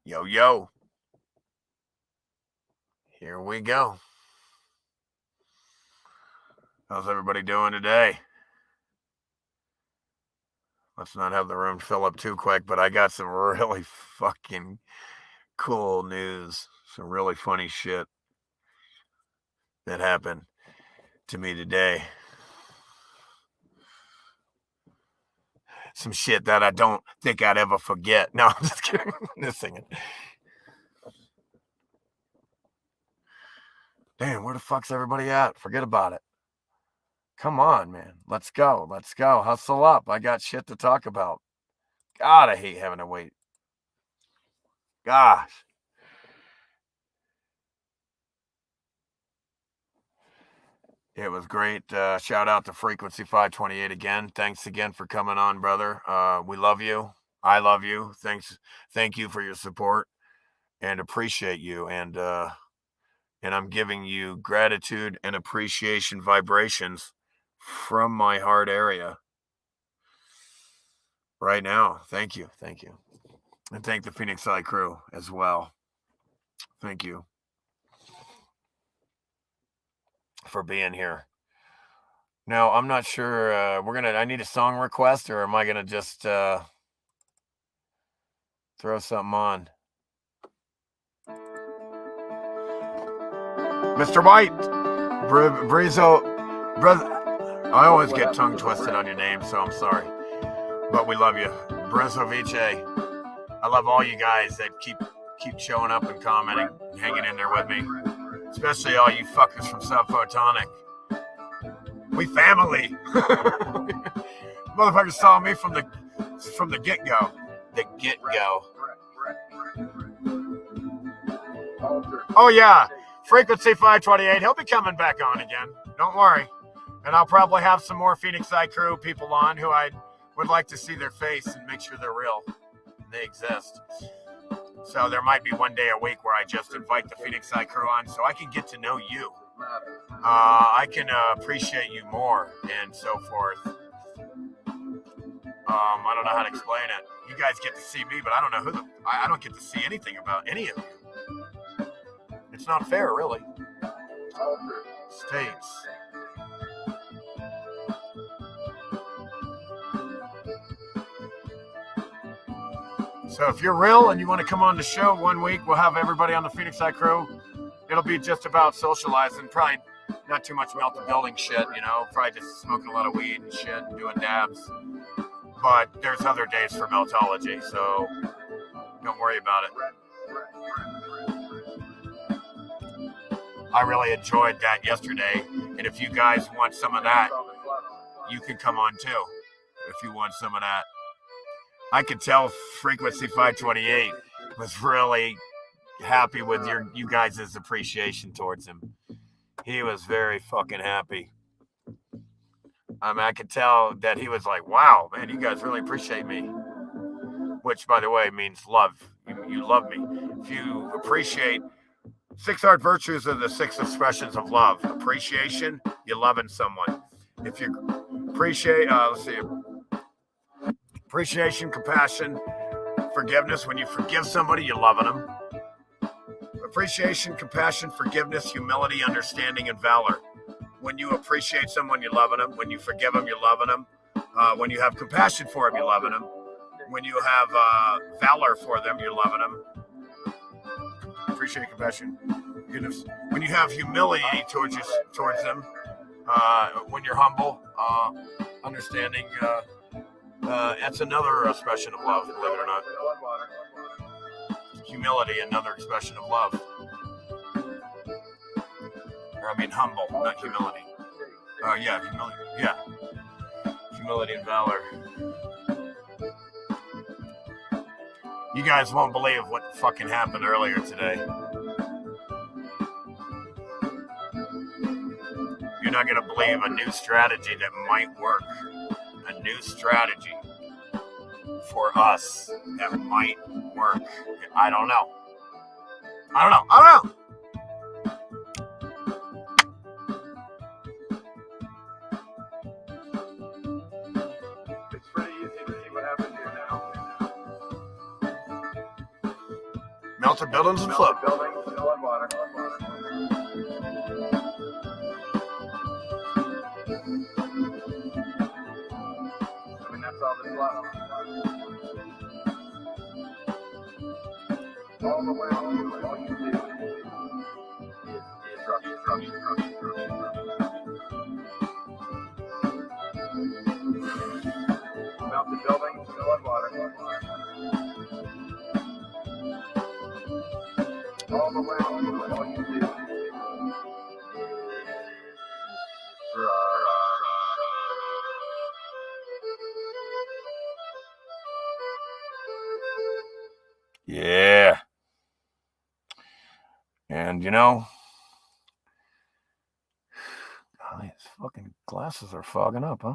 Yo, yo. Here we go. How's everybody doing today? Let's not have the room fill up too quick, but I got some really fucking cool news. Some really funny shit that happened to me today. Some shit that I don't think I'd ever forget. No, I'm just kidding. Just singing. Damn, where the fuck's everybody at? Forget about it. Come on, man. Let's go. Let's go. Hustle up. I got shit to talk about. God, I hate having to wait. Gosh. It was great. Shout out to Frequency 528 again. Thanks again for coming on, brother. We love you. I love you. Thank you for your support and appreciate you. And I'm giving you gratitude and appreciation vibrations from my heart area right now. Thank you. Thank you. And thank the Phoenix Eye crew as well. Thank you for being here. Now, I'm not sure, I need a song request, or am I going to just throw something on? Mr. White, Brizo, brother, I always get tongue twisted on your name, so I'm sorry. But we love you. Brizovice. I love all you guys that keep showing up and commenting, hanging in there with me. Especially all you fuckers from Subphotonic. We family. Motherfuckers saw me from the get-go. The get-go. Oh yeah, Frequency 528. He'll be coming back on again. Don't worry. And I'll probably have some more Phoenix Eye crew people on who I would like to see their face and make sure they're real. They exist. So there might be one day a week where I just invite the Phoenix Eye crew on so I can get to know you. I can appreciate you more and so forth. I don't know how to explain it. You guys get to see me, but I don't know I don't get to see anything about any of you. It's not fair, really. States. So if you're real and you want to come on the show one week, we'll have everybody on the Phoenix Eye crew. It'll be just about socializing, probably not too much melt the building shit, probably just smoking a lot of weed and shit and doing dabs. But there's other days for meltology, so don't worry about it. I really enjoyed that yesterday, and if you guys want some of that, you can come on too, if you want some of that. I could tell Frequency 528 was really happy with you guys' appreciation towards him. He was very fucking happy. I could tell that he was like, wow, man, you guys really appreciate me. Which, by the way, means love. You love me. If you appreciate 6 art virtues are the 6 expressions of love. Appreciation, you're loving someone. If you appreciate, appreciation, compassion, forgiveness. When you forgive somebody, you're loving them. Appreciation, compassion, forgiveness, humility, understanding, and valor. When you appreciate someone, you're loving them. When you forgive them, you're loving them. When you have compassion for them, you're loving them. When you have valor for them, you're loving them. Appreciate compassion, forgiveness. When you have humility towards them, when you're humble, understanding, that's another expression of love, believe it or not. Humility, another expression of love. Humble, not humility. Humility. Yeah. Humility and valor. You guys won't believe what fucking happened earlier today. You're not going to believe a new strategy that might work. A new strategy for us that might work. I don't know. It's pretty easy to see what happened here now. Melted buildings and float. That's all that's left. All the way on, all you do is structure. Melted buildings, still in water. All the way on, all you do is Yeah. And, you know, these fucking glasses are fogging up, huh?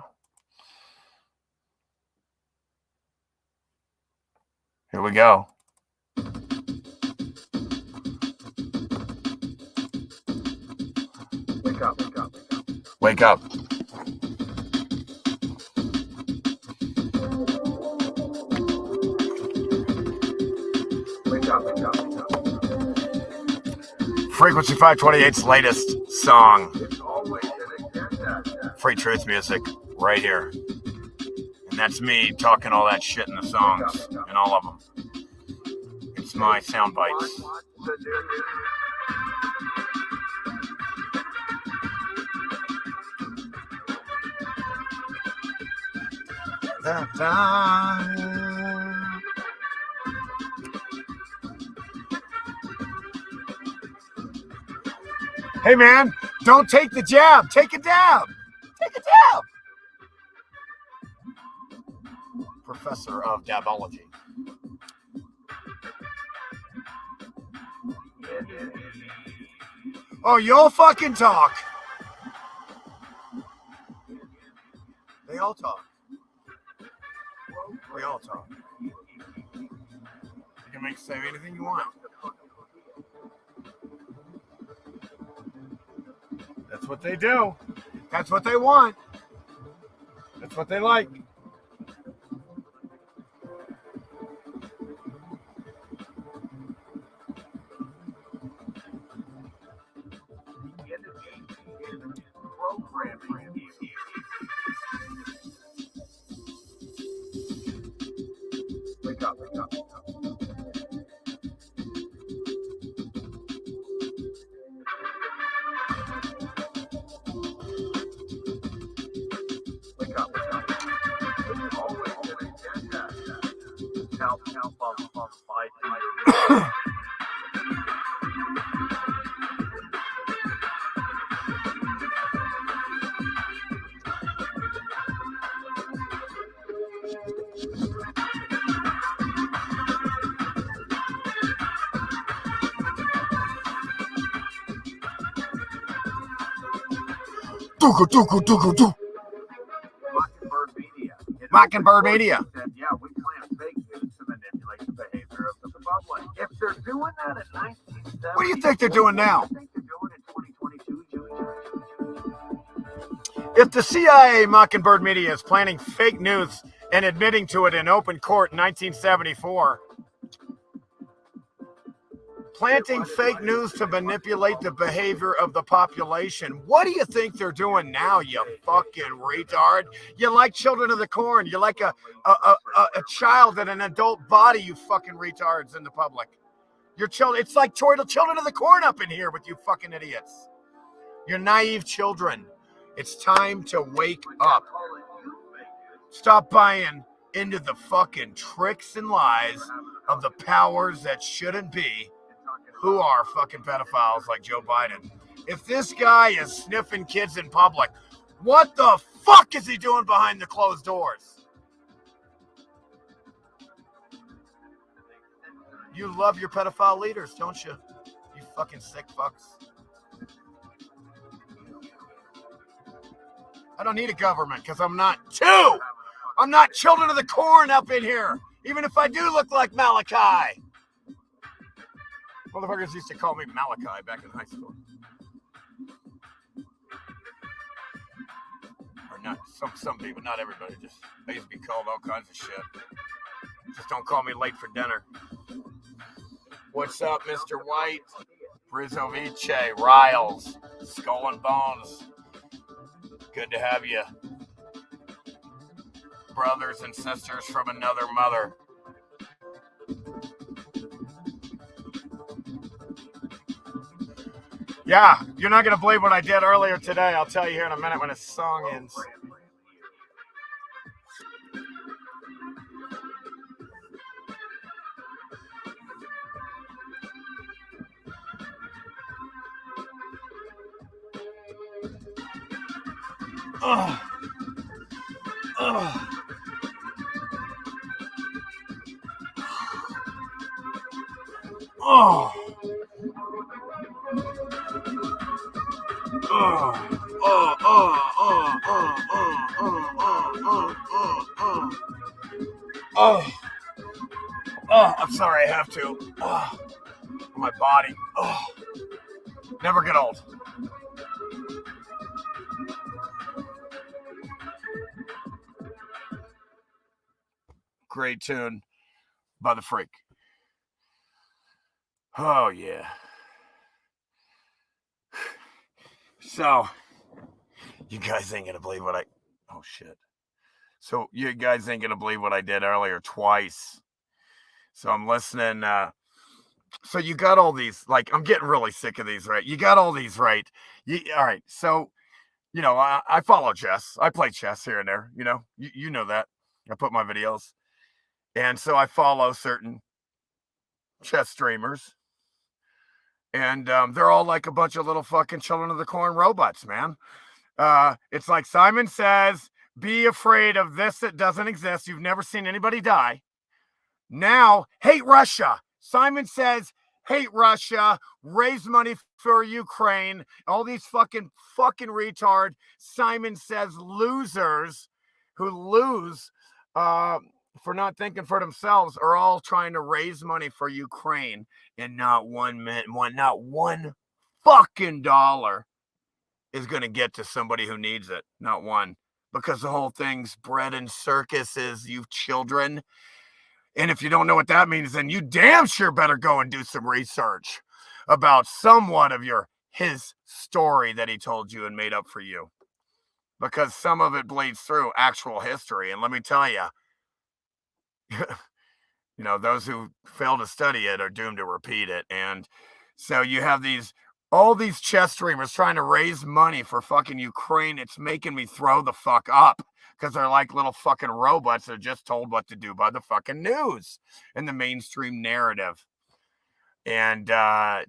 Here we go. wake up. Wake up. Frequency 528's latest song. Free truth music right here. And that's me talking all that shit in the songs, and all of them. It's my sound bites. Hey man, don't take the jab. Take a dab. Take a dab. Professor of dabology. Oh, you'll fucking talk. They all talk. We all talk. You can say anything you want. That's what they do. That's what they want. That's what they like. Wake up. Do. Mockingbird Media. Yeah, we plant fake news to manipulate the behavior of the public. If they're doing that in 1970, What do you think they're doing now? What do you think they're doing in 2022? If the CIA Mockingbird Media is planning fake news and admitting to it in open court in 1974, planting fake news to manipulate the behavior of the population, what do you think they're doing now, you fucking retard? You like Children of the Corn. You like a child in an adult body, you fucking retards in the public. Your children, it's like Children of the Corn up in here with you fucking idiots. You're naive children. It's time to wake up. Stop buying into the fucking tricks and lies of the powers that shouldn't be, who are fucking pedophiles like Joe Biden. If this guy is sniffing kids in public, what the fuck is he doing behind the closed doors? You love your pedophile leaders, don't you? You fucking sick fucks. I don't need a government because I'm not Children of the Corn up in here, even if I do look like Malachi. Motherfuckers used to call me Malachi back in high school. Or not, some people, not everybody. Just I used to be called all kinds of shit. Just don't call me late for dinner. What's up, Mr. White? Brizovice, Riles, Skull and Bones. Good to have you. Brothers and sisters from another mother. Yeah, you're not going to believe what I did earlier today. I'll tell you here in a minute when this song ends. Ugh. Ugh. Oh. Oh, I'm sorry, I have to. My body. Oh. Never get old. Great tune by the Freak. Oh, yeah. So, you guys ain't gonna believe what I... Oh, shit. So, you guys ain't gonna believe what I did earlier twice. So, I'm listening. So, you got all these... Like, I'm getting really sick of these, right? You got all these, right? All right. So, you know, I follow chess. I play chess here and there. You know, you know that. I put my videos. And so, I follow certain chess streamers. And they're all like a bunch of little fucking Children of the Corn robots, man. It's like Simon Says, be afraid of this that doesn't exist. You've never seen anybody die. Now, hate Russia. Simon Says, hate Russia. Raise money for Ukraine. All these fucking retard Simon Says losers who lose for not thinking for themselves are all trying to raise money for Ukraine, and not one fucking dollar is going to get to somebody who needs it. Not one. Because the whole thing's bread and circuses, you children. And if you don't know what that means, then you damn sure better go and do some research about somewhat of his story that he told you and made up for you. Because some of it bleeds through actual history. And let me tell you, you know, those who fail to study it are doomed to repeat it. And so you have all these chess streamers trying to raise money for fucking Ukraine. It's making me throw the fuck up because they're like little fucking robots. They're just told what to do by the fucking news and the mainstream narrative. And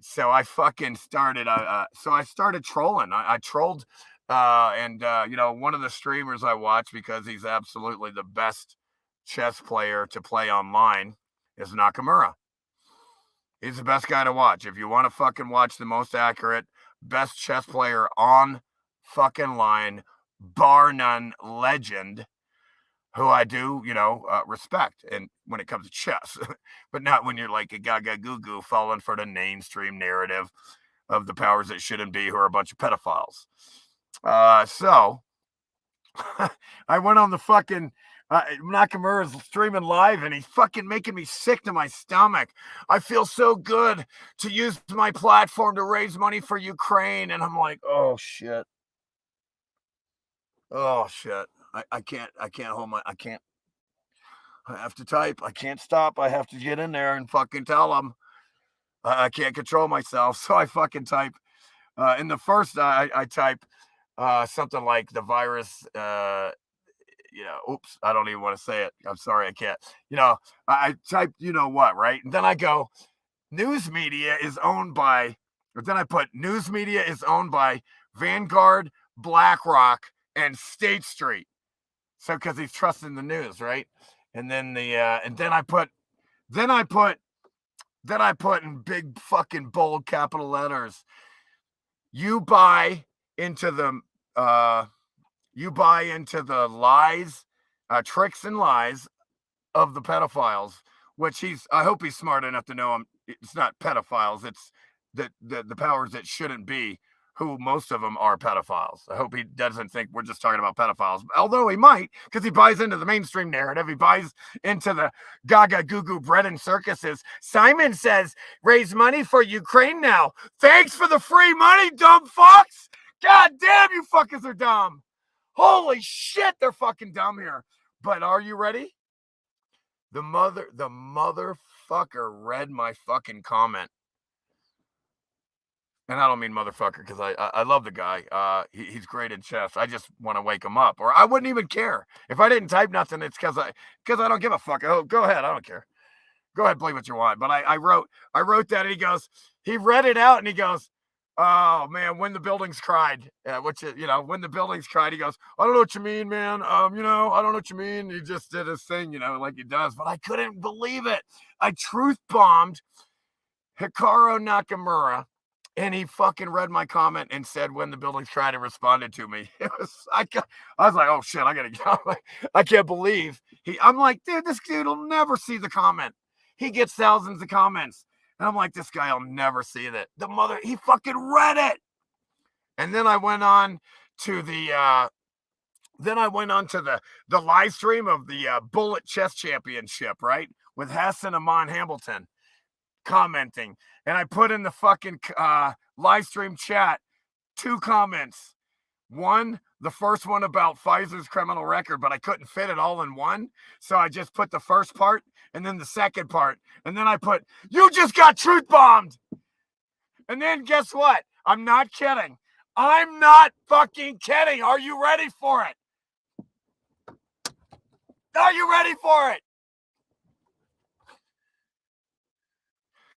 so I fucking started. So I started trolling. I trolled, you know, one of the streamers I watch because he's absolutely the best chess player to play online is Nakamura. He's the best guy to watch. If you want to fucking watch the most accurate, best chess player on fucking line, bar none, legend, who I do, you know, respect. And when it comes to chess, but not when you're like a gaga goo goo falling for the mainstream narrative of the powers that shouldn't be, who are a bunch of pedophiles. So I went on the fucking Nakamura's streaming live, and he's fucking making me sick to my stomach. I feel so good to use my platform to raise money for Ukraine, and I'm like, oh shit. Oh shit. I can't hold I have to type. I can't stop. I have to get in there and fucking tell them. I can't control myself, so I fucking type. In the first, I type something like the virus. You know, oops, I don't even want to say it. I'm sorry, I can't. You know, I typed, you know what, right? And then I go, news media is owned by, but then I put news media is owned by Vanguard, BlackRock, and State Street. So, because he's trusting the news, right? And then then I put in big fucking bold capital letters, you buy into the lies, tricks and lies of the pedophiles, which I hope he's smart enough to know it's not pedophiles, it's the powers that shouldn't be, who most of them are pedophiles. I hope he doesn't think we're just talking about pedophiles, although he might, because he buys into the mainstream narrative. He buys into the gaga goo goo bread and circuses. Simon says, raise money for Ukraine now. Thanks for the free money, dumb fucks. God damn, you fuckers are dumb. Holy shit, they're fucking dumb here. But are you ready? The motherfucker read my fucking comment. And I don't mean motherfucker because I love the guy. He's great in chess. I just want to wake him up, or I wouldn't even care if I didn't type nothing. It's because I don't give a fuck. Oh, go ahead, I don't care. Go ahead, believe what you want. But I wrote that, and he read it out, and he goes, "Oh man, when the buildings cried," which is, when the buildings cried. He goes, "I don't know what you mean, man. I don't know what you mean." He just did his thing, like he does. But I couldn't believe it. I truth bombed Hikaru Nakamura. And he fucking read my comment and said, when the buildings cried, and responded to me. I was like, oh shit, I gotta go. I can't believe I'm like, dude, this dude will never see the comment. He gets thousands of comments. And I'm like, this guy will never see that. He fucking read it. And then I went on to the live stream of the Bullet Chess Championship, right? With Hassan Aman Hamilton commenting, and I put in the fucking live stream chat 2 comments. One, the first one about Pfizer's criminal record, but I couldn't fit it all in one, so I just put the first part and then the second part, and then I put, you just got truth bombed. And then guess what? I'm not kidding. I'm not fucking kidding. Are you ready for it? Are you ready for it?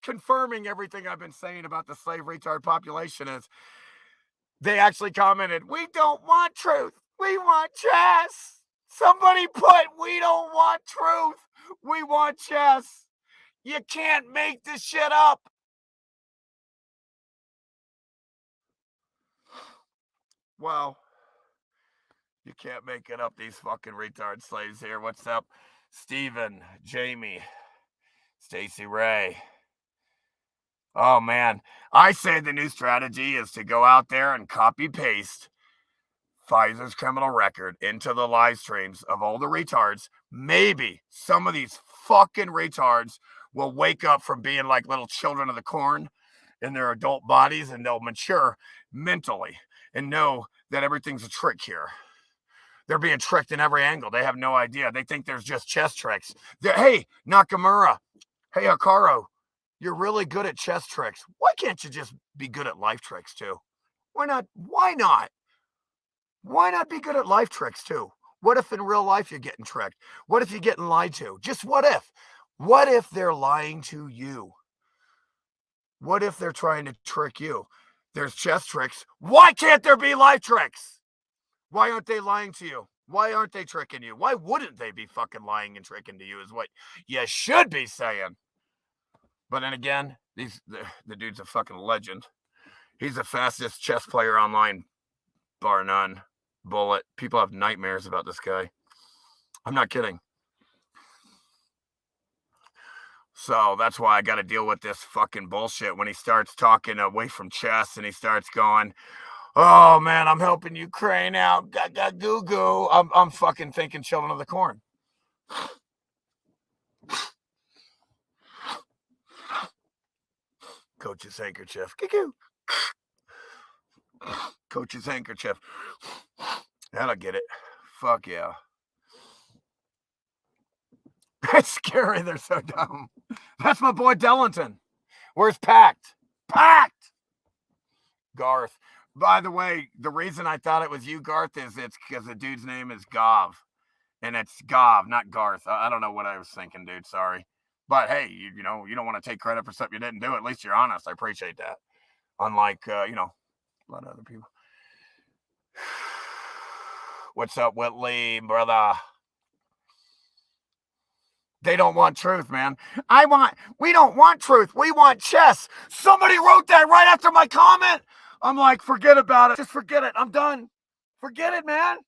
Confirming everything I've been saying about the slave retard population is they actually commented, we don't want truth. We want chess. Somebody put, we don't want truth. We want chess. You can't make this shit up. Well, you can't make it up, these fucking retard slaves here. What's up? Steven, Jamie, Stacy Ray. Oh, man. I say the new strategy is to go out there and copy paste Pfizer's criminal record into the live streams of all the retards. Maybe some of these fucking retards will wake up from being like little children of the corn in their adult bodies, and they'll mature mentally and know that everything's a trick here. They're being tricked in every angle. They have no idea. They think there's just chess tricks. Hey, Nakamura. Hey, Hikaru. You're really good at chess tricks. Why can't you just be good at life tricks too? Why not? Why not? Why not be good at life tricks too? What if in real life you're getting tricked? What if you're getting lied to? Just what if? What if they're lying to you? What if they're trying to trick you? There's chess tricks. Why can't there be life tricks? Why aren't they lying to you? Why aren't they tricking you? Why wouldn't they be fucking lying and tricking to you is what you should be saying. But then again, the dude's a fucking legend. He's the fastest chess player online, bar none. Bullet. People have nightmares about this guy. I'm not kidding. So that's why I got to deal with this fucking bullshit when he starts talking away from chess and he starts going, oh man, I'm helping Ukraine out. Gaga goo goo. I'm fucking thinking Children of the Corn. Coach's handkerchief. Coach's handkerchief. That'll get it. Fuck yeah. It's scary. They're so dumb. That's my boy Dellington. Where's Pact? Pact! Garth. By the way, the reason I thought it was you, Garth, is it's because the dude's name is Gov. And it's Gov, not Garth. I don't know what I was thinking, dude. Sorry. But hey, you don't want to take credit for something you didn't do. At least you're honest. I appreciate that. Unlike, a lot of other people. What's up, Whitley, brother? They don't want truth, man. We don't want truth. We want chess. Somebody wrote that right after my comment. I'm like, forget about it. Just forget it. I'm done. Forget it, man.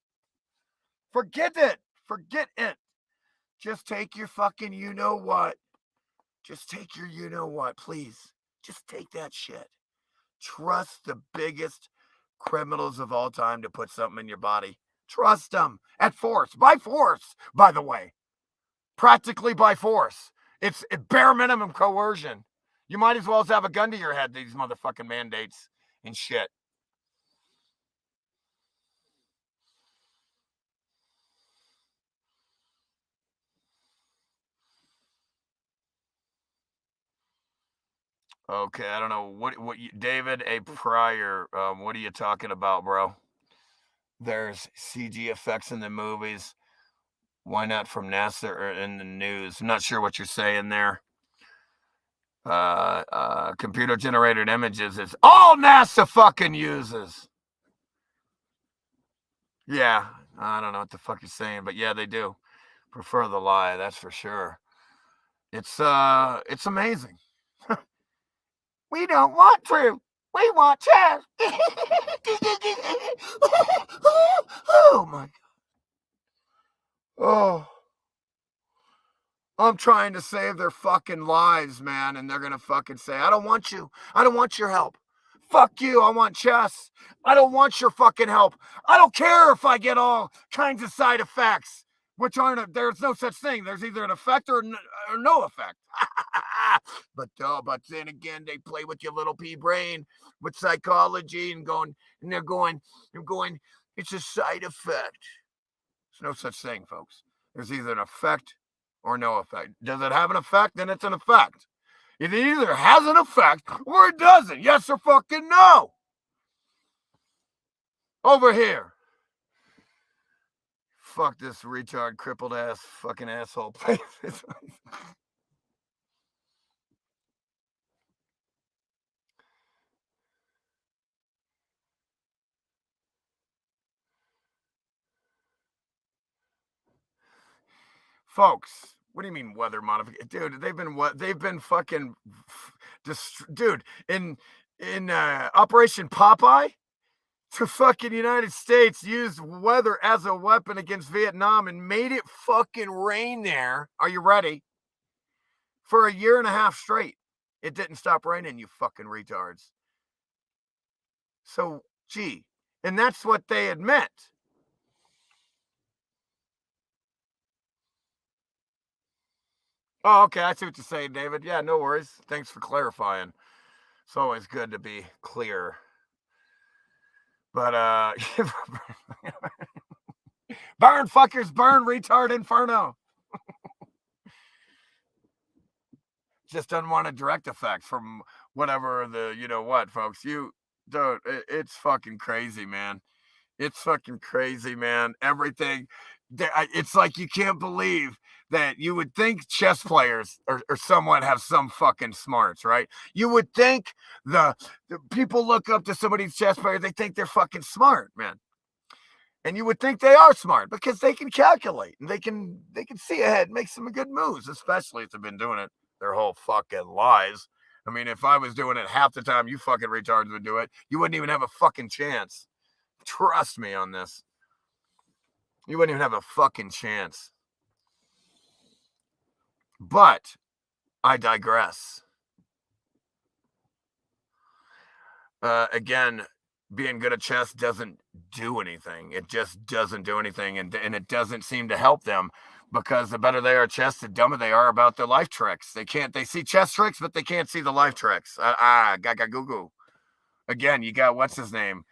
Forget it. Forget it. Just take your fucking you-know-what. Just take your you-know-what, please. Just take that shit. Trust the biggest criminals of all time to put something in your body. Trust them at force, by force, by the way. Practically by force. It's bare minimum coercion. You might as well have a gun to your head, these motherfucking mandates and shit. Okay, I don't know what you, David A. Pryor. What are you talking about, bro? There's CG effects in the movies. Why not from NASA or in the news? I'm not sure what you're saying there. Computer generated images is all NASA fucking uses. Yeah, I don't know what the fuck you're saying, but yeah, they do prefer the lie. That's for sure. It's amazing. We don't want truth. We want chess. Oh my god. Oh. I'm trying to save their fucking lives, man, and they're gonna fucking say, I don't want you. I don't want your help. Fuck you. I want chess. I don't want your fucking help. I don't care if I get all kinds of side effects, which aren't, there's no such thing. There's either an effect or no effect. but then again, they play with your little pea brain with psychology and they're going, it's a side effect. There's no such thing, folks. There's either an effect or no effect. Does it have an effect? Then it's an effect. It either has an effect or it doesn't. Yes or fucking no. Over here. Fuck this retard, crippled ass, fucking asshole. Folks, what do you mean weather modification? Dude, they've been fucking dude, in Operation Popeye, the fucking United States used weather as a weapon against Vietnam and made it fucking rain there. Are you ready? For a year and a half straight. It didn't stop raining, you fucking retards. So, gee, and that's what they admit. Oh, okay. I see what you're saying, David. Yeah, no worries. Thanks for clarifying. It's always good to be clear. But burn fuckers, burn, retard inferno. Just doesn't want a direct effect from whatever the you know what, folks. You don't. It's fucking crazy, man. It's fucking crazy, man. Everything. It's like you can't believe that you would think chess players or someone have some fucking smarts, right? You would think the people look up to somebody's chess player, they think they're fucking smart, man. And you would think they are smart because they can calculate and they can see ahead, make some good moves, especially if they've been doing it their whole fucking lives. I mean, if I was doing it half the time you fucking retards would do it, you wouldn't even have a fucking chance. Trust me on this. You wouldn't even have a fucking chance. But I digress. Again, being good at chess doesn't do anything. It just doesn't do anything. And it doesn't seem to help them because the better they are at chess, the dumber they are about their life tricks. They see chess tricks, but they can't see the life tricks. Gaga goo goo. Again, you got, what's his name?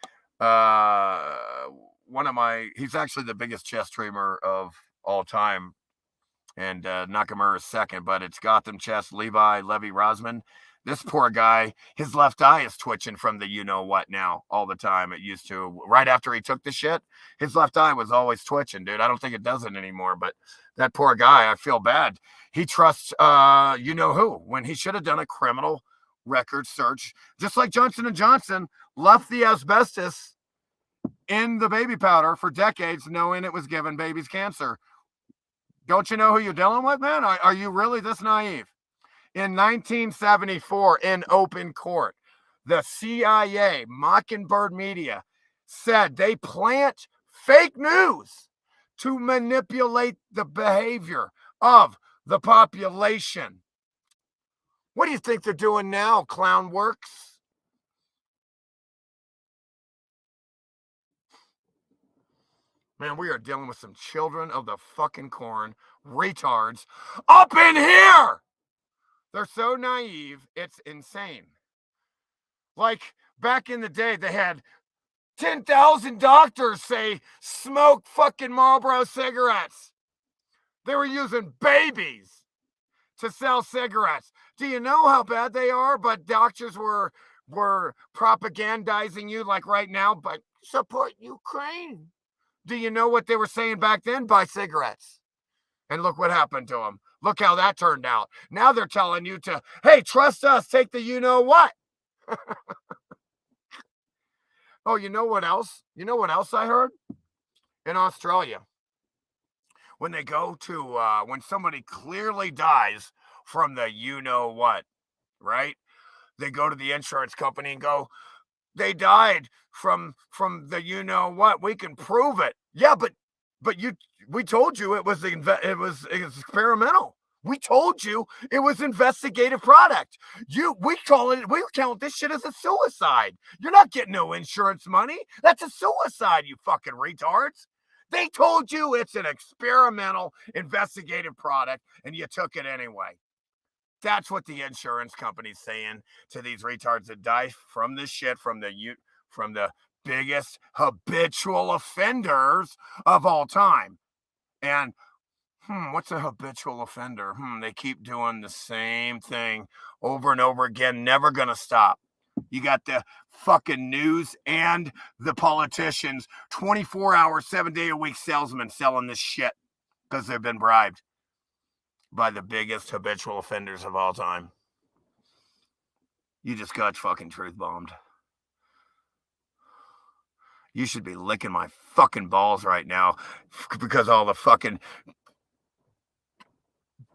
He's actually the biggest chess streamer of all time. And Nakamura is second, but it's Gotham Chess, Levi Rosman. This poor guy, his left eye is twitching from the you know what now all the time. It used to, right after he took the shit, his left eye was always twitching, dude. I don't think it does it anymore, but that poor guy, I feel bad. He trusts you know who when he should have done a criminal record search, just like Johnson & Johnson left the asbestos in the baby powder for decades, knowing it was giving babies cancer. Don't you know who you're dealing with, man? Are you really this naive? In 1974, in open court, the CIA, Mockingbird Media, said they plant fake news to manipulate the behavior of the population. What do you think they're doing now, Clown Works? Man, we are dealing with some children of the fucking corn, retards, up in here! They're so naive, it's insane. Like, back in the day, they had 10,000 doctors say, smoke fucking Marlboro cigarettes. They were using babies to sell cigarettes. Do you know how bad they are? But doctors were propagandizing you like right now, but support Ukraine. Do you know what they were saying back then? Buy cigarettes. And look what happened to them. Look how that turned out. Now they're telling you to, hey, trust us, take the you-know-what. Oh, you know what else? You know what else I heard? In Australia, when they go to, when somebody clearly dies from the you-know-what, right? They go to the insurance company and go, they died from the you-know-what. We can prove it. Yeah, but we told you it was experimental. We told you it was investigative product. We count this shit as a suicide. You're not getting no insurance money. That's a suicide, you fucking retards. They told you it's an experimental investigative product and you took it anyway. That's what the insurance company's saying to these retards that die from this shit, from the biggest habitual offenders of all time. And what's a habitual offender? They keep doing the same thing over and over again, never gonna stop. You got the fucking news and the politicians, 24 hours, 7-day-a-week salesmen selling this shit because they've been bribed by the biggest habitual offenders of all time. You just got fucking truth bombed. You should be licking my fucking balls right now because all the fucking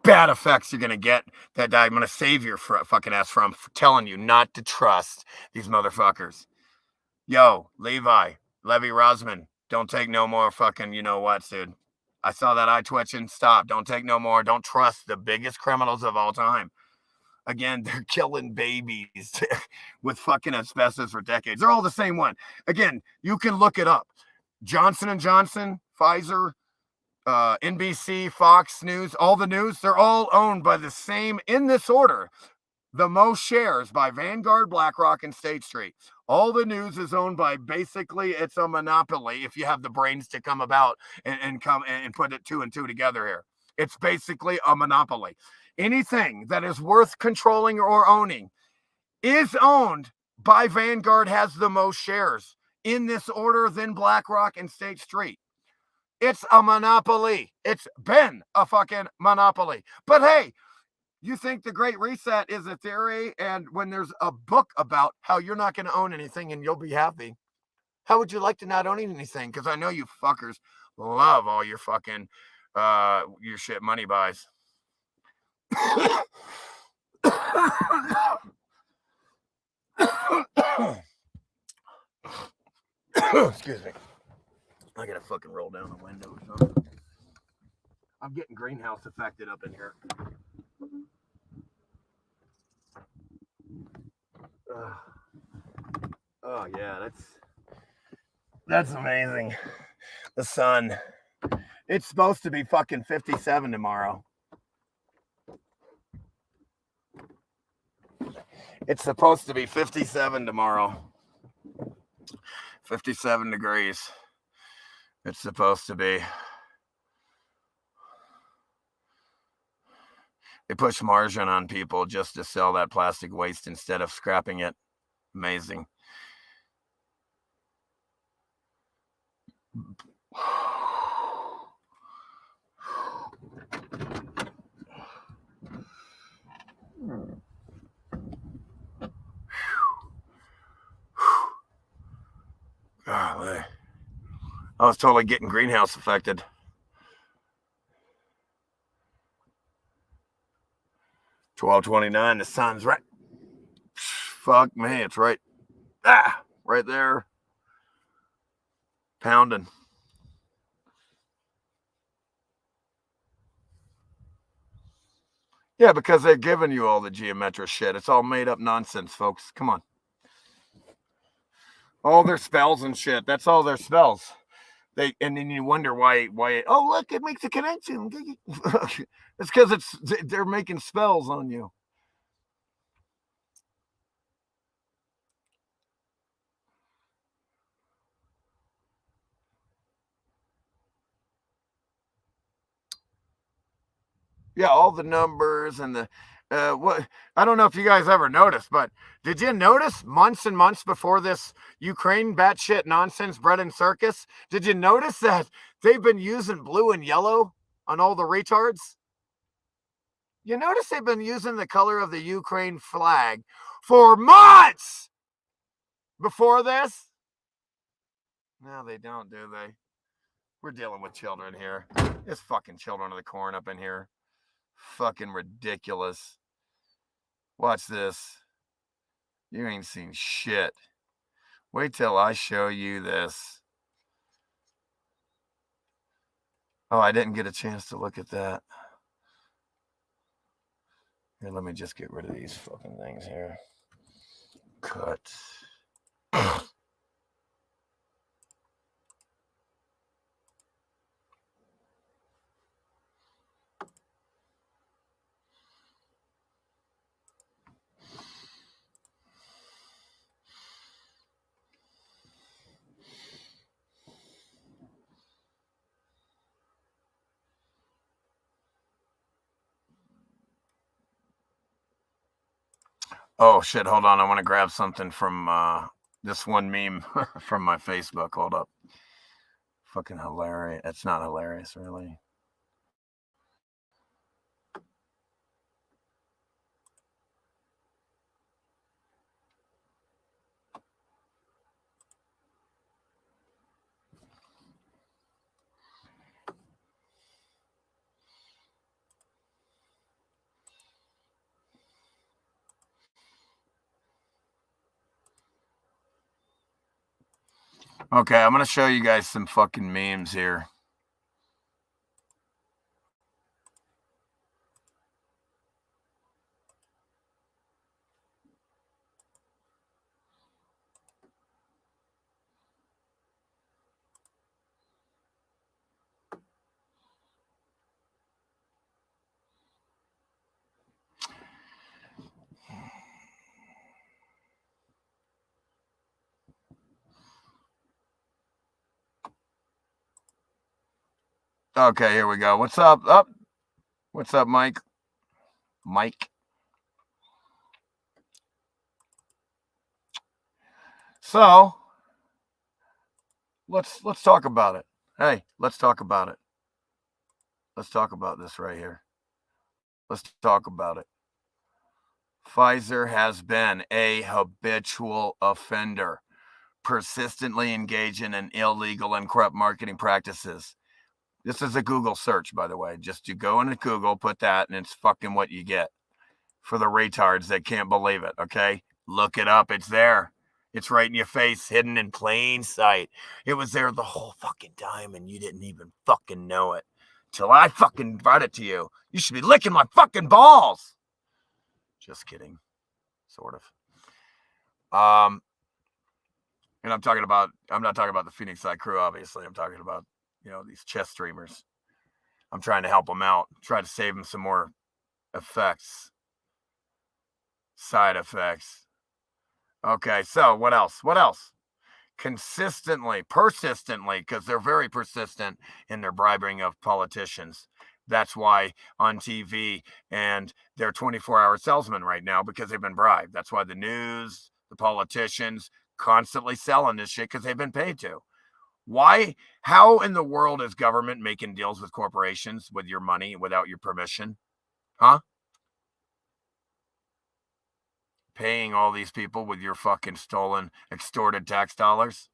bad effects you're going to get that I'm going to save your fucking ass from telling you not to trust these motherfuckers. Yo, Levi Rosman, don't take no more fucking you-know-what, dude. I saw that eye twitching. Stop. Don't take no more. Don't trust the biggest criminals of all time. Again, they're killing babies with fucking asbestos for decades. They're all the same one. Again, you can look it up. Johnson & Johnson, Pfizer, NBC, Fox News, all the news, they're all owned by the same, in this order. The most shares by Vanguard, BlackRock, and State Street. All the news is owned by, basically, it's a monopoly if you have the brains to come about and come and put it 2 and 2 together here. It's basically a monopoly. Anything that is worth controlling or owning is owned by Vanguard, has the most shares in this order, then BlackRock and State Street. It's a monopoly. It's been a fucking monopoly. But hey, you think the Great Reset is a theory, and when there's a book about how you're not going to own anything and you'll be happy, how would you like to not own anything? Because I know you fuckers love all your fucking your shit money buys. Excuse me. I gotta fucking roll down the window or something. I'm getting greenhouse affected up in here. Oh yeah, that's amazing. The sun. It's supposed to be fucking 57 tomorrow. It's supposed to be 57 tomorrow. 57 degrees. It's supposed to be. They push margin on people just to sell that plastic waste instead of scrapping it. Amazing. Golly. I was totally getting greenhouse affected. $12.29. The sun's right. Fuck me, it's right. Right there. Pounding. Yeah, because they're giving you all the geometric shit. It's all made up nonsense, folks. Come on. All their spells and shit. That's all their spells. And then you wonder why. Oh, look, it makes a connection. It's because they're making spells on you. Yeah, all the numbers and the what. I don't know if you guys ever noticed, but did you notice months and months before this Ukraine batshit nonsense bread and circus? Did you notice that they've been using blue and yellow on all the retards? You notice they've been using the color of the Ukraine flag for months before this? No, they don't, do they? We're dealing with children here. It's fucking children of the corn up in here. Fucking ridiculous. Watch this. You ain't seen shit. Wait till I show you this. Oh, I didn't get a chance to look at that. Here, let me just get rid of these fucking things here. Cut. Oh, shit, hold on. I want to grab something from this one meme from my Facebook. Hold up. Fucking hilarious. It's not hilarious, really. Okay, I'm going to show you guys some fucking memes here. Okay, here we go. What's up? What's up, Mike? Mike. So, let's talk about it. Hey, let's talk about it. Let's talk about this right here. Let's talk about it. Pfizer has been a habitual offender, persistently engaging in illegal and corrupt marketing practices. This is a Google search, by the way. Just you go into Google, put that, and it's fucking what you get for the retards that can't believe it, okay? Look it up. It's there. It's right in your face, hidden in plain sight. It was there the whole fucking time, and you didn't even fucking know it. Till I fucking brought it to you. You should be licking my fucking balls. Just kidding. Sort of. And I'm not talking about the Phoenix Side crew, obviously. I'm talking about, these chess streamers. I'm trying to help them out, try to save them some more side effects. Okay, so what else? Persistently, because they're very persistent in their bribing of politicians. That's why on TV, and they're 24-hour salesmen right now because they've been bribed. That's why the news, the politicians constantly selling this shit because they've been paid to. Why? How in the world is government making deals with corporations with your money without your permission? Huh? Paying all these people with your fucking stolen, extorted tax dollars?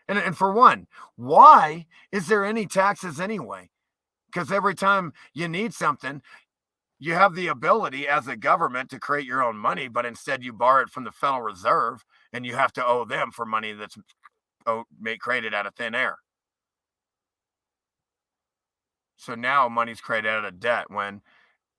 And for one, why is there any taxes anyway? Because every time you need something, you have the ability as a government to create your own money, but instead you borrow it from the Federal Reserve and you have to owe them for money that's created out of thin air. So now money's created out of debt when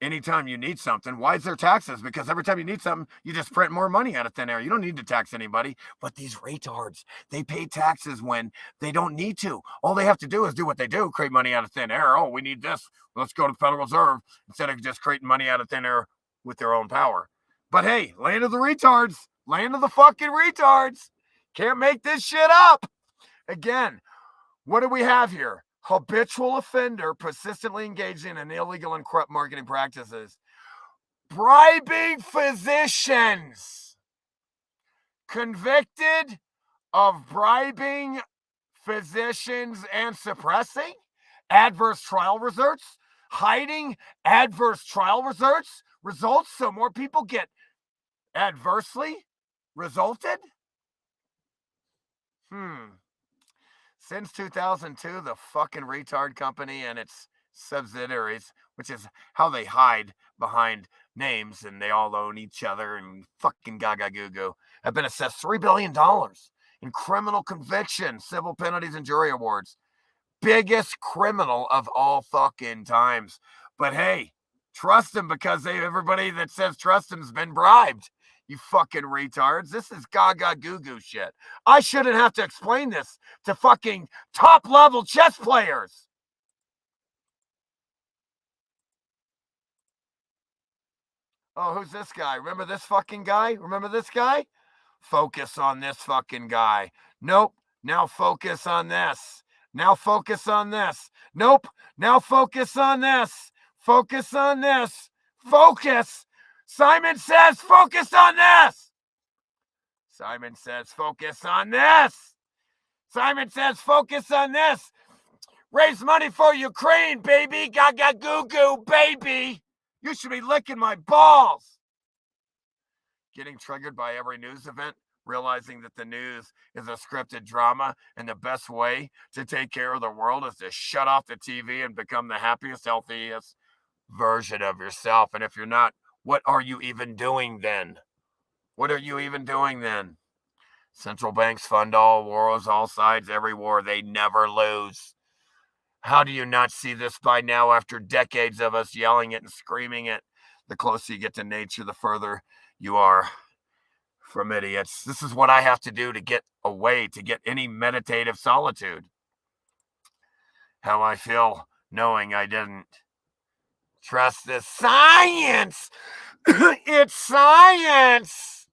anytime you need something. Why is there taxes? Because every time you need something, you just print more money out of thin air. You don't need to tax anybody. But these retards, they pay taxes when they don't need to. All they have to do is do what they do, create money out of thin air. Oh, we need this. Let's go to the Federal Reserve instead of just creating money out of thin air with their own power. But hey, land of the retards, land of the fucking retards. Can't make this shit up. Again, what do we have here? Habitual offender persistently engaging in illegal and corrupt marketing practices. Bribing physicians. Convicted of bribing physicians and suppressing adverse trial results. Hiding adverse trial results so more people get adversely resulted. Since 2002, the fucking retard company and its subsidiaries, which is how they hide behind names and they all own each other and fucking gaga goo goo, have been assessed $3 billion in criminal convictions, civil penalties, and jury awards. Biggest criminal of all fucking times. But hey, trust them because everybody that says trust them's been bribed. You fucking retards. This is gaga goo goo shit. I shouldn't have to explain this to fucking top level chess players. Oh, who's this guy? Remember this fucking guy? Remember this guy? Focus on this fucking guy. Nope. Now focus on this. Now focus on this. Nope. Now focus on this. Focus on this. Focus. Simon says focus on this. Simon says focus on this. Simon says focus on this. Raise money for Ukraine, baby. Gaga goo goo, baby. You should be licking my balls. Getting triggered by every news event, realizing that the news is a scripted drama, and the best way to take care of the world is to shut off the TV and become the happiest, healthiest version of yourself. And if you're not, what are you even doing then? What are you even doing then? Central banks fund all wars, all sides, every war. They never lose. How do you not see this by now after decades of us yelling it and screaming it? The closer you get to nature, the further you are from idiots. This is what I have to do to get away, to get any meditative solitude. How I feel knowing I didn't trust this science. It's science.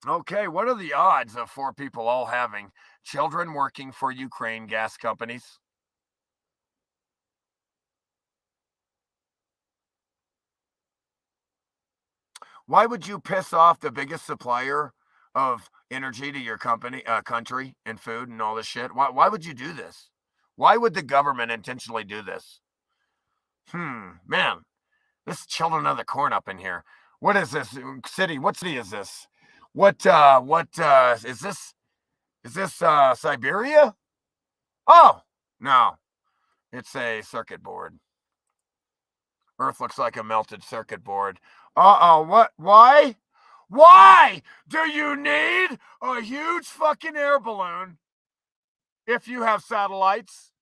Okay, what are the odds of 4 people all having children working for Ukraine gas companies? Why would you piss off the biggest supplier of energy to your country and food and all this shit? Why would you do this? Why would the government intentionally do this? Man, this children of the corn up in here. What is this city? What city is this? What is this? Is this Siberia? Oh, no. It's a circuit board. Earth looks like a melted circuit board. Uh-oh, what? Why? Why do you need a huge fucking air balloon if you have satellites?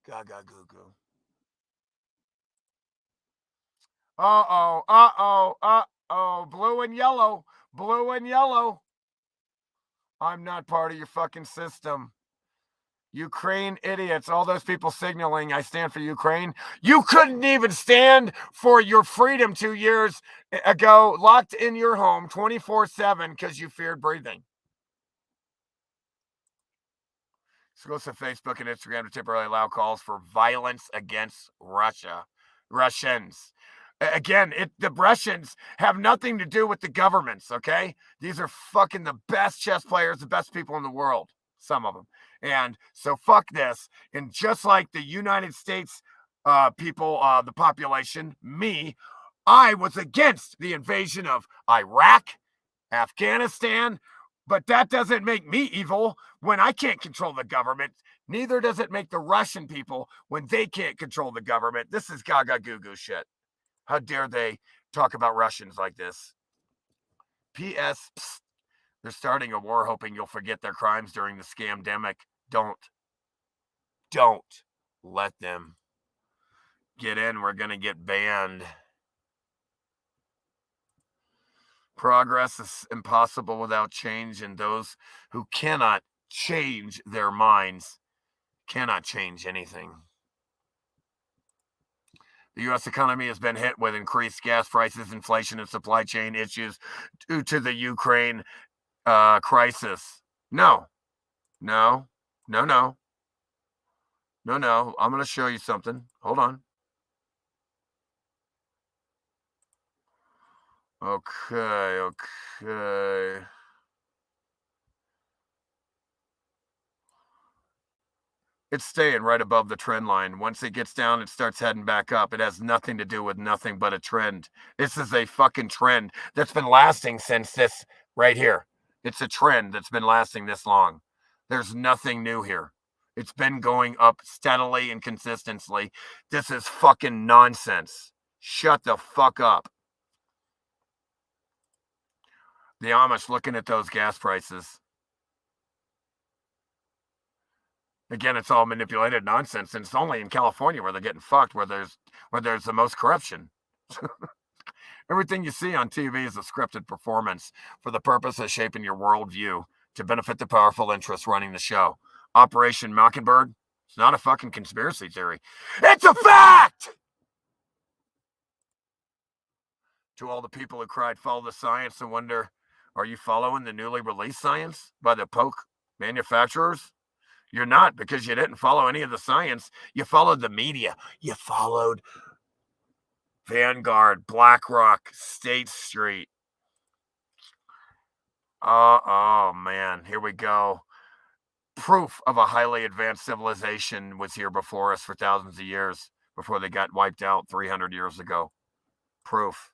Gaga goo goo. Uh-oh, uh-oh, uh-oh. Blue and yellow. Blue and yellow. I'm not part of your fucking system. Ukraine idiots, all those people signaling I stand for Ukraine. You couldn't even stand for your freedom 2 years ago, locked in your home 24/7 because you feared breathing. Exclusive Facebook and Instagram to temporarily allow calls for violence against Russians. Again, the Russians have nothing to do with the governments, okay? These are fucking the best chess players, the best people in the world, some of them. And so fuck this. And just like the United States people, the population, me, I was against the invasion of Iraq, Afghanistan, but that doesn't make me evil when I can't control the government. Neither does it make the Russian people when they can't control the government. This is gaga goo goo shit. How dare they talk about Russians like this? P.S. Psst, they're starting a war hoping you'll forget their crimes during the scamdemic. Don't let them get in. We're going to get banned. Progress is impossible without change, and those who cannot change their minds cannot change anything. The U.S. economy has been hit with increased gas prices, inflation, and supply chain issues due to the Ukraine crisis. No. I'm going to show you something. Hold on. Okay. It's staying right above the trend line. Once it gets down, it starts heading back up. It has nothing to do with nothing but a trend. This is a fucking trend that's been lasting since this right here. It's a trend that's been lasting this long. There's nothing new here. It's been going up steadily and consistently. This is fucking nonsense. Shut the fuck up. The Amish looking at those gas prices. Again, it's all manipulated nonsense, and it's only in California where they're getting fucked, where there's the most corruption. Everything you see on TV is a scripted performance for the purpose of shaping your worldview to benefit the powerful interests running the show. Operation Mockingbird, it's not a fucking conspiracy theory. It's a fact! To all the people who cried, follow the science, and wonder, are you following the newly released science by the poke manufacturers? You're not, because you didn't follow any of the science. You followed the media. You followed Vanguard, BlackRock, State Street. Oh, man. Here we go. Proof of a highly advanced civilization was here before us for thousands of years, before they got wiped out 300 years ago. Proof.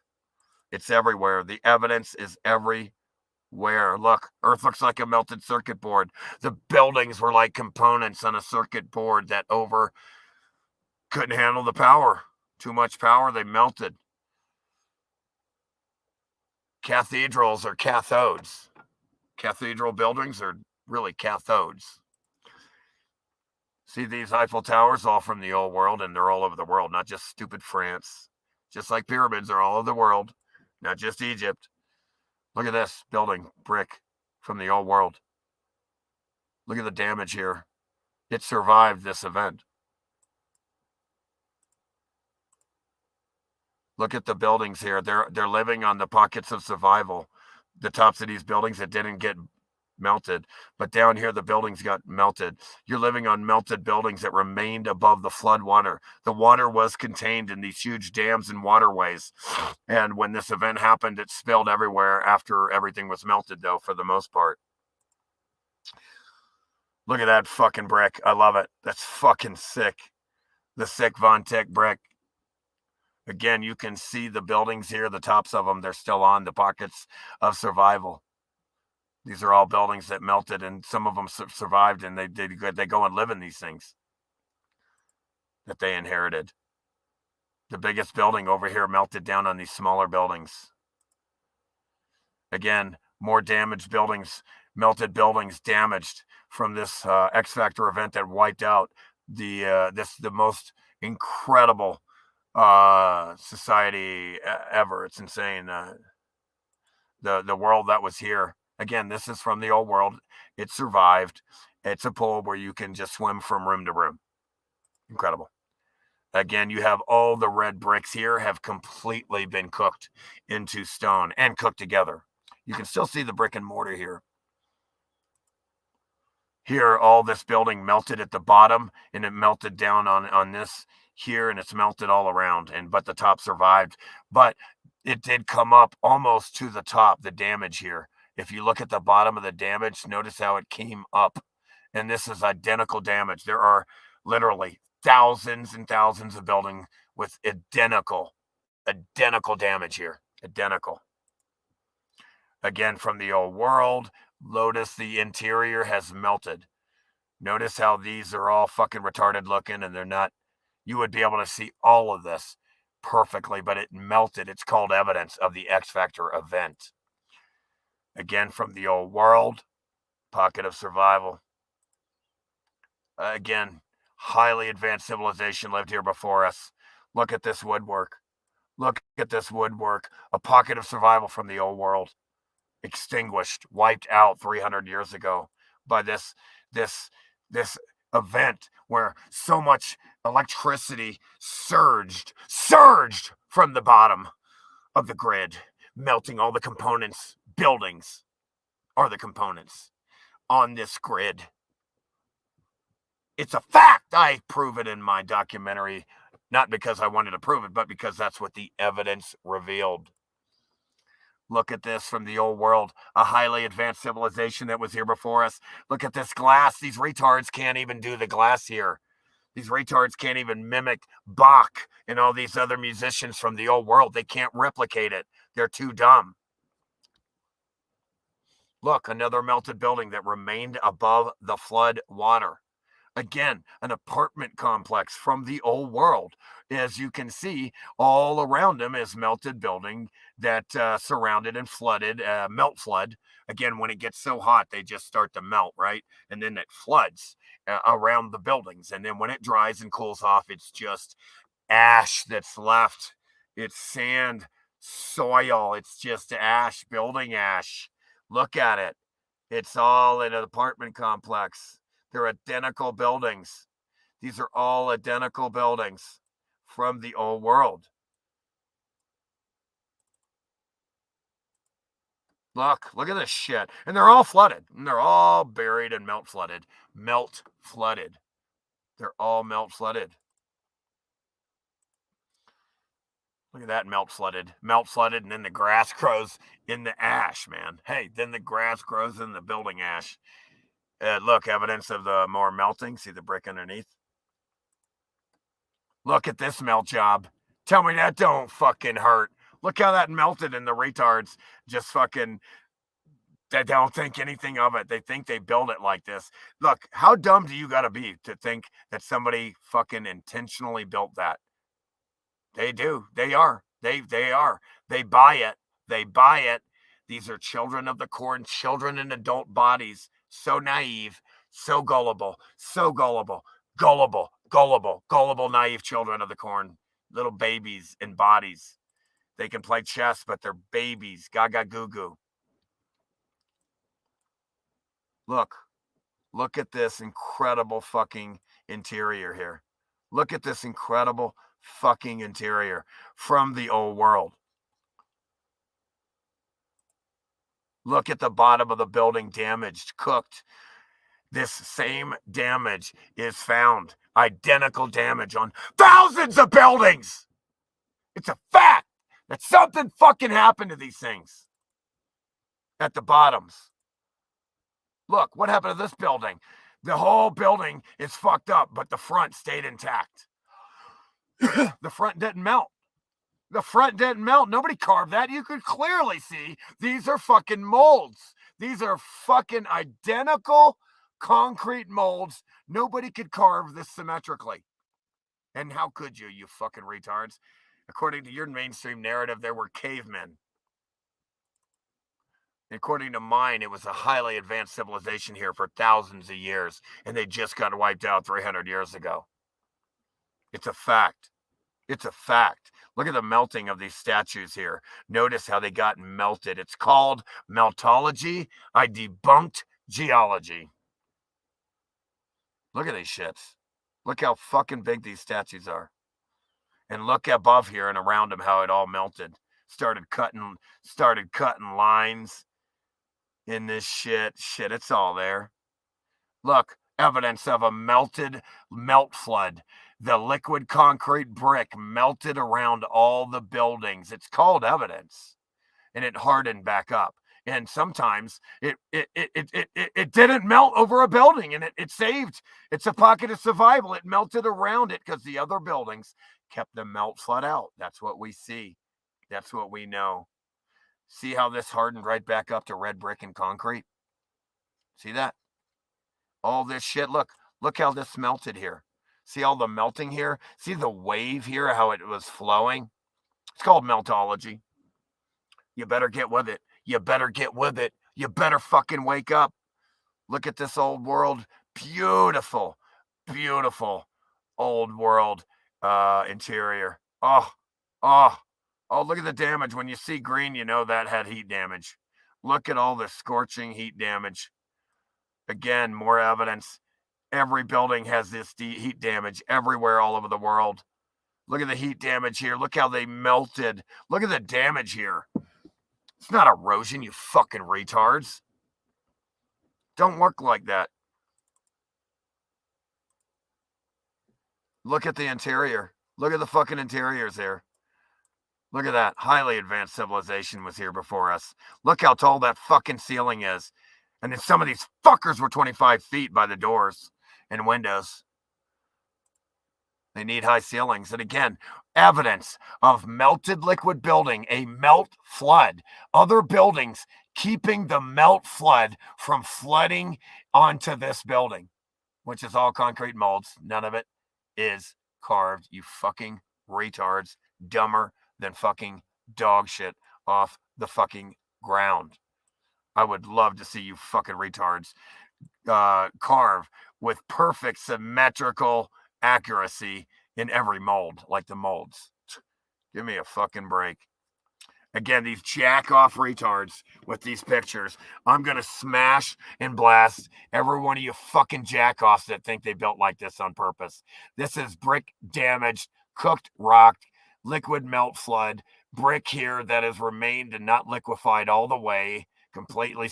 It's everywhere. The evidence is everywhere. Look, Earth looks like a melted circuit board. The buildings were like components on a circuit board that couldn't handle the power. Too much power, they melted. Cathedrals are cathodes. Cathedral buildings are really cathodes. See these Eiffel Towers, all from the old world, and they're all over the world, not just stupid France. Just like pyramids are all over the world, not just Egypt. Look at this building, brick from the old world. Look at the damage here. It survived this event. Look at the buildings here. They're living on the pockets of survival. The tops of these buildings that didn't get melted, but down here the buildings got melted. You're living on melted buildings that remained above the flood water. The water was contained in these huge dams and waterways, and when this event happened, it spilled everywhere after everything was melted, though, for the most part. Look at that fucking brick. I love it. That's fucking sick. The sick Von Tech brick. Again, you can see the buildings here, the tops of them, they're still on the pockets of survival. These are all buildings that melted, and some of them survived, and they go and live in these things that they inherited. The biggest building over here melted down on these smaller buildings. Again, more damaged buildings, melted buildings damaged from this X Factor event that wiped out the most incredible society ever. It's insane. The world that was here. Again, this is from the old world. It survived. It's a pool where you can just swim from room to room. Incredible. Again, you have all the red bricks here have completely been cooked into stone and cooked together. You can still see the brick and mortar here. Here, all this building melted at the bottom, and it melted down on this here, and it's melted all around. But the top survived. But it did come up almost to the top, the damage here. If you look at the bottom of the damage, notice how it came up. And this is identical damage. There are literally thousands and thousands of buildings with identical damage here. Identical. Again, from the old world, Lotus, the interior has melted. Notice how these are all fucking retarded looking, and they're not. You would be able to see all of this perfectly, but it melted. It's called evidence of the X Factor event. Again, from the old world, pocket of survival. Again, highly advanced civilization lived here before us. Look at this woodwork. Look at this woodwork. A pocket of survival from the old world. Extinguished, wiped out 300 years ago by this event where so much electricity surged from the bottom of the grid, melting all the components. Buildings are the components on this grid. It's a fact. I prove it in my documentary, not because I wanted to prove it, but because that's what the evidence revealed. Look at this from the old world, a highly advanced civilization that was here before us. Look at this glass. These retards can't even do the glass here. These retards can't even mimic Bach and all these other musicians from the old world. They can't replicate it. They're too dumb. Look, another melted building that remained above the flood water. Again, an apartment complex from the old world. As you can see, all around them is melted building that surrounded and flooded, melt flood. Again, when it gets so hot, they just start to melt, right? And then it floods around the buildings. And then when it dries and cools off, it's just ash that's left. It's sand, soil. It's just ash, building ash. Look at it. It's all in an apartment complex. They're identical buildings. These are all identical buildings from the old world. Look at this shit. And they're all flooded. And they're all buried and melt flooded. Melt flooded. They're all melt flooded. Look at that, melt flooded, and then the grass grows in the ash, man. Hey, then the grass grows in the building ash. Look, evidence of the more melting. See the brick underneath? Look at this melt job. Tell me that don't fucking hurt. Look how that melted, and the retards just fucking, they don't think anything of it. They think they build it like this. Look, how dumb do you got to be to think that somebody fucking intentionally built that? They do. They are. They are. They buy it. They buy it. These are children of the corn, children in adult bodies. So naive, so gullible, gullible, naive children of the corn. Little babies in bodies. They can play chess, but they're babies. Gaga goo goo. Look at this incredible fucking interior here. Look at this incredible fucking interior from the old world. Look at the bottom of the building, damaged, cooked. This same damage is found, identical damage on thousands of buildings. It's a fact that something fucking happened to these things at the bottoms. Look, what happened to this building? The whole building is fucked up, but the front stayed intact. The front didn't melt. Nobody carved that. You could clearly see these are fucking molds. These are fucking identical concrete molds. Nobody could carve this symmetrically. And how could you, you fucking retards? According to your mainstream narrative, there were cavemen. According to mine, it was a highly advanced civilization here for thousands of years, and they just got wiped out 300 years ago. It's a fact. It's a fact. Look at the melting of these statues here. Notice how they got melted. It's called meltology. I debunked geology. Look at these shits. Look how fucking big these statues are. And look above here and around them how it all melted. Started cutting lines in this shit. Shit, it's all there. Look, evidence of a melt flood. The liquid concrete brick melted around all the buildings. It's called evidence. And it hardened back up. And sometimes it didn't melt over a building, and it saved. It's a pocket of survival. It melted around it because the other buildings kept the melt flood out. That's what we see. That's what we know. See how this hardened right back up to red brick and concrete? See that? All this shit. Look how this melted here. See all the melting here? See the wave here, how it was flowing? It's called meltology. You better get with it. You better get with it. You better fucking wake up. Look at this old world. Beautiful, beautiful. old world interior. Oh, look at the damage. When you see green, you know that had heat damage. Look at all the scorching heat damage. Again, more evidence. Every building has this heat damage everywhere all over the world. Look at the heat damage here. Look how they melted. Look at the damage here. It's not erosion, you fucking retards. Don't work like that. Look at the interior. Look at the fucking interiors there. Look at that. Highly advanced civilization was here before us. Look how tall that fucking ceiling is. And then some of these fuckers were 25 feet by the doors and windows. They need high ceilings. And again, evidence of melted liquid building, a melt flood. Other buildings keeping the melt flood from flooding onto this building, which is all concrete molds. None of it is carved. You fucking retards. Dumber than fucking dog shit off the fucking ground. I would love to see you fucking retards carve with perfect symmetrical accuracy in every mold, like the molds. Give me a fucking break. Again, these jack-off retards with these pictures. I'm going to smash and blast every one of you fucking jack-offs that think they built like this on purpose. This is brick damaged, cooked rock, liquid melt flood, brick here that has remained and not liquefied all the way, completely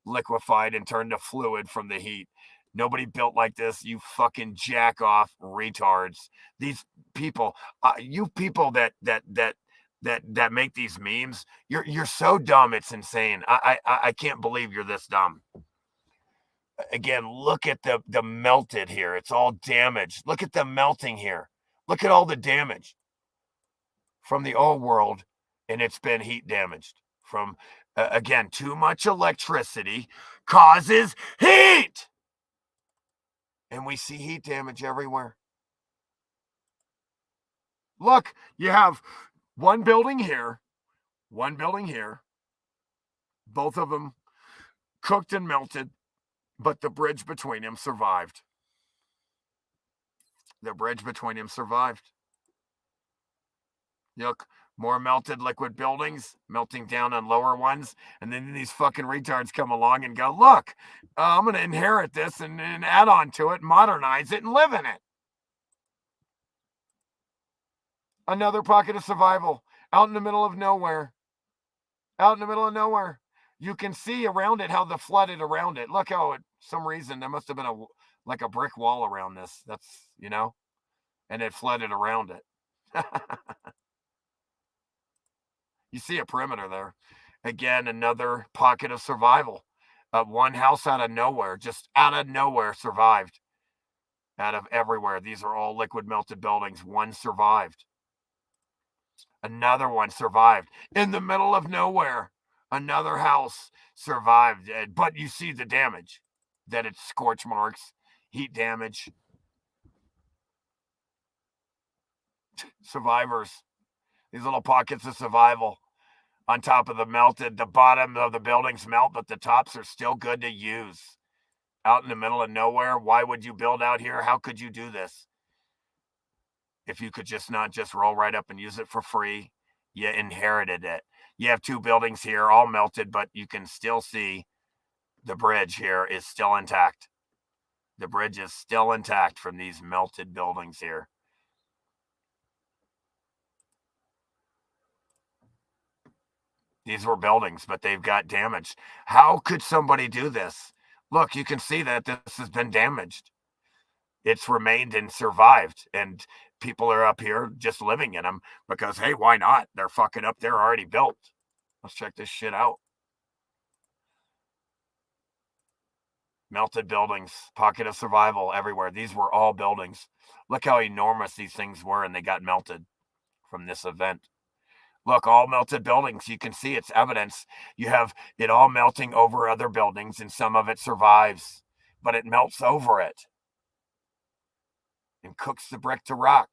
liquefied and turned to fluid from the heat. Nobody built like this, you fucking jack-off retards. These people, you people that make these memes, you're so dumb, it's insane. I can't believe you're this dumb. Again, look at the melted here. It's all damaged. Look at the melting here. Look at all the damage from the old world, and it's been heat damaged from, again, too much electricity causes heat. And we see heat damage everywhere. Look, you have one building here, both of them cooked and melted, but the bridge between them survived. The bridge between them survived. Look, more melted liquid buildings, melting down on lower ones, and then these fucking retards come along and go, look, I'm going to inherit this and add on to it, modernize it, and live in it. Another pocket of survival out in the middle of nowhere. Out in the middle of nowhere. You can see around it how the flooded around it. Look how, for some reason, there must have been a brick wall around this. That's, and it flooded around it. You see a perimeter there. Again, another pocket of survival. One house out of nowhere, just out of nowhere, survived. Out of everywhere. These are all liquid melted buildings. One survived. Another one survived. In the middle of nowhere, another house survived. But you see the damage. That it's scorch marks, heat damage. Survivors. These little pockets of survival. On top of the melted, the bottom of the buildings melt, but the tops are still good to use. Out in the middle of nowhere, why would you build out here? How could you do this? If you could not just roll right up and use it for free, you inherited it. You have two buildings here, all melted, but you can still see the bridge here is still intact. The bridge is still intact from these melted buildings here. These were buildings, but they've got damaged. How could somebody do this? Look, you can see that this has been damaged. It's remained and survived, and people are up here just living in them because, hey, why not? They're fucking up there already built. Let's check this shit out. Melted buildings, pocket of survival everywhere. These were all buildings. Look how enormous these things were, and they got melted from this event. Look, all melted buildings. You can see it's evidence. You have it all melting over other buildings, and some of it survives, but it melts over it and cooks the brick to rock.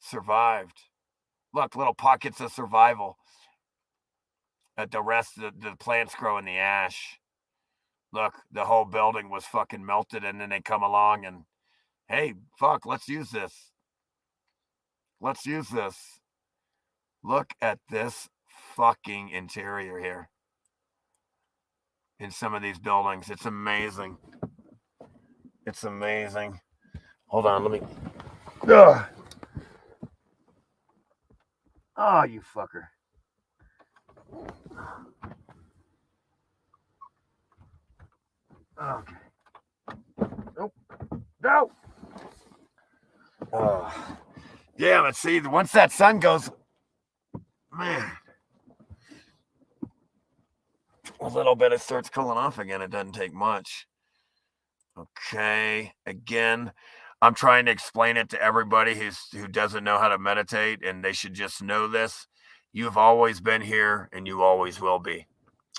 Survived. Look, little pockets of survival. At the rest of the plants grow in the ash. Look, the whole building was fucking melted, and then they come along and, hey, fuck, let's use this. Let's use this. Look at this fucking interior here in some of these buildings. It's amazing. It's amazing. Hold on, let me. Ugh. Oh, you fucker. Okay. Nope. No. Yeah, let's see. Once that sun goes, man, a little bit it starts cooling off again. It doesn't take much. Okay. Again, I'm trying to explain it to everybody who doesn't know how to meditate, and they should just know this. You've always been here, and you always will be.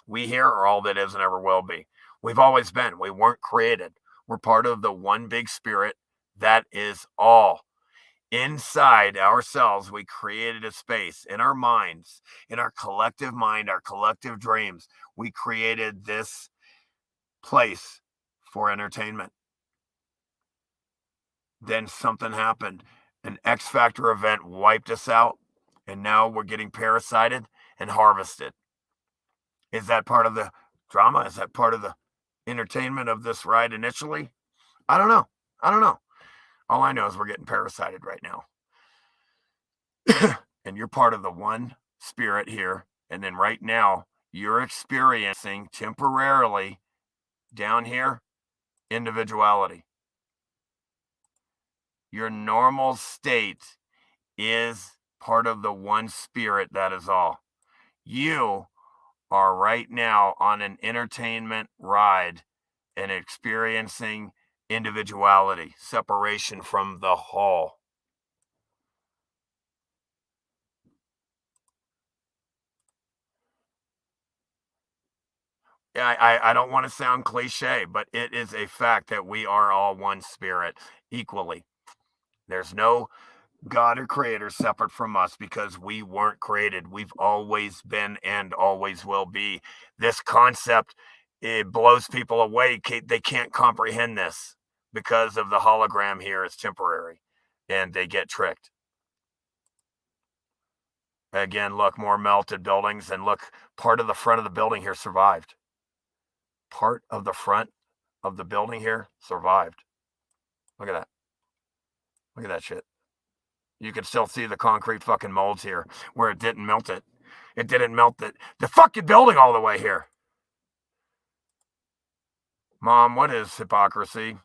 We here are all that is and ever will be. We've always been. We weren't created. We're part of the one big spirit that is all. Inside ourselves, we created a space in our minds, in our collective mind, our collective dreams. We created this place for entertainment. Then something happened. An X Factor event wiped us out, and now we're getting parasited and harvested. Is that part of the drama? Is that part of the entertainment of this ride initially? I don't know. All I know is we're getting parasited right now. And you're part of the one spirit here. And then right now, you're experiencing temporarily down here individuality. Your normal state is part of the one spirit that is all. You are right now on an entertainment ride and experiencing individuality, separation from the whole. I don't want to sound cliche, but it is a fact that we are all one spirit equally. There's no God or creator separate from us because we weren't created. We've always been and always will be. This concept, it blows people away. They can't comprehend this because of the hologram here is temporary and they get tricked. Again, look, more melted buildings, and look, part of the front of the building here survived. Part of the front of the building here survived. Look at that. Look at that shit. You can still see the concrete fucking molds here where it didn't melt it. It didn't melt the fucking building all the way here. Mom, what is hypocrisy?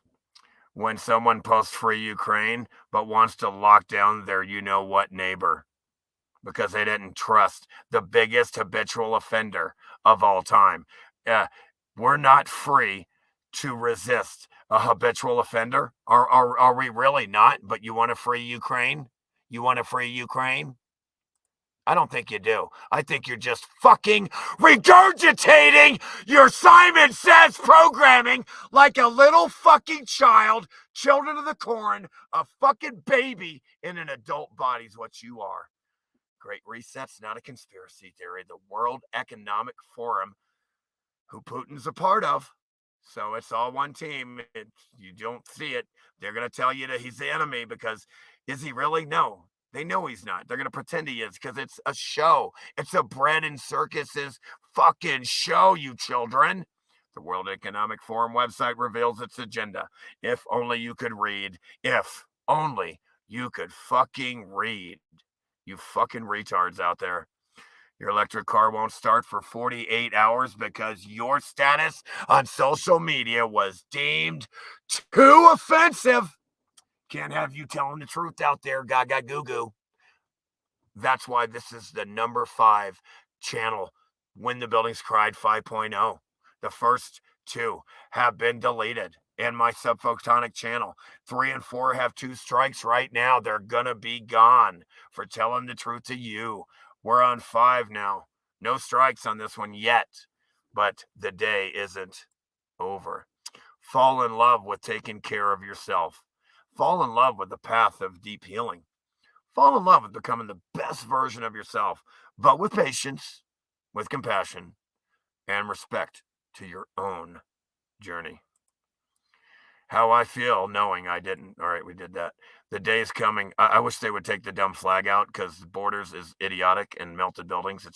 When someone posts free Ukraine but wants to lock down their you-know-what neighbor because they didn't trust the biggest habitual offender of all time. We're not free to resist a habitual offender. Are we really not? But you want to free Ukraine? You want to free Ukraine? I don't think you do. I think you're just fucking regurgitating your Simon Says programming like a little fucking child, children of the corn, a fucking baby in an adult body is what you are. Great Reset's not a conspiracy theory. The World Economic Forum, who Putin's a part of, so it's all one team. You don't see it. They're going to tell you that he's the enemy because is he really? No. They know he's not. They're going to pretend he is because it's a show. It's a bread and circuses fucking show, you children. The World Economic Forum website reveals its agenda. If only you could read. If only you could fucking read. You fucking retards out there. Your electric car won't start for 48 hours because your status on social media was deemed too offensive. Can't have you telling the truth out there, gaga goo goo. That's why this is the number 5 channel, When the Buildings Cried 5.0. The first 2 have been deleted in my subphotonic channel. 3 and 4 have 2 strikes right now. They're gonna be gone for telling the truth to you. We're on 5 now. No strikes on this one yet, but the day isn't over. Fall in love with taking care of yourself. Fall in love with the path of deep healing. Fall in love with becoming the best version of yourself, but with patience, with compassion, and respect to your own journey. How I feel knowing I didn't. All right, we did that. The day is coming. I wish they would take the dumb flag out because borders is idiotic and melted buildings.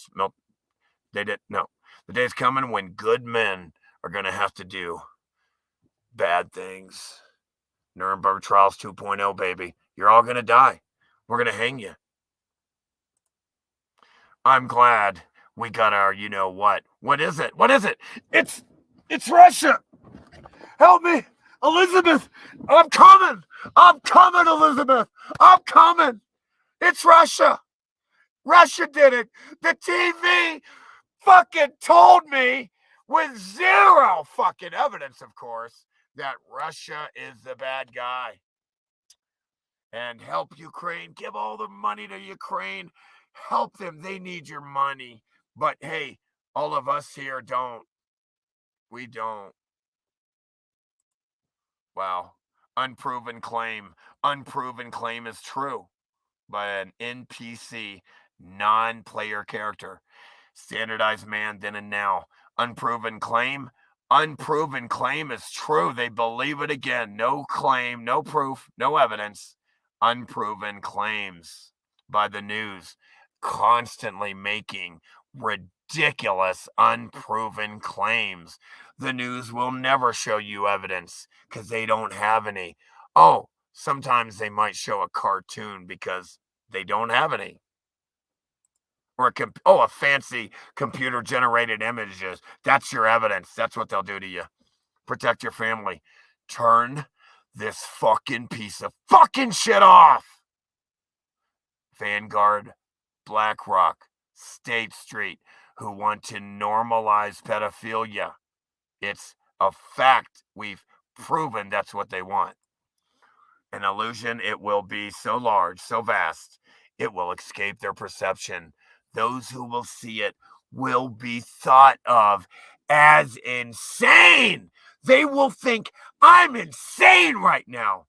They did no. The day is coming when good men are going to have to do bad things. Nuremberg Trials 2.0, baby. You're all going to die. We're going to hang you. I'm glad we got our you know what. What is it? What is it? It's Russia. Help me. Elizabeth, I'm coming. I'm coming, Elizabeth. I'm coming. It's Russia. Russia did it. The TV fucking told me with zero fucking evidence, of course, that Russia is the bad guy. And help Ukraine. Give all the money to Ukraine. Help them. They need your money. But hey, all of us here don't. We don't. Wow. Unproven claim. Unproven claim is true by an NPC, non-player character. Standardized man then and now. Unproven claim. Unproven claim is true. They believe it again. No claim, no proof, no evidence. Unproven claims by the news. Constantly making ridiculous, unproven claims. The news will never show you evidence because they don't have any. Oh, sometimes they might show a cartoon because they don't have any. Or a fancy computer-generated images. That's your evidence. That's what they'll do to you. Protect your family. Turn this fucking piece of fucking shit off. Vanguard, BlackRock, State Street, who want to normalize pedophilia. It's a fact. We've proven that's what they want. An illusion, it will be so large, so vast, it will escape their perception. Those who will see it will be thought of as insane. They will think I'm insane right now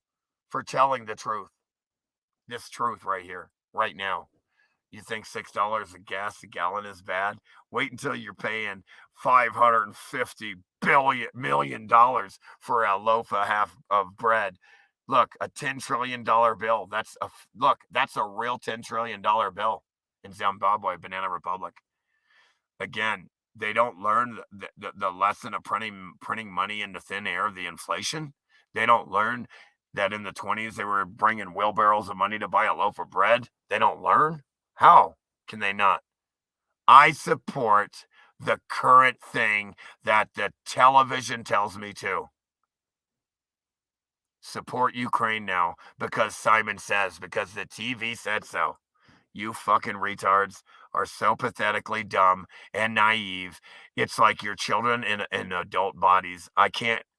for telling the truth. This truth right here, right now. You think $6 a gas a gallon is bad? Wait until you're paying $550 million for a loaf of half of bread. Look, a $10 trillion bill. That's a real $10 trillion bill in Zimbabwe, Banana Republic. Again, they don't learn the lesson of printing money into thin air, the inflation. They don't learn that in the 1920s they were bringing wheelbarrows of money to buy a loaf of bread. They don't learn. How can they not? I support the current thing that the television tells me to. Support Ukraine now because Simon says, because the TV said so. You fucking retards are so pathetically dumb and naive. It's like your children in adult bodies. I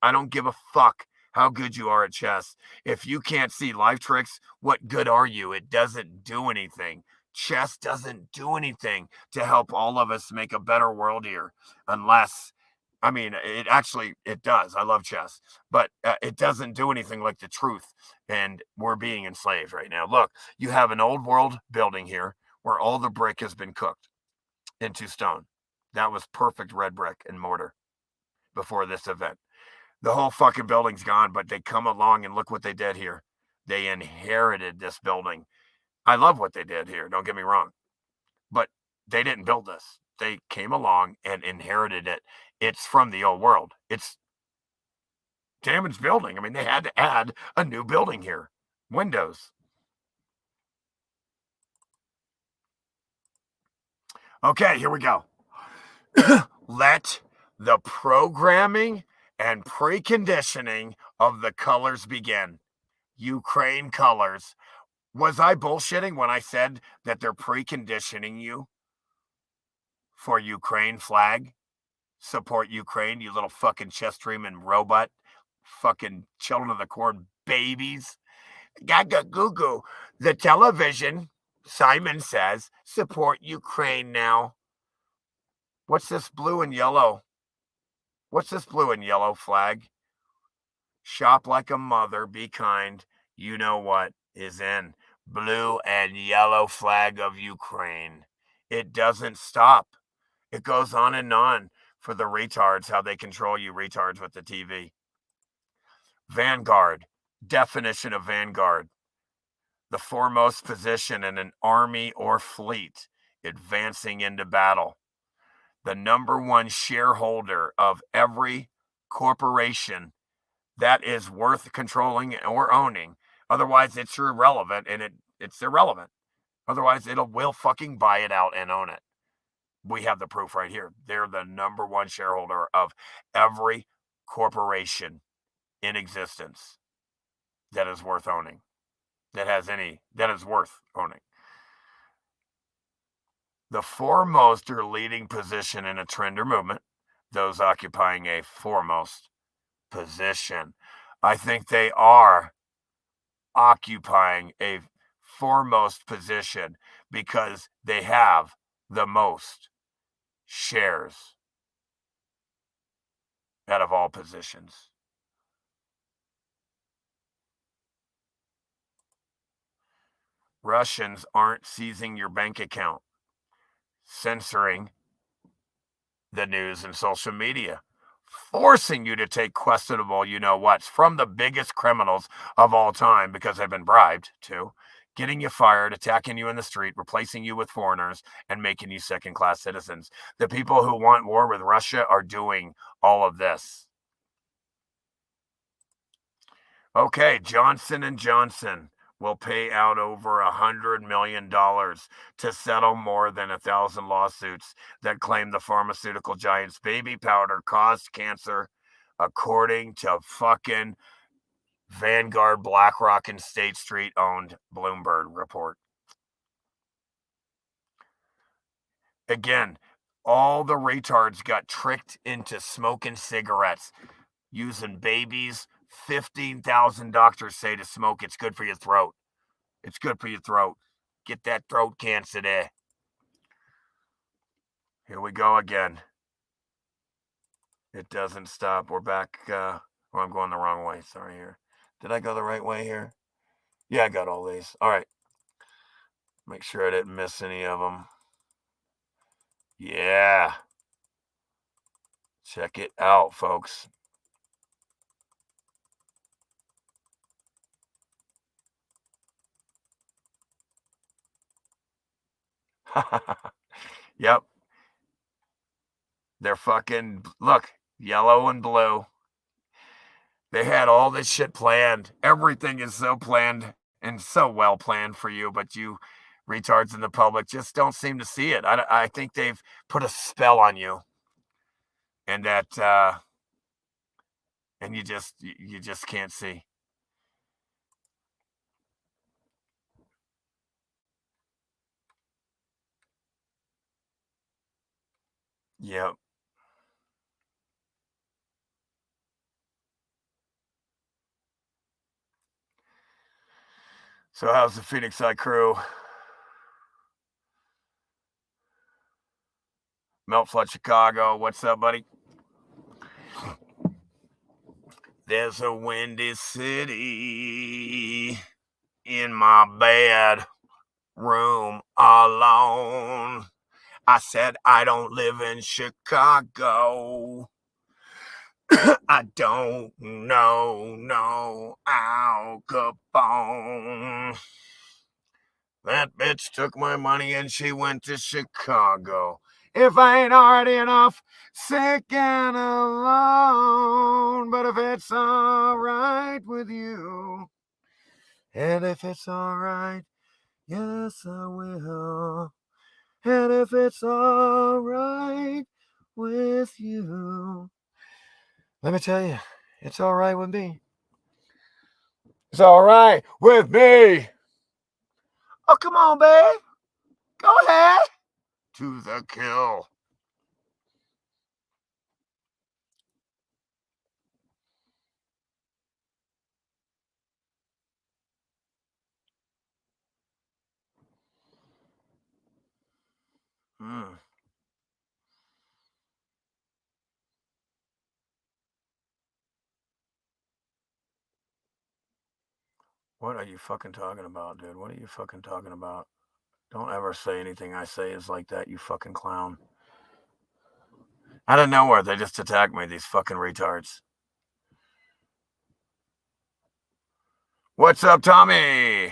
don't give a fuck how good you are at chess. If you can't see life tricks, what good are you? It doesn't do anything. Chess doesn't do anything to help all of us make a better world here, unless, I mean, it does. I love chess, but it doesn't do anything like the truth, and we're being enslaved right now. Look, you have an old world building here where all the brick has been cooked into stone. That was perfect red brick and mortar before this event. The whole fucking building's gone, but they come along and look what they did here. They inherited this building. I love what they did here, don't get me wrong. But they didn't build this. They came along and inherited it. It's from the old world. It's damaged building. I mean, they had to add a new building here. Windows. Okay, here we go. Let the programming and preconditioning of the colors begin. Ukraine colors. Was I bullshitting when I said that they're preconditioning you for Ukraine flag? Support Ukraine, you little fucking chest dreaming robot. Fucking children of the corn babies. Gaga goo goo. The television, Simon says, support Ukraine now. What's this blue and yellow? What's this blue and yellow flag? Shop like a mother, be kind. You know what is in. Blue and yellow flag of Ukraine. It doesn't stop. It goes on and on. for the retards, how they control you retards with the TV. Vanguard. Definition of vanguard: the foremost position in an army or fleet advancing into battle. The number one shareholder of every corporation that is worth controlling or owning. Otherwise, it's irrelevant, and it's irrelevant. Otherwise, we'll fucking buy it out and own it. We have the proof right here. They're the number one shareholder of every corporation in existence that is worth owning, that is worth owning. The foremost or leading position in a trend or movement, those occupying a foremost position. I think they are occupying a foremost position because they have the most shares out of all positions. Russians aren't seizing your bank account, censoring the news and social media, forcing you to take questionable you-know-whats from the biggest criminals of all time because they've been bribed to, getting you fired, attacking you in the street, replacing you with foreigners, and making you second-class citizens. The people who want war with Russia are doing all of this. Okay, Johnson & Johnson will pay out over $100 million to settle more than 1,000 lawsuits that claim the pharmaceutical giant's baby powder caused cancer, according to fucking Vanguard, BlackRock, and State Street owned Bloomberg report. Again, all the retards got tricked into smoking cigarettes, using babies. 15,000 doctors say to smoke, it's good for your throat. It's good for your throat. Get that throat cancer there. Here we go again. It doesn't stop. We're back. I'm going the wrong way. Sorry here. Did I go the right way here? Yeah, I got all these. All right. Make sure I didn't miss any of them. Yeah. Check it out, folks. Yep. They're fucking, look, yellow and blue. They had all this shit planned. Everything is so planned and so well planned for you, but you retards in the public just don't seem to see it. I think they've put a spell on you, and that and you just can't see. Yep. So how's the Phoenix Side crew? Melt Flood Chicago, what's up, buddy? There's a windy city in my bed room alone. I said I don't live in Chicago. I don't know no Al Capone. That bitch took my money and she went to Chicago. If I ain't already enough sick and alone, but if it's all right with you, and if it's all right, yes I will. And if it's all right with you, let me tell you, it's all right with me. It's all right with me. Oh, come on, babe. Go ahead. To the kill. What are you fucking talking about, dude? What are you fucking talking about? Don't ever say anything I say is like that, you fucking clown. Out of nowhere, they just attack me, these fucking retards. What's up, Tommy?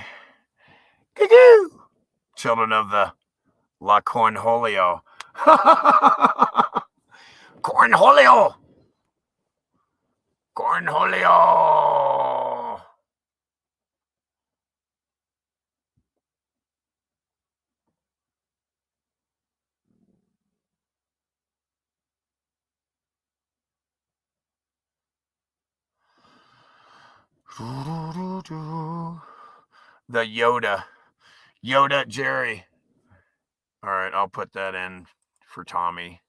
Goo-goo! Children of the La Cornholio. Cornholio! Cornholio! The Yoda. Yoda Jerry. All right, I'll put that in for Tommy.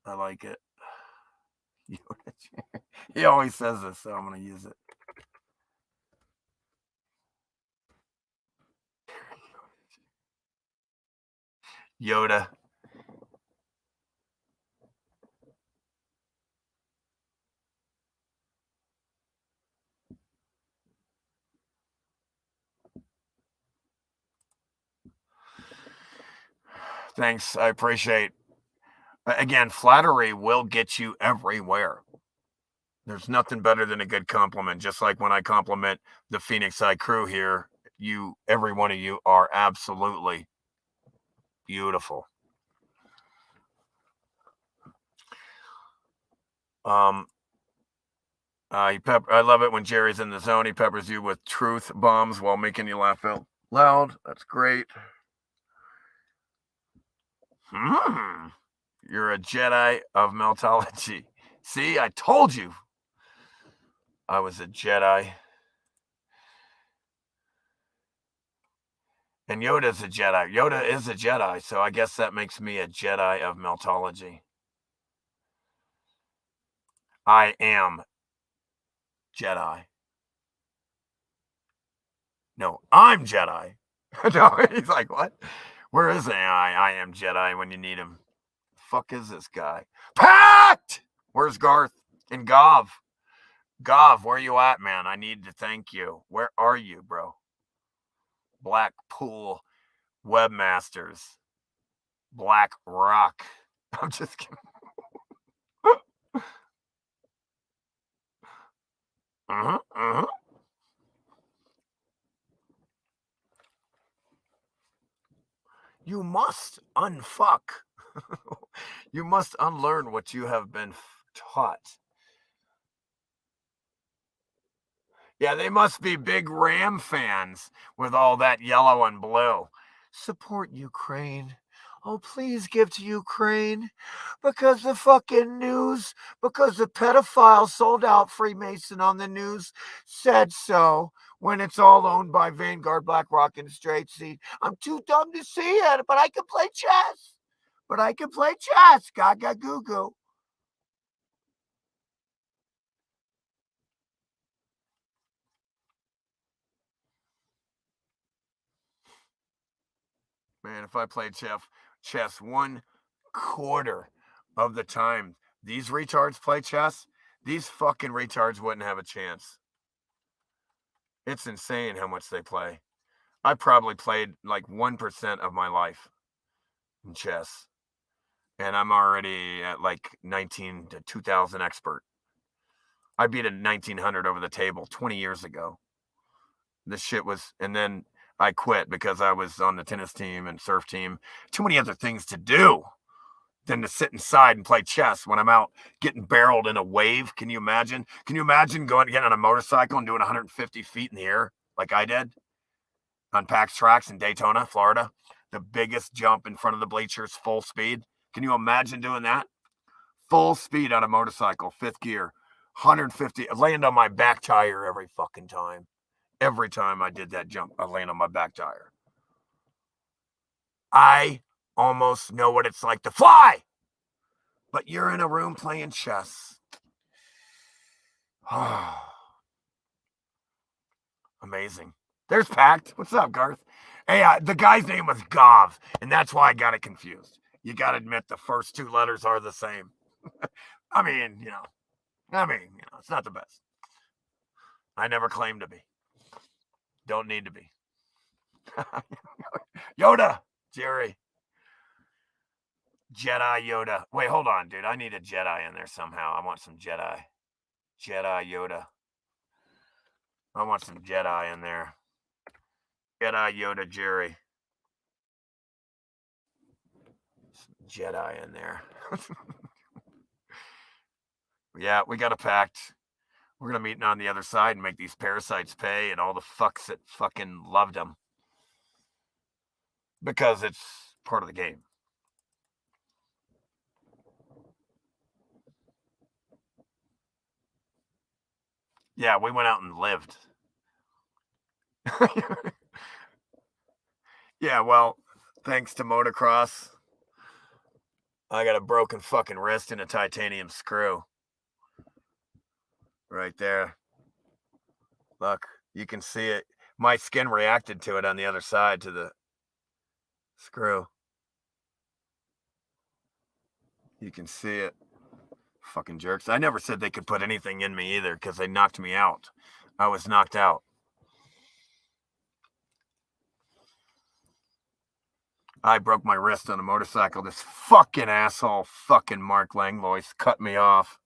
I like it. Yoda Jerry. He always says this, so I'm going to use it. Yoda. Thanks. I appreciate. Again, flattery will get you everywhere. There's nothing better than a good compliment. Just like when I compliment the Phoenix Eye crew here, every one of you are absolutely beautiful. I love it when Jerry's in the zone. He peppers you with truth bombs while making you laugh out loud. That's great. You're a Jedi of Meltology. See, I told you I was a Jedi. And Yoda's a Jedi. Yoda is a Jedi, so I guess that makes me a Jedi of Meltology. I am Jedi. No, I'm Jedi. No, he's like, what? Where is I am Jedi when you need him? The fuck is this guy? Pat! Where's Garth? And Gov? Gov, where you at, man? I need to thank you. Where are you, bro? Blackpool Webmasters. Black Rock. I'm just kidding. You must unfuck. You must unlearn what you have been taught. Yeah, they must be big Ram fans with all that yellow and blue. Support Ukraine. Oh, please give to Ukraine because the fucking news, because the pedophile sold out Freemason on the news said so when it's all owned by Vanguard, BlackRock, and Straight Seed. I'm too dumb to see it, but I can play chess. Gaga goo goo. Man, if I played chess 1/4 of the time these retards play chess, these fucking retards wouldn't have a chance. It's insane how much they play. I probably played like 1% of my life in chess. And I'm already at like 19 to 2000 expert. I beat a 1900 over the table 20 years ago. This shit was, and then I quit because I was on the tennis team and surf team. Too many other things to do than to sit inside and play chess when I'm out getting barreled in a wave. Can you imagine? Can you imagine getting on a motorcycle and doing 150 feet in the air like I did on PAX tracks in Daytona, Florida? The biggest jump in front of the bleachers, full speed. Can you imagine doing that? Full speed on a motorcycle, fifth gear, 150. I land on my back tire every fucking time. Every time I did that jump, I land on my back tire. I almost know what it's like to fly. But you're in a room playing chess. Amazing. There's Pact. What's up, Garth? Hey, the guy's name was Gov, and that's why I got it confused. You got to admit the first two letters are the same. I mean, it's not the best. I never claimed to be. Don't need to be. Yoda. Jerry. Jedi Yoda. Wait, hold on, dude. I need a Jedi in there somehow. I want some Jedi. Jedi Yoda. I want some Jedi in there. Jedi Yoda Jerry. Some Jedi in there. Yeah, we got a pact. We're going to meet on the other side and make these parasites pay and all the fucks that fucking loved them. Because it's part of the game. Yeah, we went out and lived. Yeah, well, thanks to motocross, I got a broken fucking wrist and a titanium screw. Right there. Look, you can see it. My skin reacted to it on the other side to the screw. You can see it. Fucking jerks. I never said they could put anything in me either because they knocked me out. I was knocked out. I broke my wrist on a motorcycle. This fucking asshole, fucking Mark Langlois, cut me off.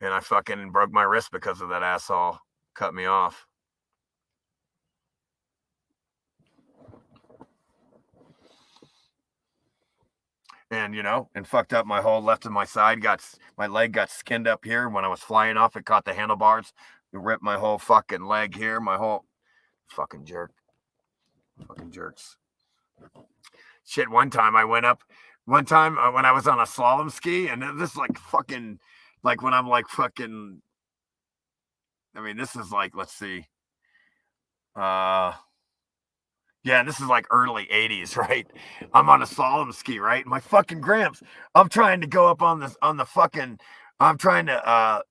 And I fucking broke my wrist because of that asshole. Cut me off. And, you know, and fucked up my whole left of my side. My leg got skinned up here. When I was flying off, it caught the handlebars. It ripped my whole fucking leg here. My whole fucking jerk. Fucking jerks. Shit, one time when I was on a slalom ski, and this is like fucking, like when I'm like fucking, I mean, this is like, let's see. Yeah, this is like early 80s, right? I'm on a slalom ski, right? My fucking gramps. I'm trying to go up on the fucking, I'm trying to,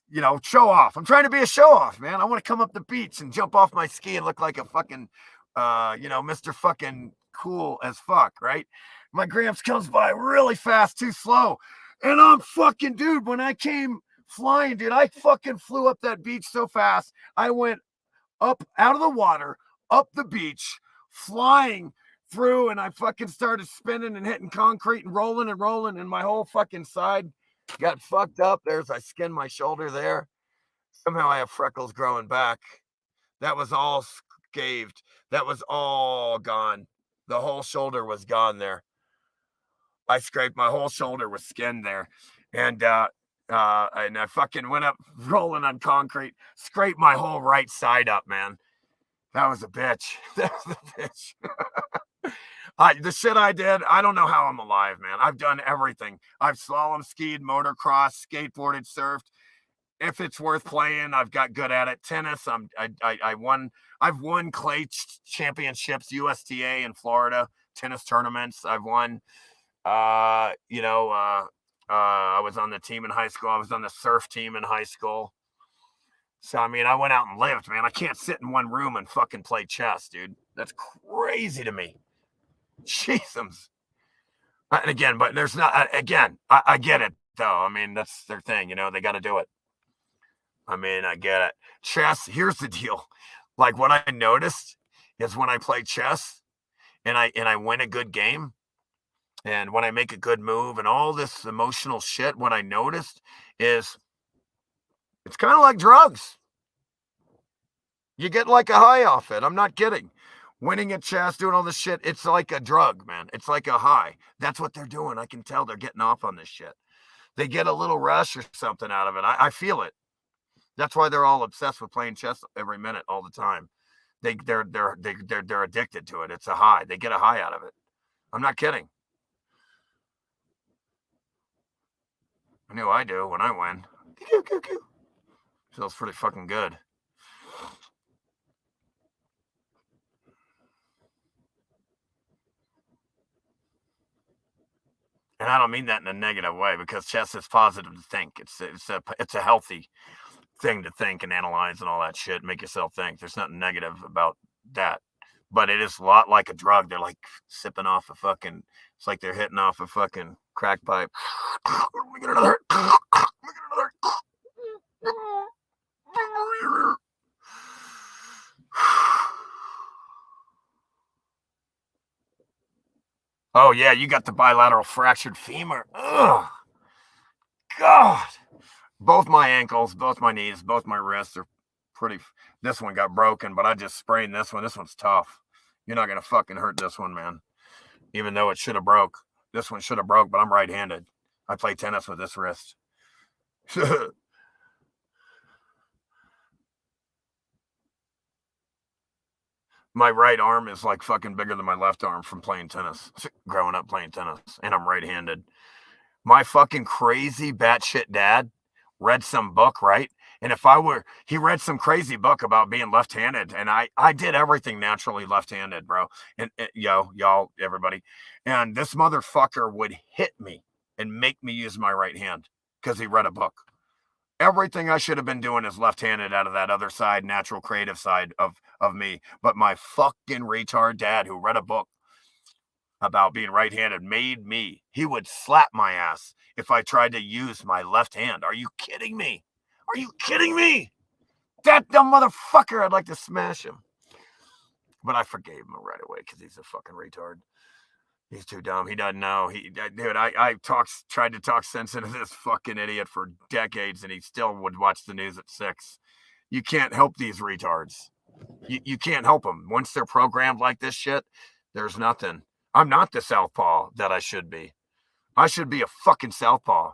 you know, show off. I'm trying to be a show off, man. I want to come up the beach and jump off my ski and look like a fucking, you know, Mr. fucking cool as fuck, right? My gramps comes by really fast, too slow. And I'm fucking, dude, when I came flying, dude, I fucking flew up that beach so fast. I went up out of the water, up the beach, flying through, and I fucking started spinning and hitting concrete and rolling, and my whole fucking side got fucked up. I skinned my shoulder there. Somehow I have freckles growing back. That was all scathed. That was all gone. The whole shoulder was gone there. I scraped my whole shoulder with skin there. And I fucking went up rolling on concrete, scraped my whole right side up, man. That was a bitch. That was a bitch. The shit I did, I don't know how I'm alive, man. I've done everything. I've slalom skied, motocross, skateboarded, surfed. If it's worth playing, I've got good at it. Tennis, I've won clay championships, USTA in Florida, tennis tournaments. I've won. I was on the team in high school. I was on the surf team in high school. So, I mean, I went out and lived, man. I can't sit in one room and fucking play chess, dude. That's crazy to me. Jesus. And again, but there's not, I get it, though. I mean, that's their thing, you know, they got to do it. I mean, I get it. Chess, here's the deal. Like, what I noticed is when I play chess and I win a good game, and when I make a good move and all this emotional shit, what I noticed is it's kind of like drugs. You get like a high off it. I'm not kidding. Winning at chess, doing all this shit, it's like a drug, man. It's like a high. That's what they're doing. I can tell they're getting off on this shit. They get a little rush or something out of it. I feel it. That's why they're all obsessed with playing chess every minute, all the time. They're addicted to it. It's a high. They get a high out of it. I'm not kidding. I know I do when I win. Feels pretty fucking good. And I don't mean that in a negative way, because chess is positive to think. It's a healthy thing to think and analyze and all that shit. Make yourself think. There's nothing negative about that. But it is a lot like a drug. They're like sipping off a fucking. It's like they're hitting off a fucking crack pipe. Let me get another. Oh, yeah, you got the bilateral fractured femur. Ugh. God. Both my ankles, both my knees, both my wrists are pretty. This one got broken, but I just sprained this one. This one's tough. You're not going to fucking hurt this one, man. Even though it should have broke. This one should have broke, but I'm right-handed. I play tennis with this wrist. My right arm is like fucking bigger than my left arm from playing tennis, growing up playing tennis, and I'm right-handed. My fucking crazy batshit dad read some book, right? And he read some crazy book about being left-handed, and I did everything naturally left-handed, bro. And y'all, everybody, and this motherfucker would hit me and make me use my right hand because he read a book. Everything I should have been doing is left-handed out of that other side, natural creative side of me. But my fucking retard dad who read a book about being right-handed he would slap my ass if I tried to use my left hand. Are you kidding me? Are you kidding me? That dumb motherfucker, I'd like to smash him. But I forgave him right away because he's a fucking retard. He's too dumb. He doesn't know. I tried to talk sense into this fucking idiot for decades, and he still would watch the news at 6. You can't help these retards. You can't help them. Once they're programmed like this shit, there's nothing. I'm not the southpaw that I should be. I should be a fucking southpaw,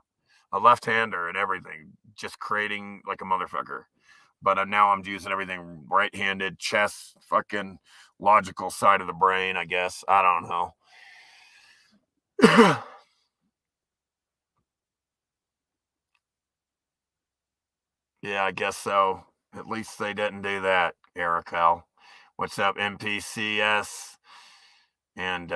a left-hander and everything, just creating like a motherfucker. But now I'm using everything right-handed, chest, fucking logical side of the brain, I guess. I don't know. Yeah, I guess so. At least they didn't do that, Erical. What's up, MPCS? And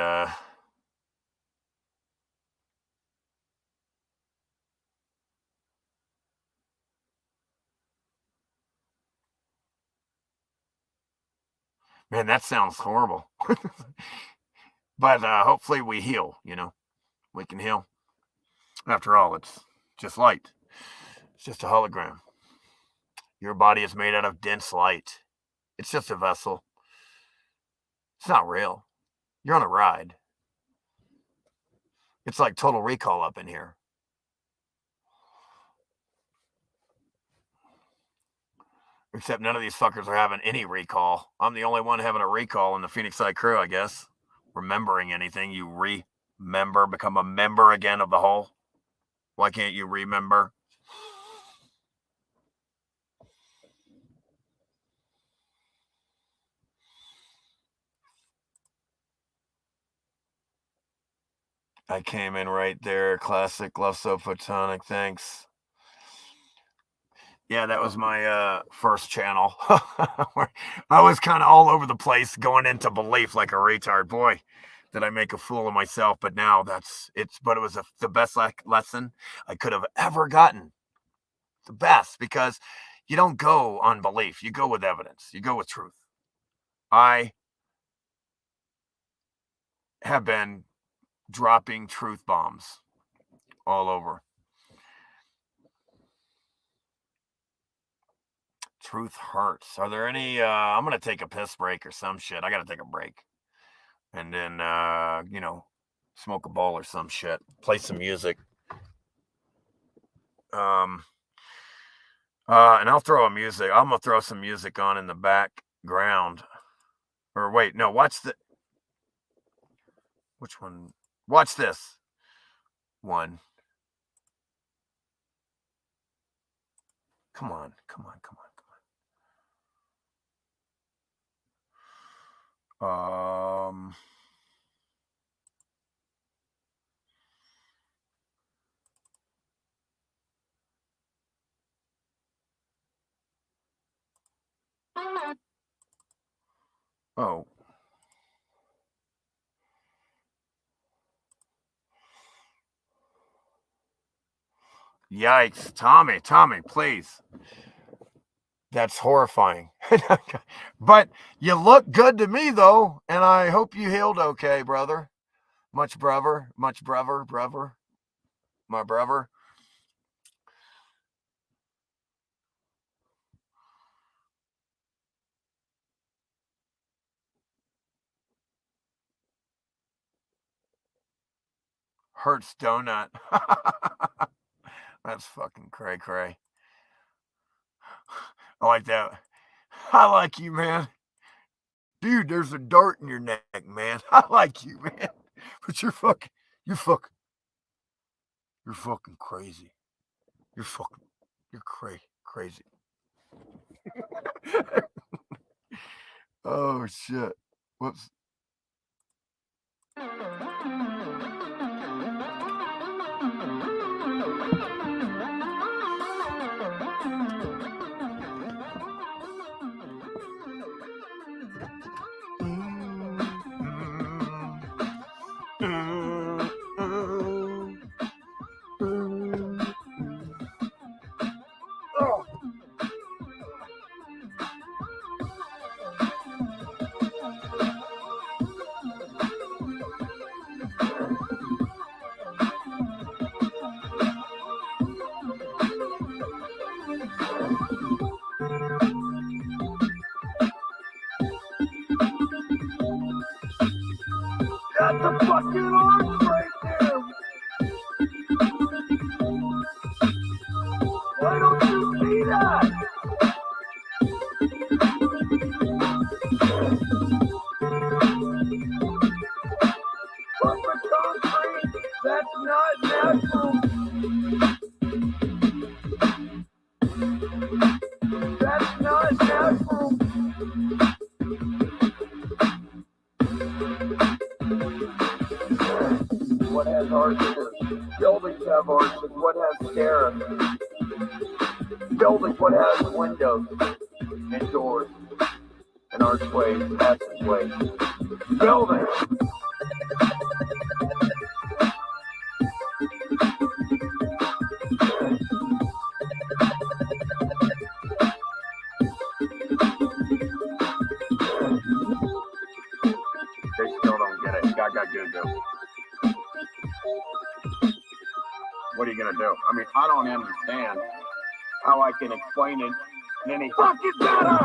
man, that sounds horrible. But hopefully we heal, We can heal. After all, it's just light. It's just a hologram. Your body is made out of dense light. It's just a vessel. It's not real. You're on a ride. It's like Total Recall up in here. Except none of these fuckers are having any recall. I'm the only one having a recall in the Phoenix Side crew, I guess. Remembering anything, you remember, become a member again of the whole. Why can't you remember? I came in right there. Classic Love So Photonic. Thanks. Yeah, that was my first channel. I was kind of all over the place, going into belief like a retard. Boy, did I make a fool of myself. But now but it was the best lesson I could have ever gotten. The best, because you don't go on belief. You go with evidence. You go with truth. I have been dropping truth bombs all over. Truth hurts. Are there any I'm gonna take a piss break or some shit. I gotta take a break. And then smoke a bowl or some shit. Play some music. And I'll throw I'm gonna throw some music on in the background. Or wait, no, which one? Watch this one. Come on. Oh. Yikes. Tommy, please. That's horrifying. But you look good to me, though, and I hope you healed okay, brother. Much brother. My brother. Hurts donut. That's fucking cray. I like that. I like you, man. Dude, there's a dart in your neck, man. I like you, man. But you're fucking crazy. You're crazy. Oh shit. Whoops. That's a fucking arch right there. Why don't you see that? Perfect concrete. That's not natural. That's not natural. What has arches? Buildings have arches. What has stairs? Buildings, what has windows and doors and archways, passageways? Buildings. They still don't get it. Gaga goo. What are you gonna do? I mean, I don't understand how I can explain it in any fucking better.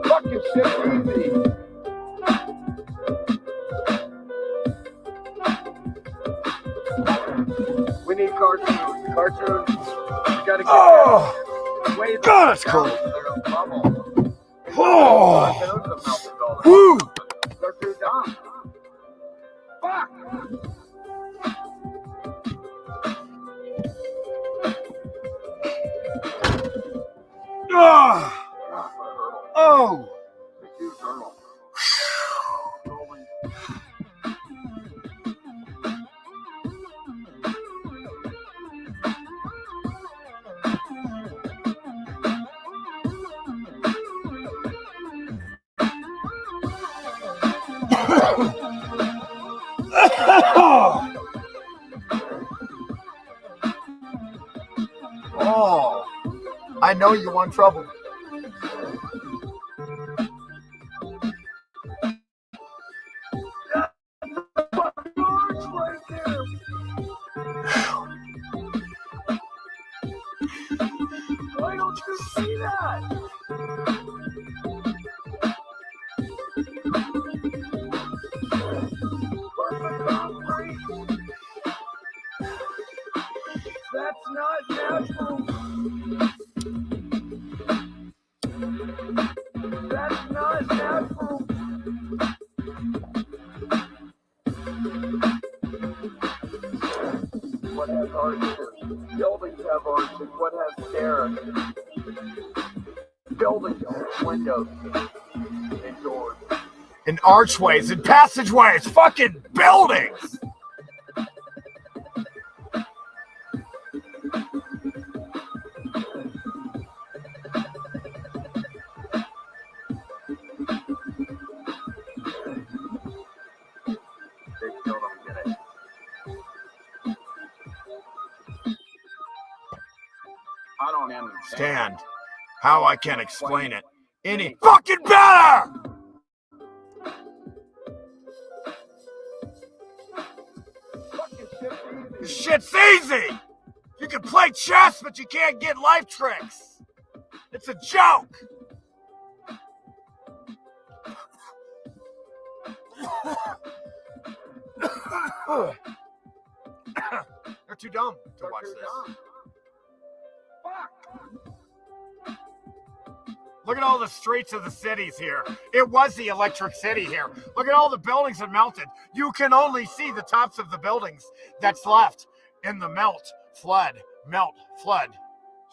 Fucking shit's easy. We need cartoons. Cartoons. You gotta get way God, that's cold. Bubble. Oh. Woo. They're too dumb. Fuck! Oh. Oh, I know you want trouble. Why don't you see that? Perfect concrete. That's not natural. That's not natural. What has arches? Buildings have arches. What has stairs? Buildings, windows, and doors. And archways and passageways. Fucking buildings. They still don't get it. I don't understand How I can explain it any fucking better. Shit's easy. You can play chess, but you can't get life tricks. It's a joke. They're too dumb to watch this. Fuck. Look at all the streets of the cities here. It was the Electric City here. Look at all the buildings that melted. You can only see the tops of the buildings that's left in the melt, flood,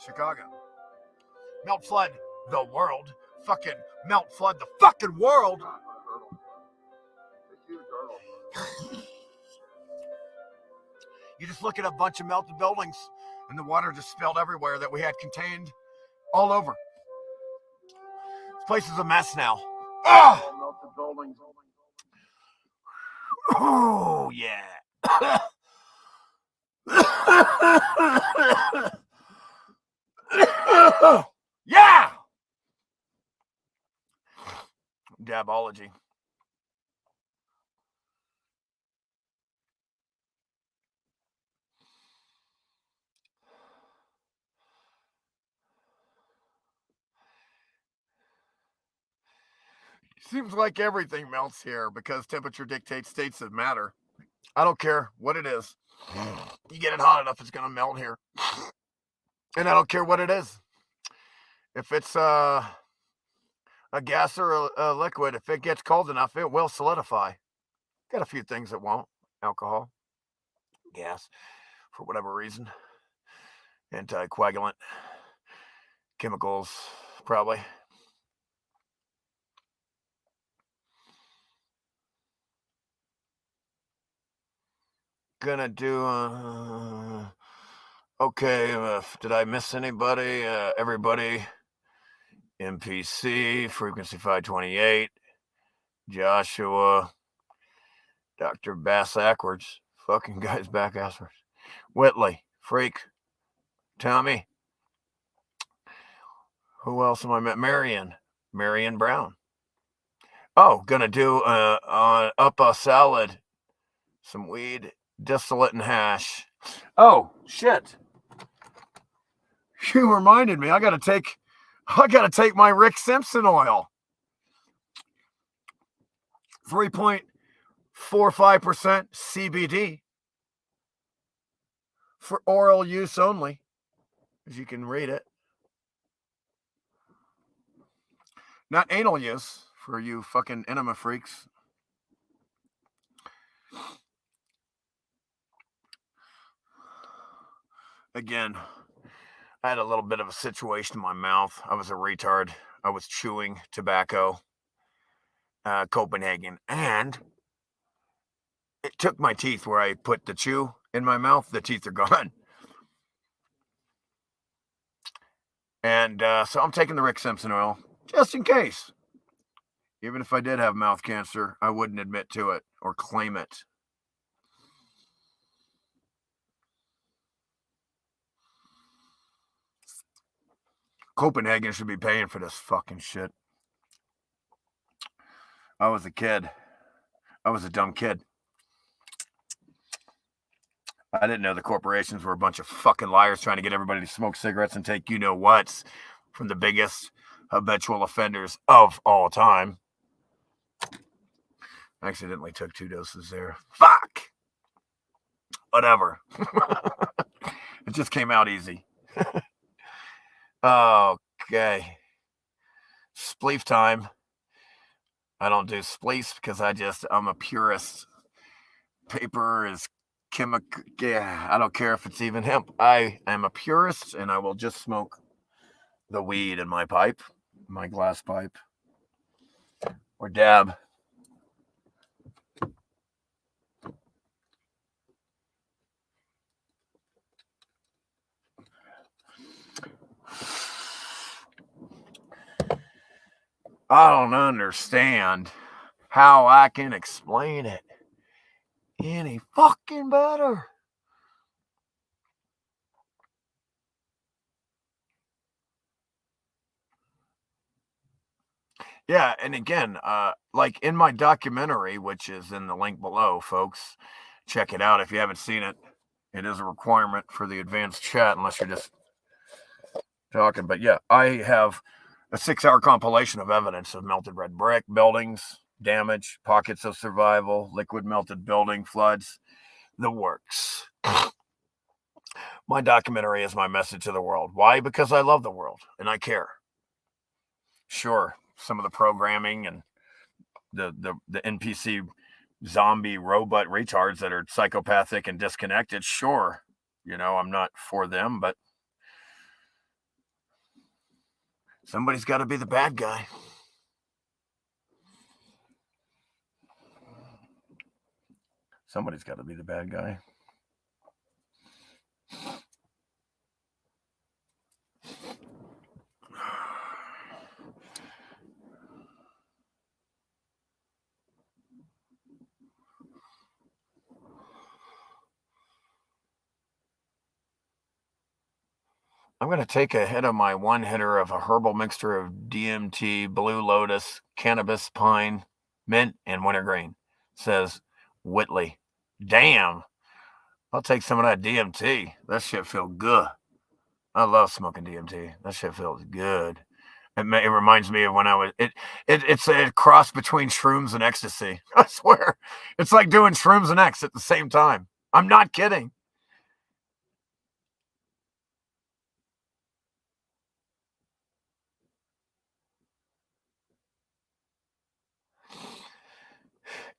Chicago. Melt, flood, the world. Fucking melt, flood, the fucking world. You just look at a bunch of melted buildings and the water just spilled everywhere that we had contained all over. This place is a mess now. Oh, yeah. Yeah! Dabology. Seems like everything melts here because temperature dictates states of matter. I don't care what it is. You get it hot enough, it's going to melt here. And I don't care what it is. If it's a gas or a liquid, if it gets cold enough, it will solidify. Got a few things that won't. Alcohol, gas, for whatever reason. Anticoagulant, chemicals, probably. Gonna do okay, did I miss anybody? Everybody, MPC, frequency 528, Joshua, Dr. Bass Ackwards, fucking guys back asswards, Whitley, Freak, Tommy, who else am I met? Marion Brown. Oh, gonna do up a salad, some weed, distillate, and hash. Oh shit! You reminded me. I gotta take my Rick Simpson oil. 3.45% CBD for oral use only, as you can read it. Not anal use for you fucking enema freaks. Again, I had a little bit of a situation in my mouth. I was a retard. I was chewing tobacco, Copenhagen, and it took my teeth where I put the chew in my mouth. The teeth are gone. And so I'm taking the Rick Simpson oil just in case. Even if I did have mouth cancer, I wouldn't admit to it or claim it. Copenhagen should be paying for this fucking shit. I was a kid. I was a dumb kid. I didn't know the corporations were a bunch of fucking liars trying to get everybody to smoke cigarettes and take you-know-whats from the biggest habitual offenders of all time. I accidentally took 2 doses there. Fuck! Whatever. It just came out easy. Okay. Spleef time. I don't do spleefs because I'm a purist. Paper is chemical. Yeah, I don't care if it's even hemp. I am a purist and I will just smoke the weed in my pipe, my glass pipe, or dab. I don't understand how I can explain it any fucking better. Yeah, and again, like in my documentary, which is in the link below, folks, check it out if you haven't seen it. It is a requirement for the advanced chat unless you're just talking. But yeah, I have a 6-hour compilation of evidence of melted red brick, buildings, damage, pockets of survival, liquid melted building, floods. the works. My documentary is my message to the world. Why? Because I love the world and I care. Sure, some of the programming and the NPC zombie robot retards that are psychopathic and disconnected, sure, I'm not for them, but somebody's got to be the bad guy. Somebody's got to be the bad guy. I'm going to take a hit of my one hitter of a herbal mixture of DMT, blue lotus, cannabis, pine, mint, and wintergreen. Says Whitley. Damn. I'll take some of that DMT. That shit feels good. I love smoking DMT. That shit feels good. It reminds me of when I was. It's a cross between shrooms and ecstasy. I swear, it's like doing shrooms and X at the same time. I'm not kidding.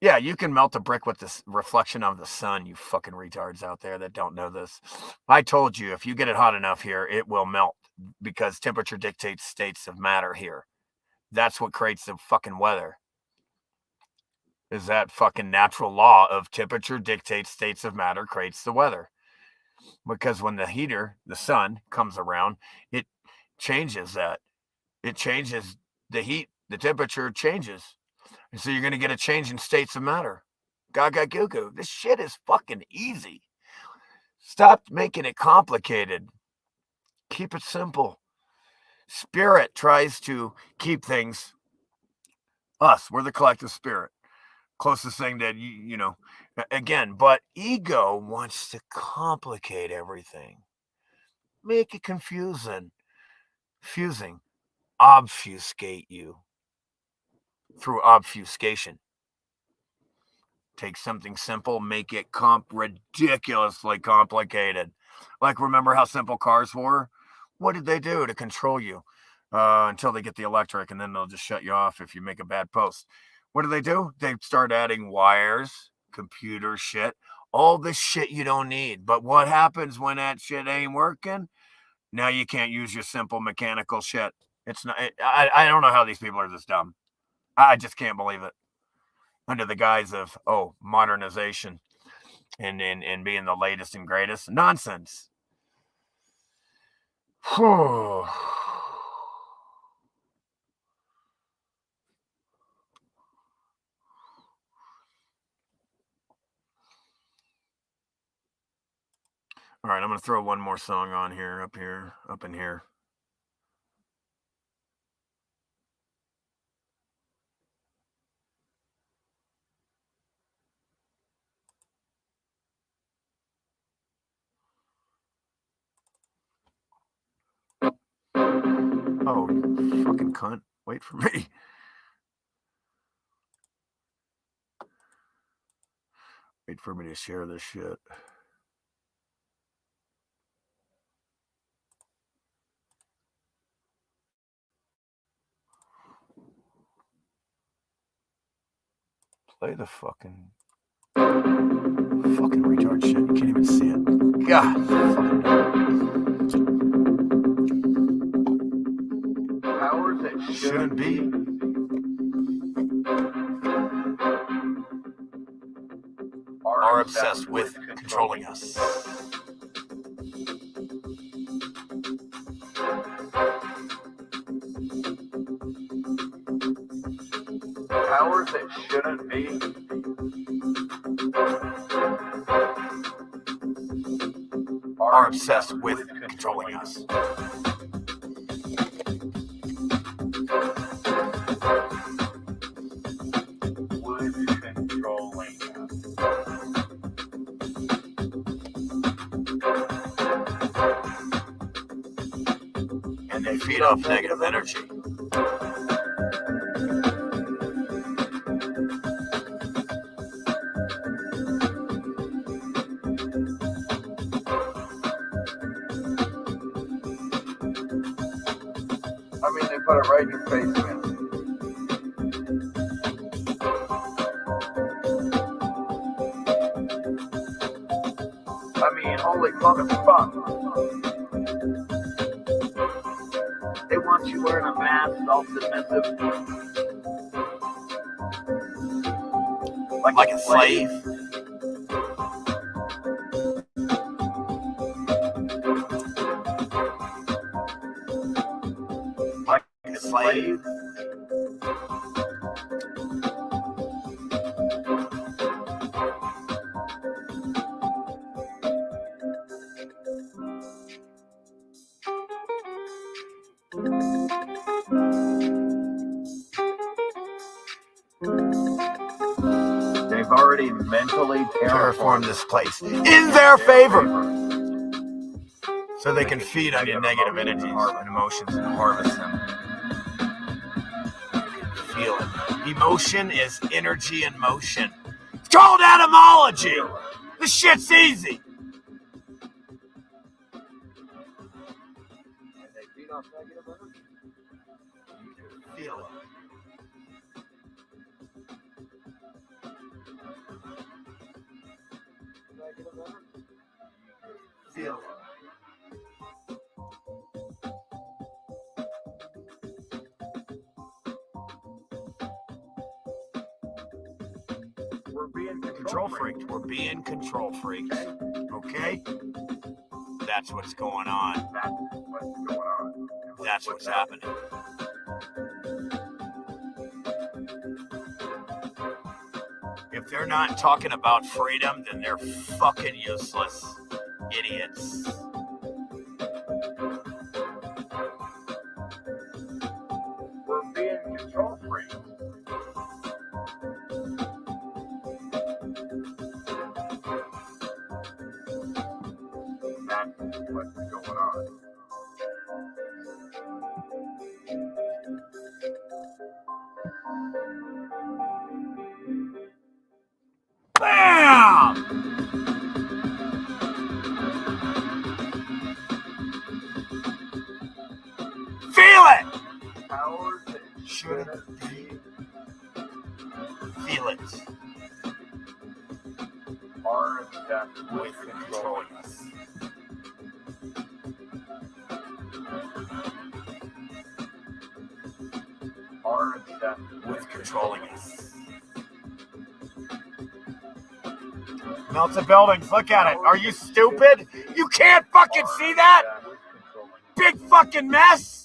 Yeah, you can melt a brick with the reflection of the sun, you fucking retards out there that don't know this. I told you, if you get it hot enough here, it will melt because temperature dictates states of matter here. That's what creates the fucking weather. Is that fucking natural law of temperature dictates states of matter creates the weather. Because when the heater, the sun, comes around, it changes that. It changes the heat, the temperature changes. And so you're going to get a change in states of matter. Gaga goo goo. This shit is fucking easy. Stop making it complicated. Keep it simple. Spirit tries to keep things us. We're the collective spirit. Closest thing that, again, but ego wants to complicate everything. Make it confusing. Obfuscate you through obfuscation. Take something simple, make it ridiculously complicated. Like, remember how simple cars were? What did they do to control you? Until they get the electric, and then they'll just shut you off if you make a bad post. What do? They start adding wires, computer shit, all this shit you don't need. But what happens when that shit ain't working? Now you can't use your simple mechanical shit. It's not. I don't know how these people are this dumb. I just can't believe it. Under the guise of modernization and being the latest and greatest. Nonsense. Whew. All right, I'm going to throw one more song on here, up in here. Oh, fucking cunt. Wait for me. Wait for me to share this shit. Play the fucking retard shit. You can't even see it. God. Powers that Shouldn't be. Are obsessed with controlling us. Powers that shouldn't be. Are obsessed with controlling us. And they feed off negative energy. put it right in your face, man. I mean, holy motherfucker. They want you wearing a mask, all submissive. Like a slave. Like a slave. They've already mentally Terraform this place in their favor, so they can feed on your negative energies and emotions and harvest them. Feel it. Emotion is energy in motion. It's called etymology. This shit's easy. Feel it. Feel it. We're being Control freaked. We're being control freaks. Okay? That's what's going on. That's what's going on. That's what's happening. If they're not talking about freedom, then they're fucking useless idiots. We're being control freaks. That's what's going on. Bam! Feel it! Powers that Shouldn't be. Feel it. are obsessed With controlling us. Are obsessed With controlling us. Melted buildings, look at it. Are you stupid? You can't fucking see that? with controlling. Big fucking mess?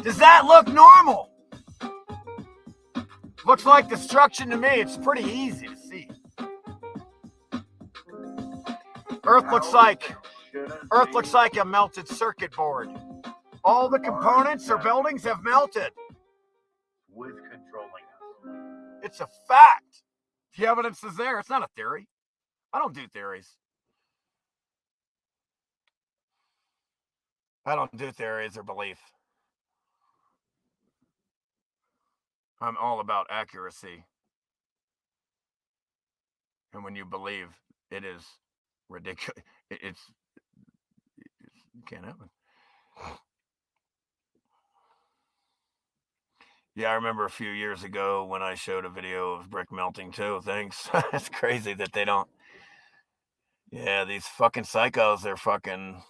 Does that look normal? Looks like destruction to me. It's pretty easy to see. Earth looks like a melted circuit board. All the components or buildings have melted. With controlling us. It's a fact. The evidence is there. It's not a theory. I don't do theories. I don't do theories or belief. I'm all about accuracy. And when you believe, it is ridiculous. It's you can't happen. Yeah, I remember a few years ago when I showed a video of brick melting too. Thanks. It's crazy that they don't. Yeah, these fucking psychos, they're fucking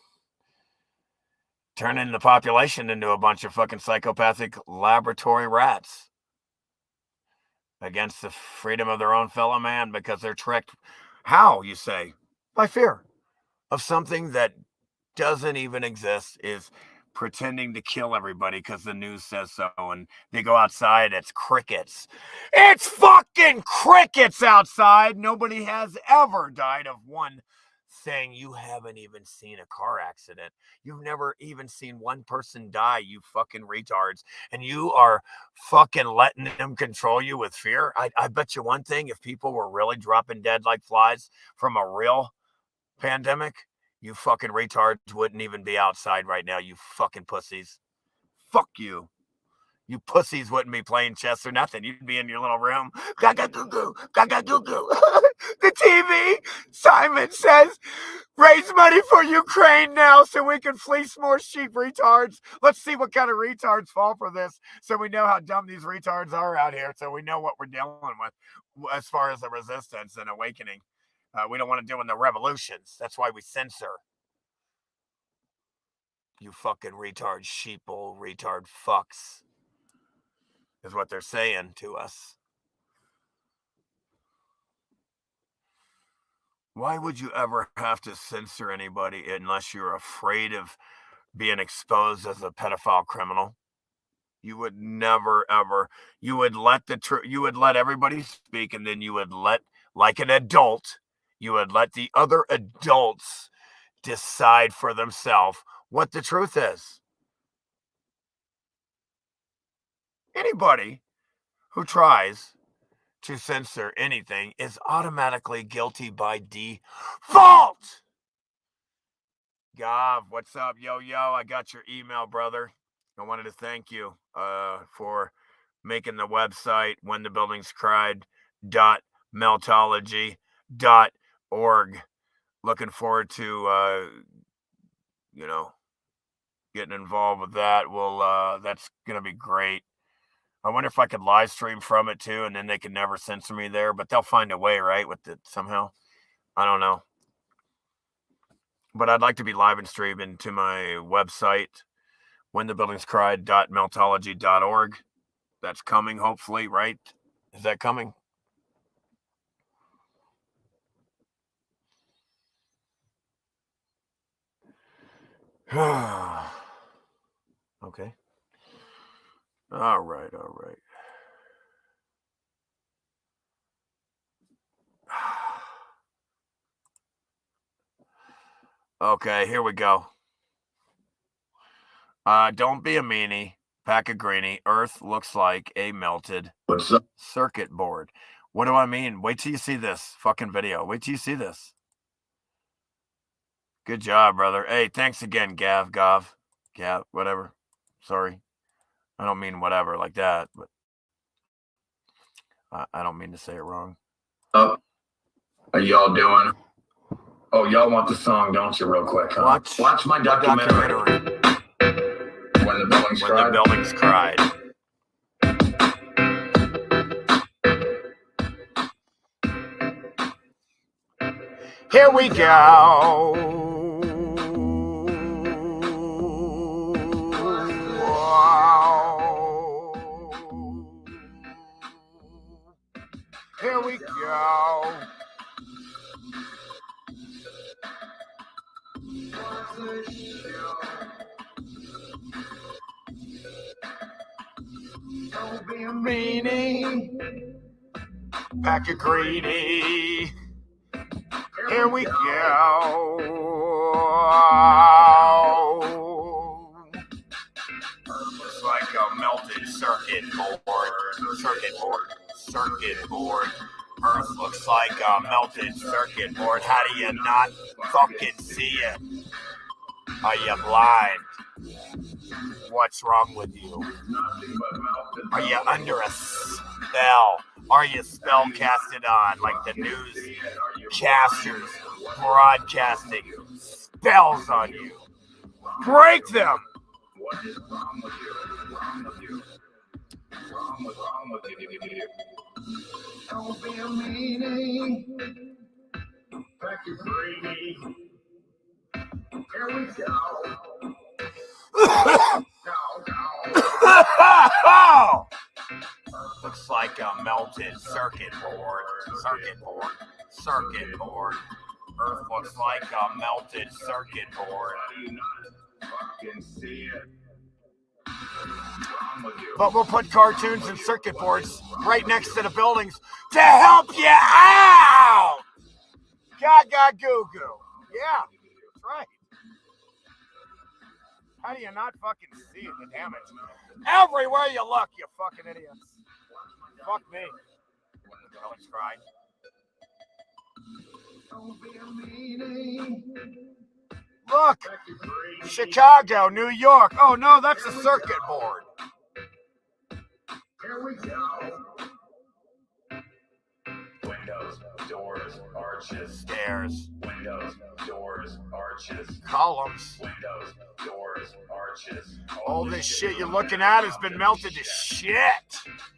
turning the population into a bunch of fucking psychopathic laboratory rats against the freedom of their own fellow man because they're tricked. How, you say? By fear of something that doesn't even exist, is pretending to kill everybody because the news says so, and they go outside, it's crickets. It's fucking crickets outside. Nobody has ever died of one thing. You haven't even seen a car accident. You've never even seen one person die, you fucking retards. And you are fucking letting them control you with fear. I bet you one thing, if people were really dropping dead like flies from a real pandemic, you fucking retards wouldn't even be outside right now, you fucking pussies. Fuck you. You pussies wouldn't be playing chess or nothing. You'd be in your little room. Gaga goo goo, gaga goo goo. The TV, Simon says, raise money for Ukraine now so we can fleece more sheep retards. Let's see what kind of retards fall for this so we know how dumb these retards are out here, so we know what we're dealing with as far as the resistance and awakening. We don't want to deal with the revolutions. That's why we censor. You fucking retard sheeple, retard fucks. Is what they're saying to us. Why would you ever have to censor anybody unless you're afraid of being exposed as a pedophile criminal? You would never, ever, you would let everybody speak, and then you would let, like an adult, you would let the other adults decide for themselves what the truth is. Anybody who tries to censor anything is automatically guilty by default. Gav, what's up? Yo, I got your email, brother. I wanted to thank you for making the website whenthebuildingscried.meltology.org. Looking forward to getting involved with that. That's gonna be great. I wonder if I could live stream from it too, and then they could never censor me there, but they'll find a way, right? With it somehow. I don't know. But I'd like to be live and streaming to my website, whenthebuildingscried.meltology.org. That's coming, hopefully, right? Is that coming? Okay. All right. Okay, here we go. Don't be a meanie. Pack a greenie. Earth looks like a melted circuit board. What do I mean? Wait till you see this fucking video. Wait till you see this. Good job, brother. Hey, thanks again, Gav, whatever. Sorry. I don't mean whatever like that, but I don't mean to say it wrong. How y'all doing? Oh, y'all want the song, don't you, real quick, huh? Watch my documentary. When the Buildings Cried. Here we go. Wow. Here we go. Don't be a meanie. Pack a greenie. Here we go. Looks like a melted circuit board. Earth looks like a melted circuit board. How do you not fucking see it? Are you blind? What's wrong with you? Are you under a spell? Are you spell casted on like the newscasters broadcasting spells on you? Break them! What is wrong with you? Wrong with you? Don't be a meanie. Pack your greenie. Here we go. Looks like a melted circuit board. Earth looks like a melted circuit board. Fucking see it. But we'll put cartoons and circuit boards right next to the buildings to help you out! Gaga goo goo. Yeah, that's right. How do you not fucking see the damage? Everywhere you look, you fucking idiots. Fuck me. Buildings Cried. look. Chicago, New York. Oh, no, that's a circuit board. Here we go. Windows, doors, arches, stairs, windows, doors, arches, columns, windows, doors, arches. All this shit you're looking at has been melted to shit.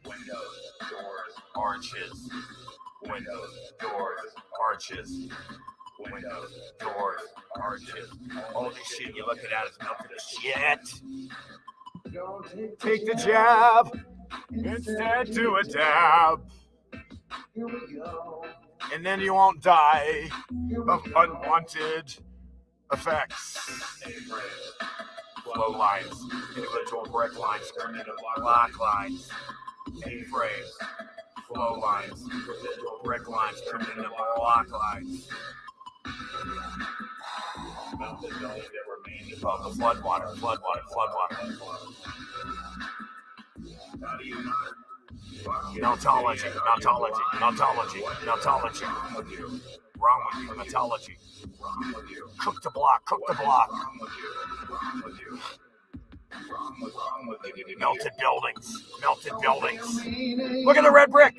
Windows, doors, arches, windows, doors, arches, windows, doors, arches. All this shit you're looking at is melted to shit. Take the jab, instead do a dab. And then you won't die of unwanted effects. Flow lines, individual brick lines turn into block lines. A-frames, flow lines, individual brick lines turn into block lines. Oh, the floodwater. Meltology. Wrong with you, metallurgy. Cook the block. Melted buildings. Look at the red brick.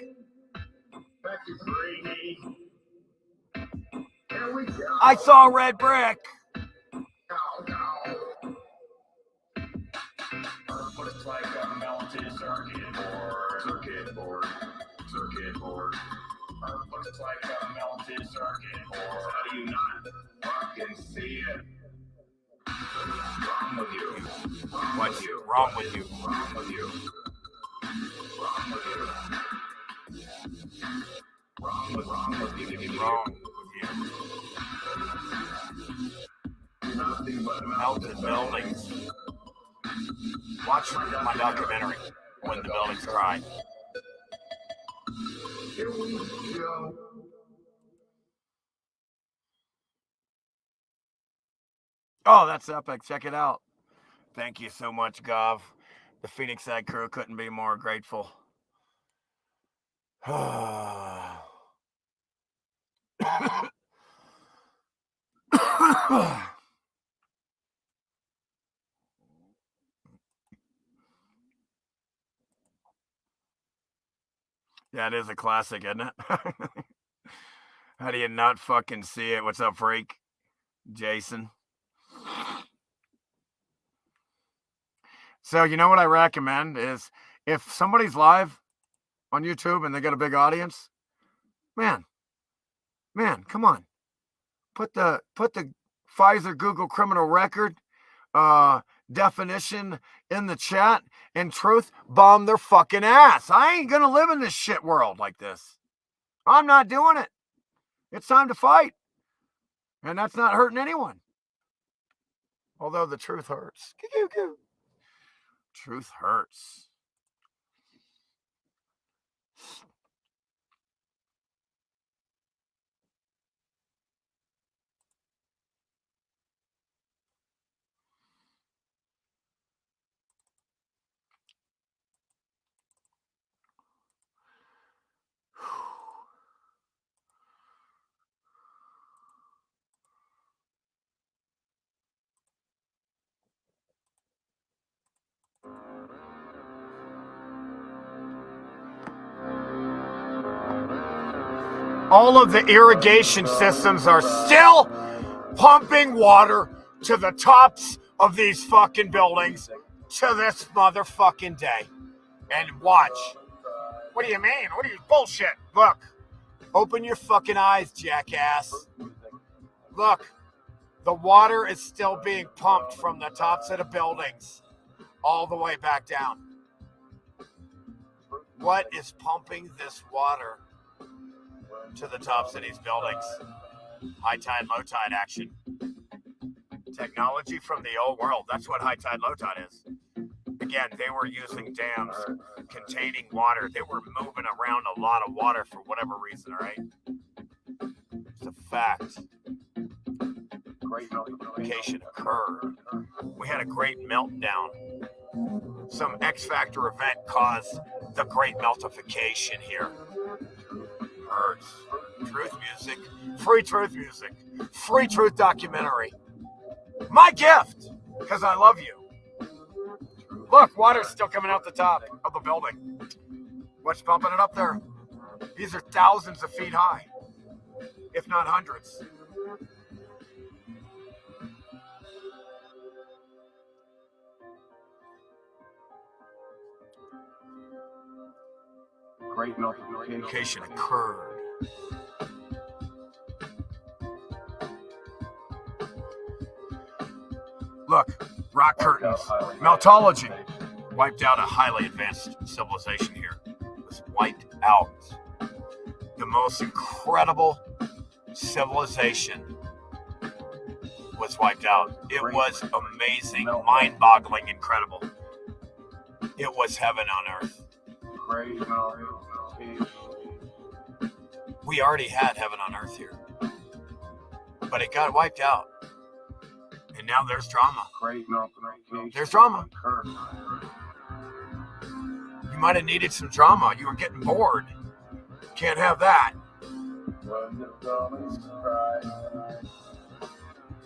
I saw a red brick. Looks like a melted circuit board. Looks like a melted circuit board. How do you not fucking see it? Wrong with you. What's wrong with you? Nothing but Melted buildings. Watch my documentary, When the Buildings Cried. Here we go. Oh, that's epic. Check it out. Thank you so much, Gov. The Phoenix Side crew couldn't be more grateful. Yeah, it is a classic, isn't it? How do you not fucking see it? What's up, freak? Jason. So, you know what I recommend is if somebody's live on YouTube and they got a big audience, man, come on. Put the Pfizer Google criminal record definition in the chat and truth bomb their fucking ass. I ain't gonna live in this shit world like this. I'm not doing it. It's time to fight. And that's not hurting anyone. Although the truth hurts. Truth hurts. All of the irrigation systems are still pumping water to the tops of these fucking buildings to this motherfucking day. And watch. What do you mean? What are you bullshit? Look. Open your fucking eyes, jackass. Look. The water is still being pumped from the tops of the buildings all the way back down. What is pumping this water to the tops of these buildings? High tide, low tide action. Technology from the old world. That's what high tide, low tide is. Again, they were using dams containing water. They were moving around a lot of water for whatever reason, all right? It's a fact. Great meltification occurred. We had a great meltdown. Some X Factor event caused the great meltification here. Hurts. Truth music. Free truth music. Free truth documentary. My gift, because I love you. Look, water's still coming out the top of the building. What's pumping it up there? These are thousands of feet high, if not hundreds. Great notification occurred. Look, rock curtains. Meltology wiped out a highly advanced civilization here. It was wiped out. The most incredible civilization was wiped out. It was amazing, mind-boggling, incredible. It was heaven on earth. We already had heaven on earth here, but it got wiped out. And now there's drama. There's drama. You might have needed some drama. You were getting bored. Can't have that.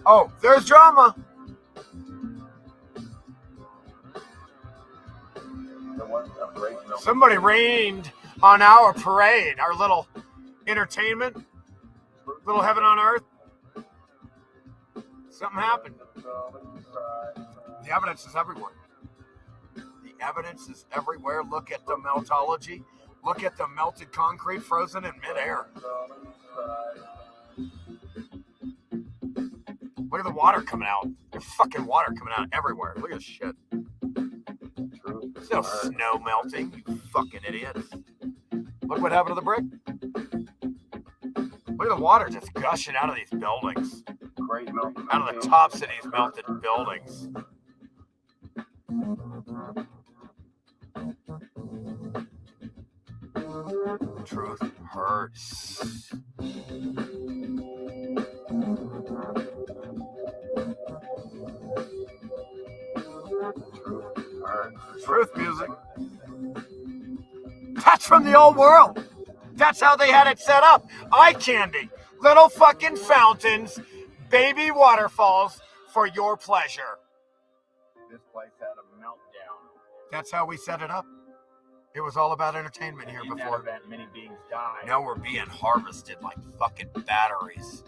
Oh, there's drama. Somebody rained on our parade, our little entertainment, little heaven on earth. Something happened. The evidence is everywhere. The evidence is everywhere. Look at the meltology. Look at the melted concrete frozen in midair. Look at the water coming out. There's fucking water coming out everywhere. Look at this shit. There's no snow melting, you fucking idiots. Look what happened to the brick. Look at the water just gushing out of these buildings. Out of the tops of these melted buildings. Truth hurts. Truth music. That's from the old world. That's how they had it set up. Eye candy. Little fucking fountains. Baby waterfalls for your pleasure. This place had a meltdown. That's how we set it up. It was all about entertainment here before. In that event, many beings died. Now we're being harvested like fucking batteries.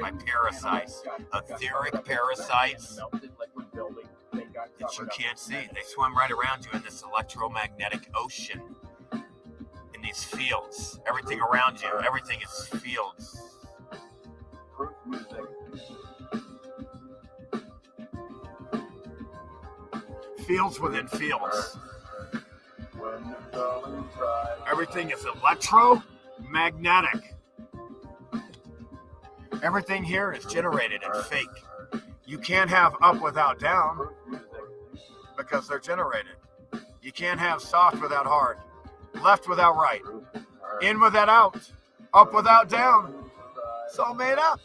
By parasites. Etheric parasites that you can't see. They swim right around you in this electromagnetic ocean. In these fields. Everything around you. Everything is fields. Fields within fields. Everything is electromagnetic. Everything here is generated and fake. You can't have up without down because they're generated. You can't have soft without hard, left without right, in without out, up without down. It's all made up.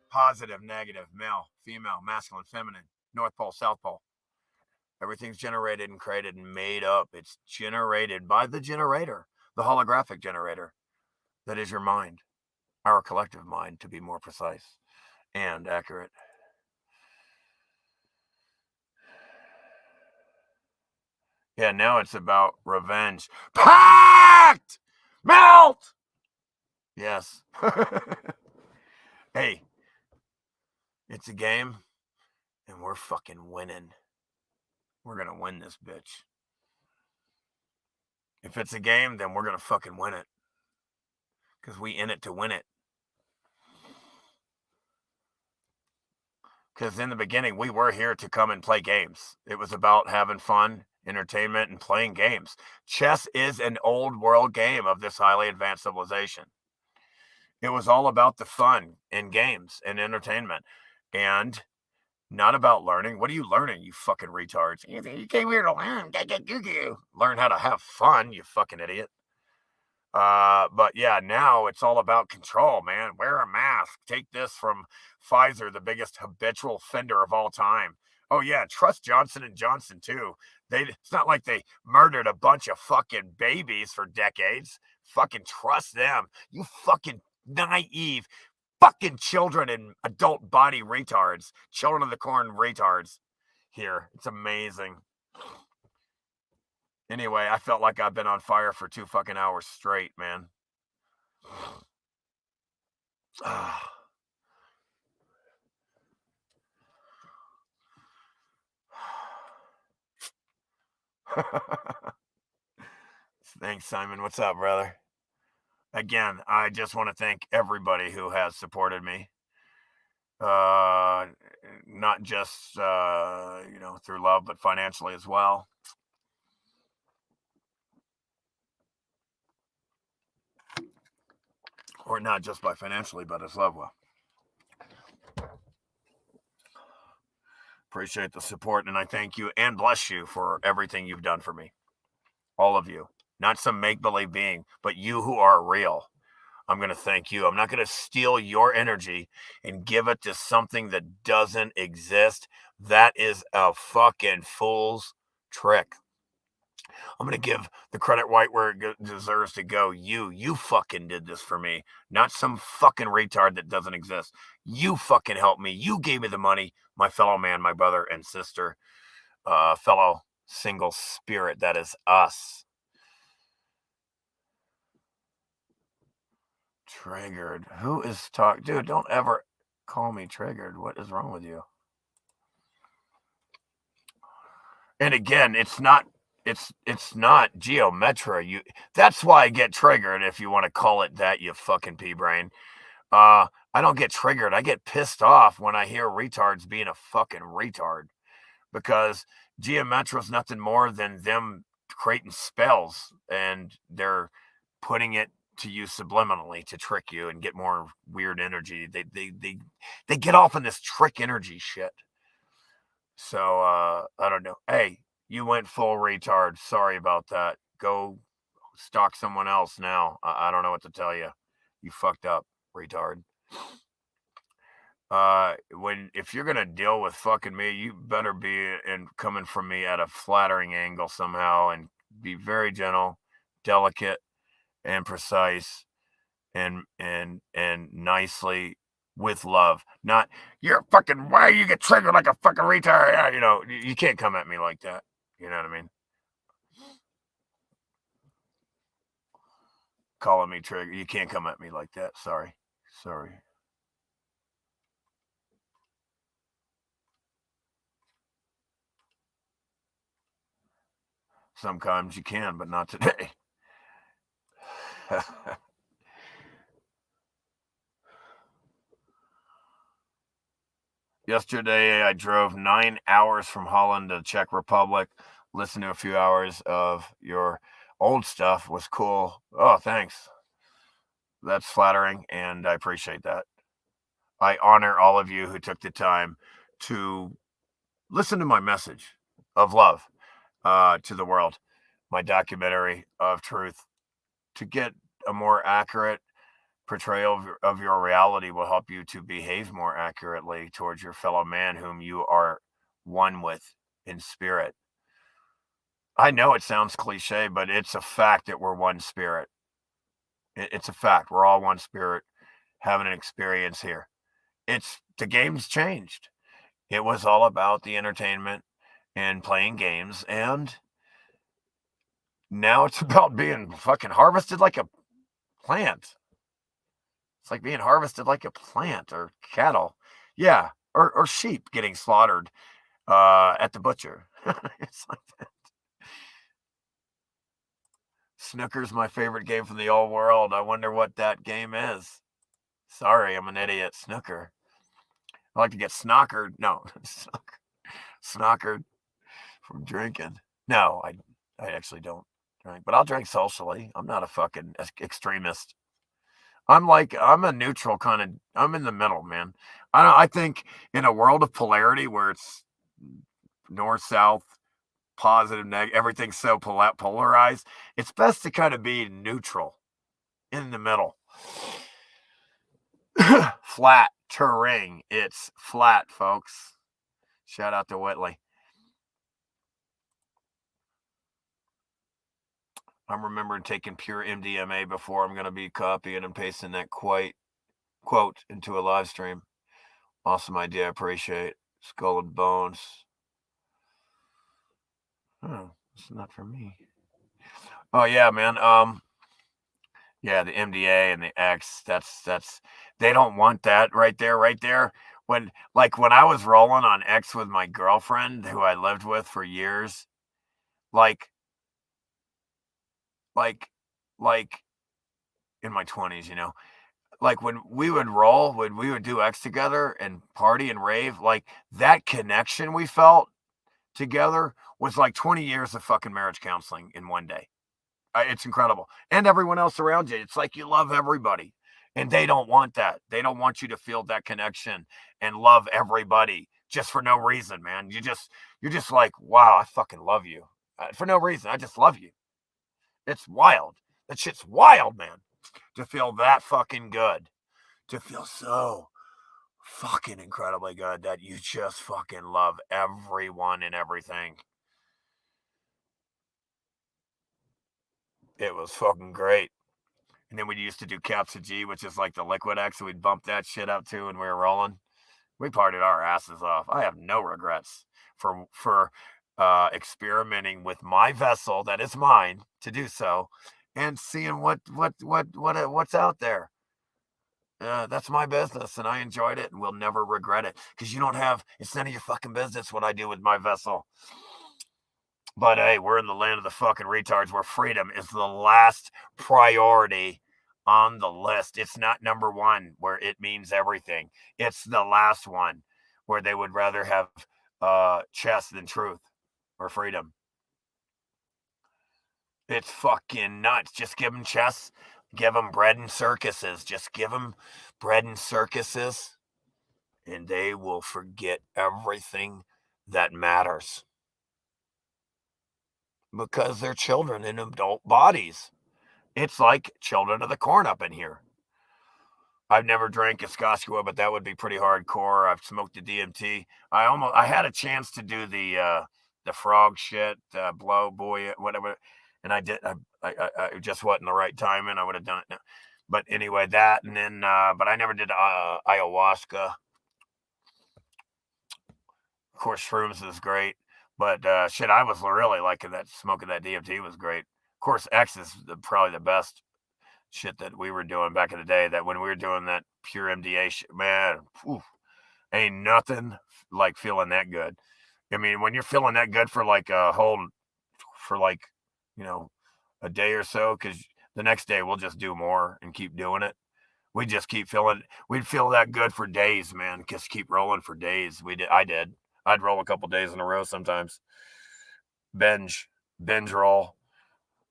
Positive, negative, male, female, masculine, feminine, North Pole, South Pole. Everything's generated and created and made up. It's generated by the generator, the holographic generator. That is your mind, our collective mind, to be more precise and accurate. Yeah, now it's about revenge. Pact! Melt! Yes. Hey, it's a game, and we're fucking winning. We're going to win this bitch. If it's a game, then we're going to fucking win it. Because we in it to win it. Because in the beginning, we were here to come and play games. It was about having fun, entertainment, and playing games. Chess is an old world game of this highly advanced civilization. It was all about the fun and games and entertainment. And not about learning. What are you learning, you fucking retards? You came here to learn. Learn how to have fun, you fucking idiot. But yeah, now it's all about control, man. Wear a mask. Take this from Pfizer, the biggest habitual offender of all time. Oh yeah, trust Johnson & Johnson too. It's not like they murdered a bunch of fucking babies for decades. Fucking trust them. You fucking naive fucking children and adult body retards, children of the corn retards here. It's amazing. Anyway, I felt like I've been on fire for 2 fucking hours straight, man. Thanks, Simon. What's up, brother? Again, I just want to thank everybody who has supported me. Not just, through love, but financially as well. Or not just by financially, but as love will. Appreciate the support, and I thank you and bless you for everything you've done for me. All of you. Not some make-believe being, but you who are real. I'm going to thank you. I'm not going to steal your energy and give it to something that doesn't exist. That is a fucking fool's trick. I'm going to give the credit right where it deserves to go. You fucking did this for me. Not some fucking retard that doesn't exist. You fucking helped me. You gave me the money. My fellow man, my brother and sister, fellow single spirit. That is us. Triggered. Who is talking? Dude, don't ever call me triggered. What is wrong with you? And again, it's not Geometra. That's why I get triggered, if you want to call it that, you fucking pea brain. I don't get triggered. I get pissed off when I hear retards being a fucking retard, because Geometra is nothing more than them creating spells, and they're putting it to you subliminally to trick you and get more weird energy. They get off on this trick energy shit. So I don't know. Hey, you went full retard. Sorry about that. Go stalk someone else now. I don't know what to tell you. You fucked up, retard. If you're gonna deal with fucking me, you better be coming from me at a flattering angle somehow, and be very gentle, delicate, and precise, and nicely, with love. Not, you're fucking, why you get triggered like a fucking retard? You can't come at me like that. You know what I mean? Calling me trigger. You can't come at me like that. Sorry. Sometimes you can, but not today. Yesterday, I drove 9 hours from Holland to Czech Republic. Listened to a few hours of your old stuff. Was cool. Oh, thanks. That's flattering, and I appreciate that. I honor all of you who took the time to listen to my message of love to the world, my documentary of truth. To get a more accurate portrayal of your reality will help you to behave more accurately towards your fellow man whom you are one with in spirit. I know it sounds cliche, but it's a fact that we're one spirit. It's a fact. We're all one spirit having an experience here. The game's changed. It was all about the entertainment and playing games, and now it's about being fucking harvested like a plant. It's like being harvested like a plant, or cattle. Yeah, or sheep getting slaughtered at the butcher. It's like that. Snooker's my favorite game from the old world. I wonder what that game is. Sorry, I'm an idiot. Snooker. I like to get snockered. No, snockered from drinking. No, I actually don't drink, but I'll drink socially. I'm not a fucking extremist. I'm a neutral kind of. I'm in the middle, man. I think in a world of polarity where it's north, south, positive, negative, everything's so polarized, it's best to kind of be neutral, in the middle. Flat terrain. It's flat, folks. Shout out to Whitley. I'm remembering taking pure MDMA before. I'm going to be copying and pasting that quite quote into a live stream. Awesome idea. I appreciate. Skull and Bones. Oh, it's not for me. Oh yeah, man. Yeah, the MDA and the X. That's they don't want that right there. When I was rolling on X with my girlfriend, who I lived with for years, like in my 20s, like when we would roll, when we would do X together and party and rave, like that connection we felt together was like 20 years of fucking marriage counseling in one day. It's incredible. And everyone else around you. It's like you love everybody. And they don't want that. They don't want you to feel that connection and love everybody just for no reason, man. You're just like, wow, I fucking love you. For no reason. I just love you. It's wild. That shit's wild, man. To feel that fucking good. To feel so fucking incredibly good that you just fucking love everyone and everything. It was fucking great. And then we used to do Capsa G, which is like the Liquid X, and we'd bump that shit up too when we were rolling. We partied our asses off. I have no regrets for experimenting with my vessel that is mine to do so, and seeing what's out there. That's my business, and I enjoyed it, and will never regret it. Because it's none of your fucking business what I do with my vessel. But hey, we're in the land of the fucking retards where freedom is the last priority on the list. It's not number one where it means everything. It's the last one where they would rather have chess than truth or freedom. It's fucking nuts. Just give them chess. Give them bread and circuses. Just give them bread and circuses, and they will forget everything that matters. Because they're children in adult bodies. It's like children of the corn up in here. I've never drank Escasqua, but that would be pretty hardcore. I've smoked the DMT. I had a chance to do the frog shit, blow boy, whatever, and I did. I just wasn't the right timing. I would have done it. But anyway, that, and then, but I never did ayahuasca. Of course, shrooms is great. But shit, I was really liking that. Smoking that DMT was great. Of course, X is probably the best shit that we were doing back in the day. That when we were doing that pure MDA shit, man, ain't nothing like feeling that good. I mean, when you're feeling that good for like a day or so, because the next day we'll just do more and keep doing it. We just keep feeling. We'd feel that good for days, man. Just keep rolling for days. I did. I'd roll a couple days in a row sometimes. Binge roll.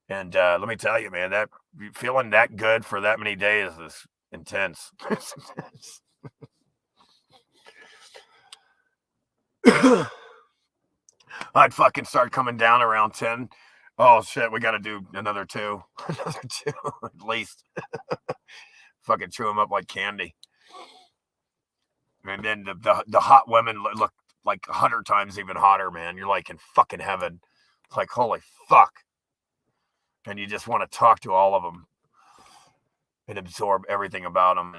And let me tell you, man, that feeling that good for that many days is intense. It's intense. I'd fucking start coming down around 10. Oh, shit, we got to do another 2. Another 2, at least. Fucking chew them up like candy. And then the hot women look like 100 times even hotter, man. You're like in fucking heaven. It's like, holy fuck. And you just want to talk to all of them and absorb everything about them.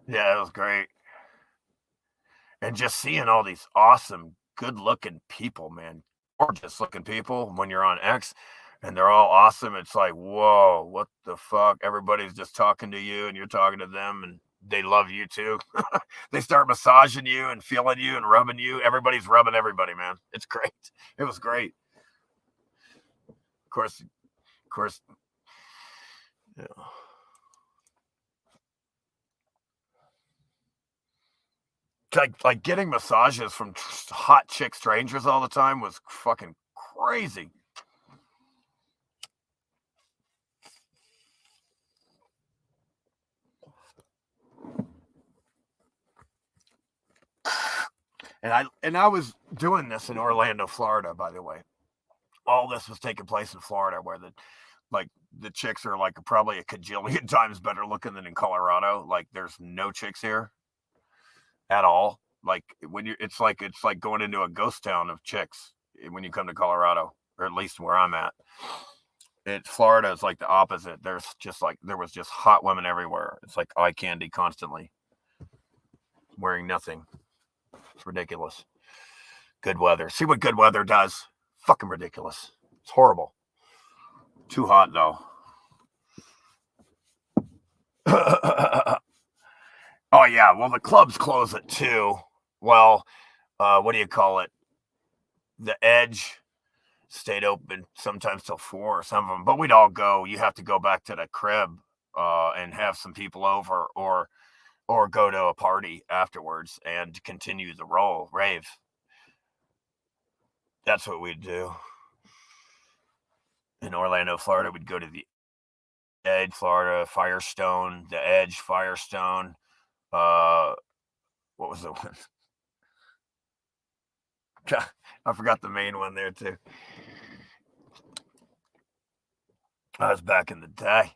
Yeah, it was great. And just seeing all these awesome, good-looking people, man. Gorgeous-looking people when you're on X, and they're all awesome. It's like, whoa, what the fuck? Everybody's just talking to you, and you're talking to them, and they love you too. They start massaging you and feeling you and rubbing you. Everybody's rubbing everybody, man. It's great. It was great. Of course, yeah. Like getting massages from hot chick strangers all the time was fucking crazy. And I was doing this in Orlando, Florida, by the way. All this was taking place in Florida, where the chicks are like probably a cajillion times better looking than in Colorado. Like there's no chicks here at all. Like when it's like going into a ghost town of chicks. when you come to Colorado, or at least where I'm at. Florida is like the opposite. There was just hot women everywhere. It's like eye candy constantly. Wearing nothing. It's ridiculous. Good weather. See what good weather does? Fucking ridiculous. It's horrible. Too hot though. Oh yeah, well the clubs close at 2. Well, what do you call it? The Edge stayed open sometimes till 4, or some of them, but we'd all go. You have to go back to the crib and have some people over, or go to a party afterwards and continue the rave. That's what we'd do. In Orlando, Florida, we'd go to the Edge, Florida, Firestone, the Edge, Firestone. What was the one? I forgot the main one there too. That was back in the day.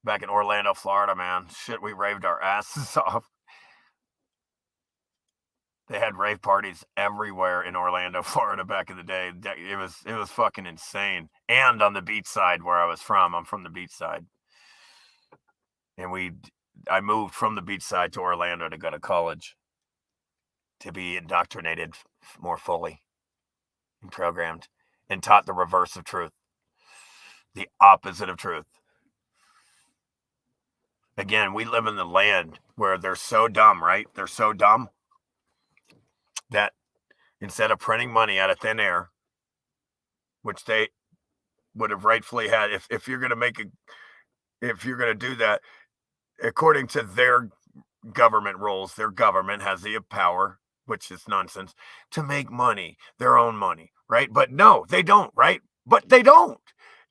Back in Orlando, Florida, man. Shit, we raved our asses off. They had rave parties everywhere in Orlando, Florida back in the day. It was fucking insane. And on the beach side where I was from. I'm from the beach side. And I moved from the beach side to Orlando to go to college, to be indoctrinated more fully and programmed and taught the reverse of truth, the opposite of truth. Again, we live in the land where they're so dumb, right? They're so dumb that instead of printing money out of thin air, which they would have rightfully had, if you're going to do that, according to their government rules, their government has the power, which is nonsense, to make money, their own money, right? But no, they don't, right? But they don't.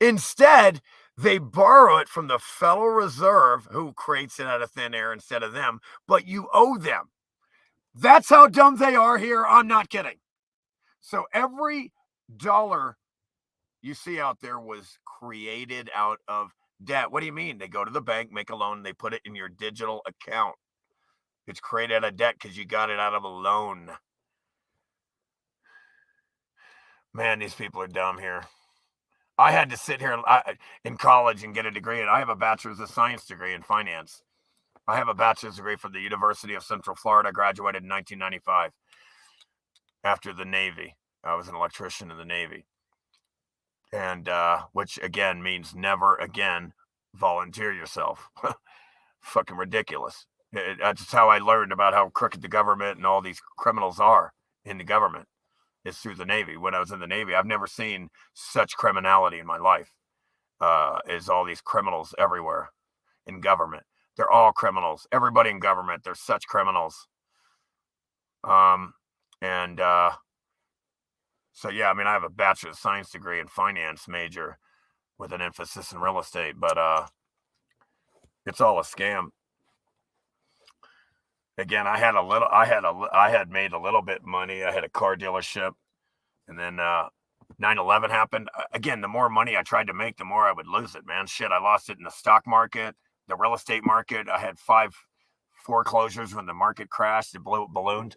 Instead, they borrow it from the Federal Reserve, who creates it out of thin air instead of them, but you owe them. That's how dumb they are here. I'm not kidding. So every dollar you see out there was created out of debt. What do you mean? They go to the bank, make a loan, they put it in your digital account. It's created out of debt because you got it out of a loan. Man, these people are dumb here. I had to sit here in college and get a degree, and I have a bachelor's of science degree in finance. I have a bachelor's degree from the University of Central Florida. Graduated in 1995 after the Navy. I was an electrician in the Navy. And which, again, means never again volunteer yourself. Fucking ridiculous. That's how I learned about how crooked the government and all these criminals are in the government. Is through the Navy. When I was in the Navy, I've never seen such criminality in my life. Is all these criminals everywhere in government. They're all criminals. Everybody in government, they're such criminals. So yeah, I mean, I have a bachelor's of science degree in finance major with an emphasis in real estate, but it's all a scam. Again, I had made a little bit money. I had a car dealership, and then 9/11 happened. Again, the more money I tried to make, the more I would lose it, man. Shit, I lost it in the stock market, the real estate market. I had 5 foreclosures when the market crashed. It ballooned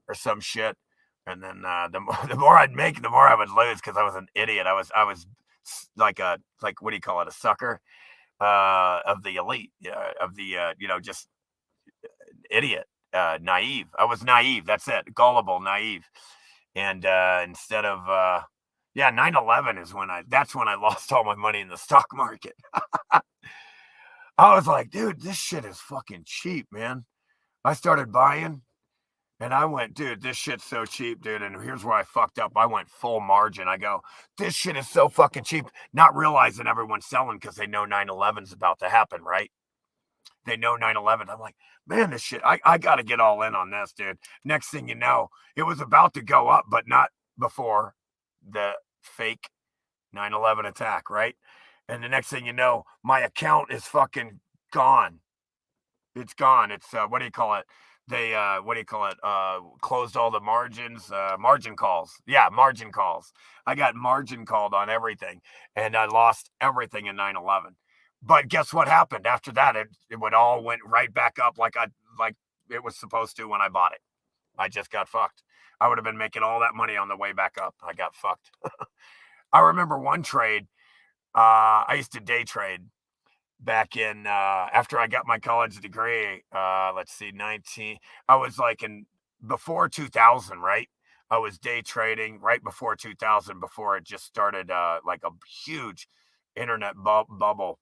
or some shit. And then the more I'd make, the more I would lose because I was an idiot. I was like what do you call it? A sucker of the elite, of the just idiot, naive. I was naive. That's it. Gullible, naive. And instead of 9/11 is that's when I lost all my money in the stock market. I was like, dude, this shit is fucking cheap, man. I started buying and I went, dude, this shit's so cheap, dude. And here's where I fucked up. I went full margin. I go, this shit is so fucking cheap. Not realizing everyone's selling because they know 9/11's about to happen, right? They know 9/11. I'm like, man, this shit, I got to get all in on this, dude. Next thing you know, it was about to go up, but not before the fake 9/11 attack, right? And the next thing you know, my account is fucking gone. It's gone. It's, what do you call it? They, closed all the margins, margin calls. Yeah, margin calls. I got margin called on everything, and I lost everything in 9/11. But guess what happened after that? It all went right back up like it was supposed to when I bought it. I just got fucked. I would have been making all that money on the way back up. I got fucked. I remember one trade. I used to day trade back in after I got my college degree. Let's see, 19. I was like before 2000, right? I was day trading right before 2000, before it just started like a huge internet bubble.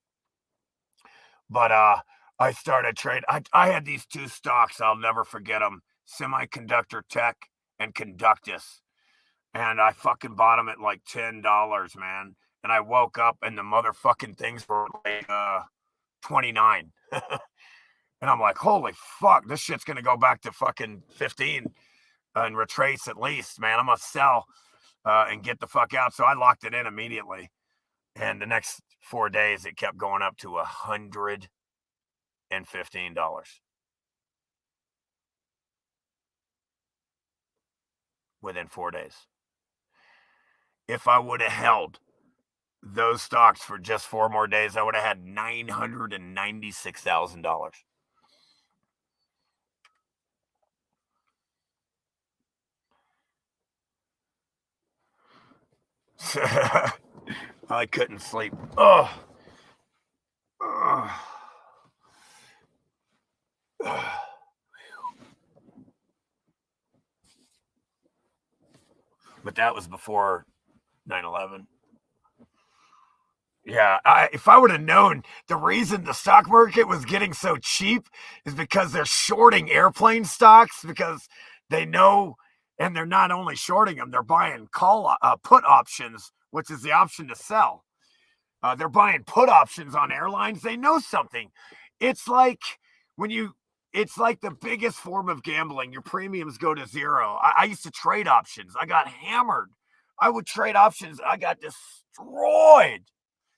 But I started trading. I had these two stocks. I'll never forget them: Semiconductor Tech and Conductus. And I fucking bought them at like $10, man. And I woke up and the motherfucking things were like 29. And I'm like, holy fuck, this shit's gonna go back to fucking 15 and retrace at least, man. I'm gonna sell and get the fuck out. So I locked it in immediately. And the next 4 days, it kept going up to $115 within 4 days. If I would have held those stocks for just 4 more days, I would have had $996,000. I couldn't sleep. Oh. But that was before 9/11. Yeah, if I would have known the reason the stock market was getting so cheap is because they're shorting airplane stocks, because they know, and they're not only shorting them, they're buying put options, which is the option to sell. They're buying put options on airlines. They know something. It's like it's like the biggest form of gambling. Your premiums go to zero. I used to trade options. I got hammered. I would trade options. I got destroyed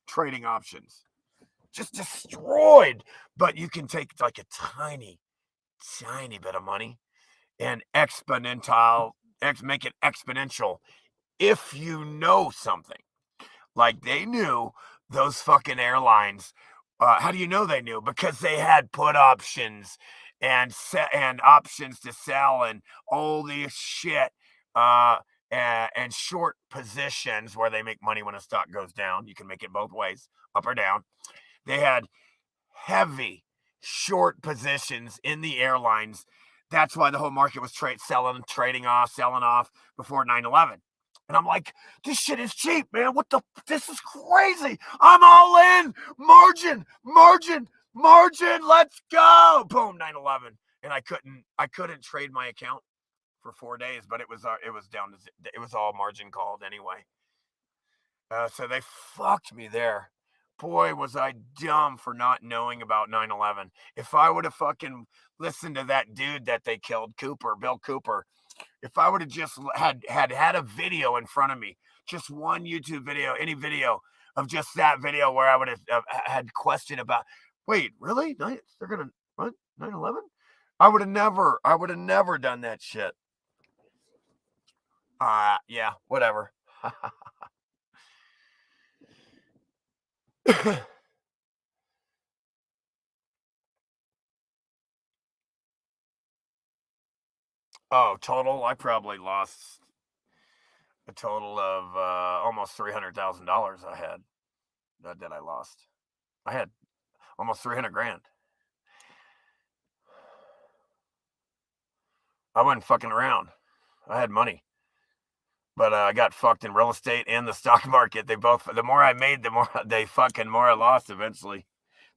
trading options. Just destroyed. But you can take like a tiny bit of money and make it exponential if you know something. Like they knew, those fucking airlines. How do you know they knew? Because they had put options and options to sell and all this shit. And short positions where they make money when a stock goes down. You can make it both ways, up or down. They had heavy short positions in the airlines. That's why the whole market was trading off, selling off before 9/11. And I'm like, this shit is cheap, man. This is crazy. I'm all in. Margin. Let's go. Boom, 9/11. And I couldn't trade my account for 4 days, but it was down to, it was all margin called anyway. So they fucked me there. Boy, was I dumb for not knowing about 9/11. If I would have fucking listened to that dude that they killed, Bill Cooper, if I would have just had a video in front of me, just one YouTube video, any video of just that video, where I would have had question about, wait, really? They're gonna what? 9/11? I would have never done that shit. Yeah, whatever. Oh, total, I probably lost a total of almost $300,000. I had that I lost. I had almost 300 grand. I wasn't fucking around. I had money. But I got fucked in real estate and the stock market. The more I made, the more more I lost eventually.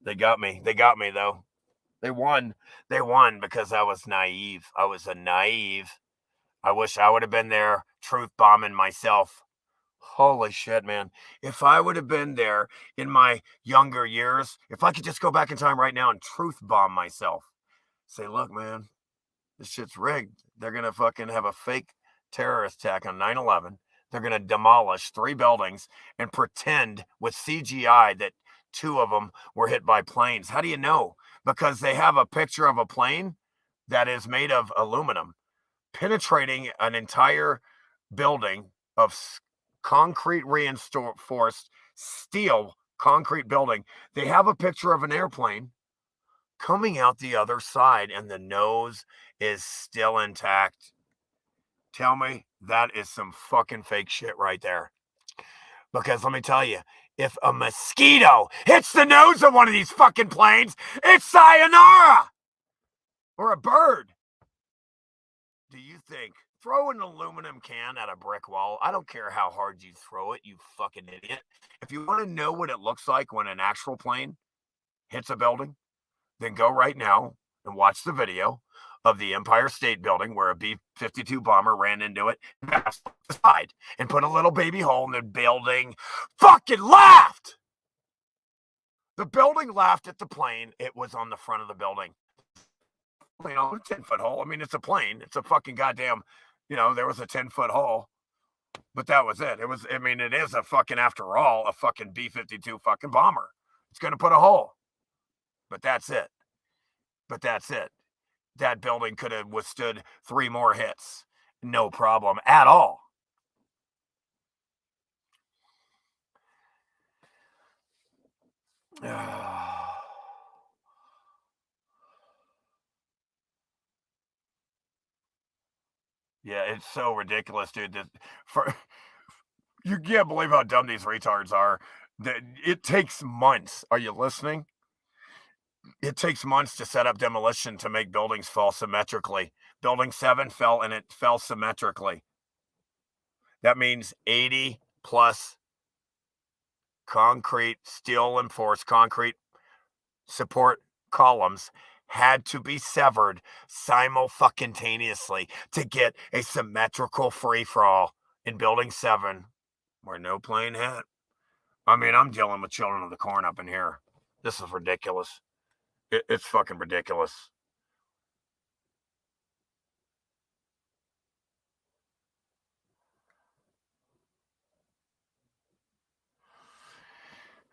They got me though. They won because I was naive. I was a naive. I wish I would have been there, truth bombing myself. Holy shit, man. If I would have been there in my younger years, if I could just go back in time right now and truth bomb myself, say, look, man, this shit's rigged. They're going to fucking have a fake terrorist attack on 9/11. They're going to demolish 3 buildings and pretend with CGI that 2 of them were hit by planes. How do you know? Because they have a picture of a plane that is made of aluminum penetrating an entire building of concrete reinforced steel concrete building. They have a picture of an airplane coming out the other side, and the nose is still intact. Tell me that is some fucking fake shit right there. Because let me tell you, if a mosquito hits the nose of one of these fucking planes, it's sayonara! Or a bird. Do you think, throw an aluminum can at a brick wall, I don't care how hard you throw it, you fucking idiot. If you want to know what it looks like when an actual plane hits a building, then go right now and watch the video of the Empire State Building where a B-52 bomber ran into it and put a little baby hole in the building. Fucking laughed! The building laughed at the plane. It was on the front of the building. You know, a 10-foot hole. I mean, it's a plane. It's a fucking goddamn, there was a 10-foot hole. But that was it. It is a fucking, after all, a fucking B-52 fucking bomber. It's going to put a hole. But that's it. That building could have withstood 3 more hits. No problem at all. Yeah, it's so ridiculous, dude. You can't believe how dumb these retards are. It takes months. Are you listening? It takes months to set up demolition to make buildings fall symmetrically. Building 7 fell, and it fell symmetrically. That means 80 plus concrete, steel-enforced concrete support columns had to be severed simultaneously to get a symmetrical free-for-all in Building 7, where no plane hit. I'm dealing with children of the corn up in here. This is ridiculous. It's fucking ridiculous.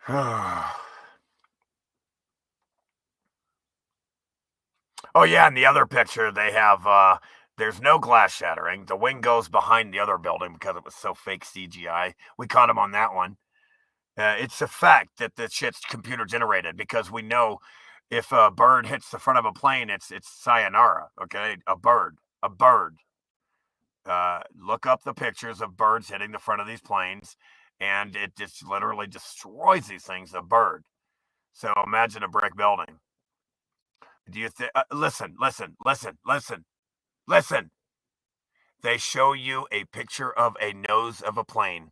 Oh, yeah, in the other picture, they have, there's no glass shattering. The wing goes behind the other building because it was so fake CGI. We caught him on that one. It's a fact that the shit's computer generated because we know if a bird hits the front of a plane, it's sayonara, okay? A bird. Look up the pictures of birds hitting the front of these planes, and it just literally destroys these things, a bird. So imagine a brick building. Do you think? Listen. They show you a picture of a nose of a plane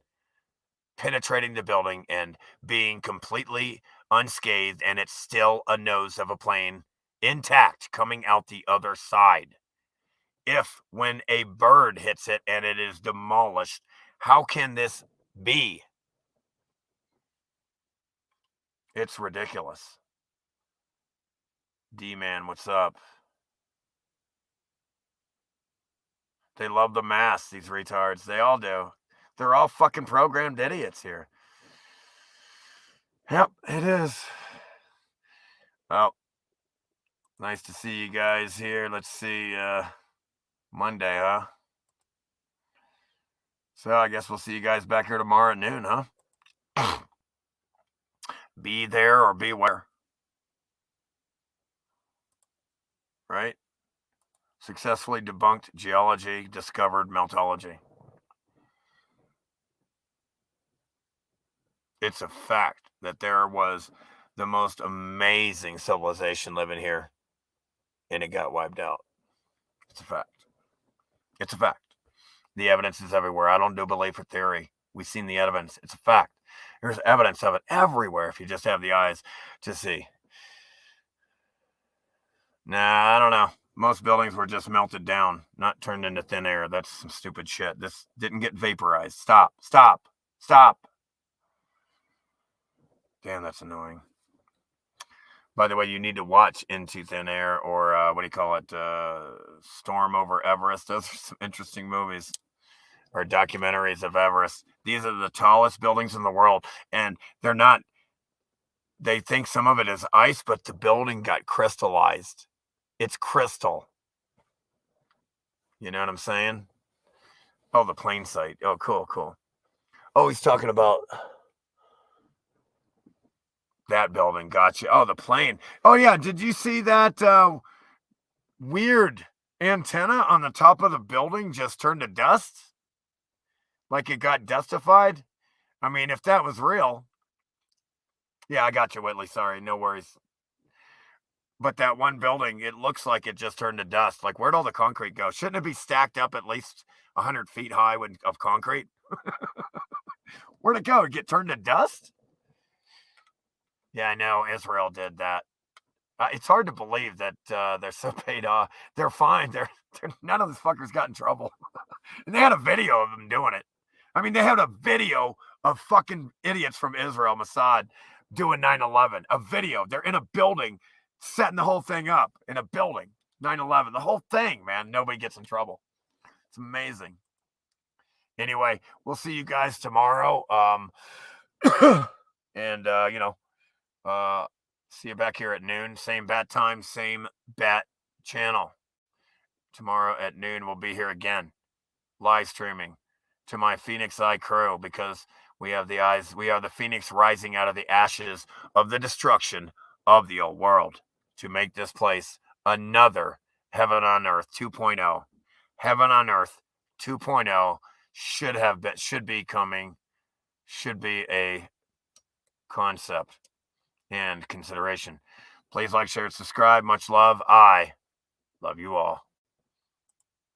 penetrating the building and being completely unscathed, and it's still a nose of a plane intact coming out the other side. If when a bird hits it and it is demolished, how can this be? It's ridiculous. D-Man, what's up? They love the mask, these retards. They all do. They're all fucking programmed idiots here. Yep, it is. Well, nice to see you guys here. Let's see, Monday, huh? So I guess we'll see you guys back here tomorrow at noon, huh? Be there or beware. Right? Successfully debunked geology, discovered meltology. It's a fact that there was the most amazing civilization living here, and it got wiped out. It's a fact. It's a fact. The evidence is everywhere. I don't do belief or theory. We've seen the evidence. It's a fact. There's evidence of it everywhere if you just have the eyes to see. Nah, I don't know. Most buildings were just melted down, not turned into thin air. That's some stupid shit. This didn't get vaporized. Stop. Damn, that's annoying. By the way, you need to watch Into Thin Air or what do you call it? Storm Over Everest. Those are some interesting movies or documentaries of Everest. These are the tallest buildings in the world, and they're not. They think some of it is ice, but the building got crystallized. It's crystal. You know what I'm saying? Oh, the plane site. Oh, cool. Oh, he's talking about That building, gotcha. Oh, the plane. Oh, yeah. Did you see that weird antenna on the top of the building just turned to dust? Like it got dustified? I mean, if that was real. Yeah, I got you, Whitley. Sorry, no worries. But that one building, it looks like it just turned to dust. Like, where'd all the concrete go? Shouldn't it be stacked up at least 100 feet high of concrete? Where'd it go? Get turned to dust? Yeah, I know. Israel did that. It's hard to believe that they're so paid off. They're fine. None of these fuckers got in trouble. And they had a video of them doing it. I mean, they had a video of fucking idiots from Israel, Mossad, doing 9/11. A video. They're in a building, setting the whole thing up in a building. 9/11. The whole thing, man. Nobody gets in trouble. It's amazing. Anyway, we'll see you guys tomorrow. And see you back here at noon. Same bat time, same bat channel. Tomorrow at noon, we'll be here again, live streaming to my Phoenix Eye crew, because we have the Phoenix rising out of the ashes of the destruction of the old world to make this place another Heaven on Earth 2.0. Heaven on Earth 2.0 should be a concept and consideration. Please like, share, and subscribe. Much love. I love you all.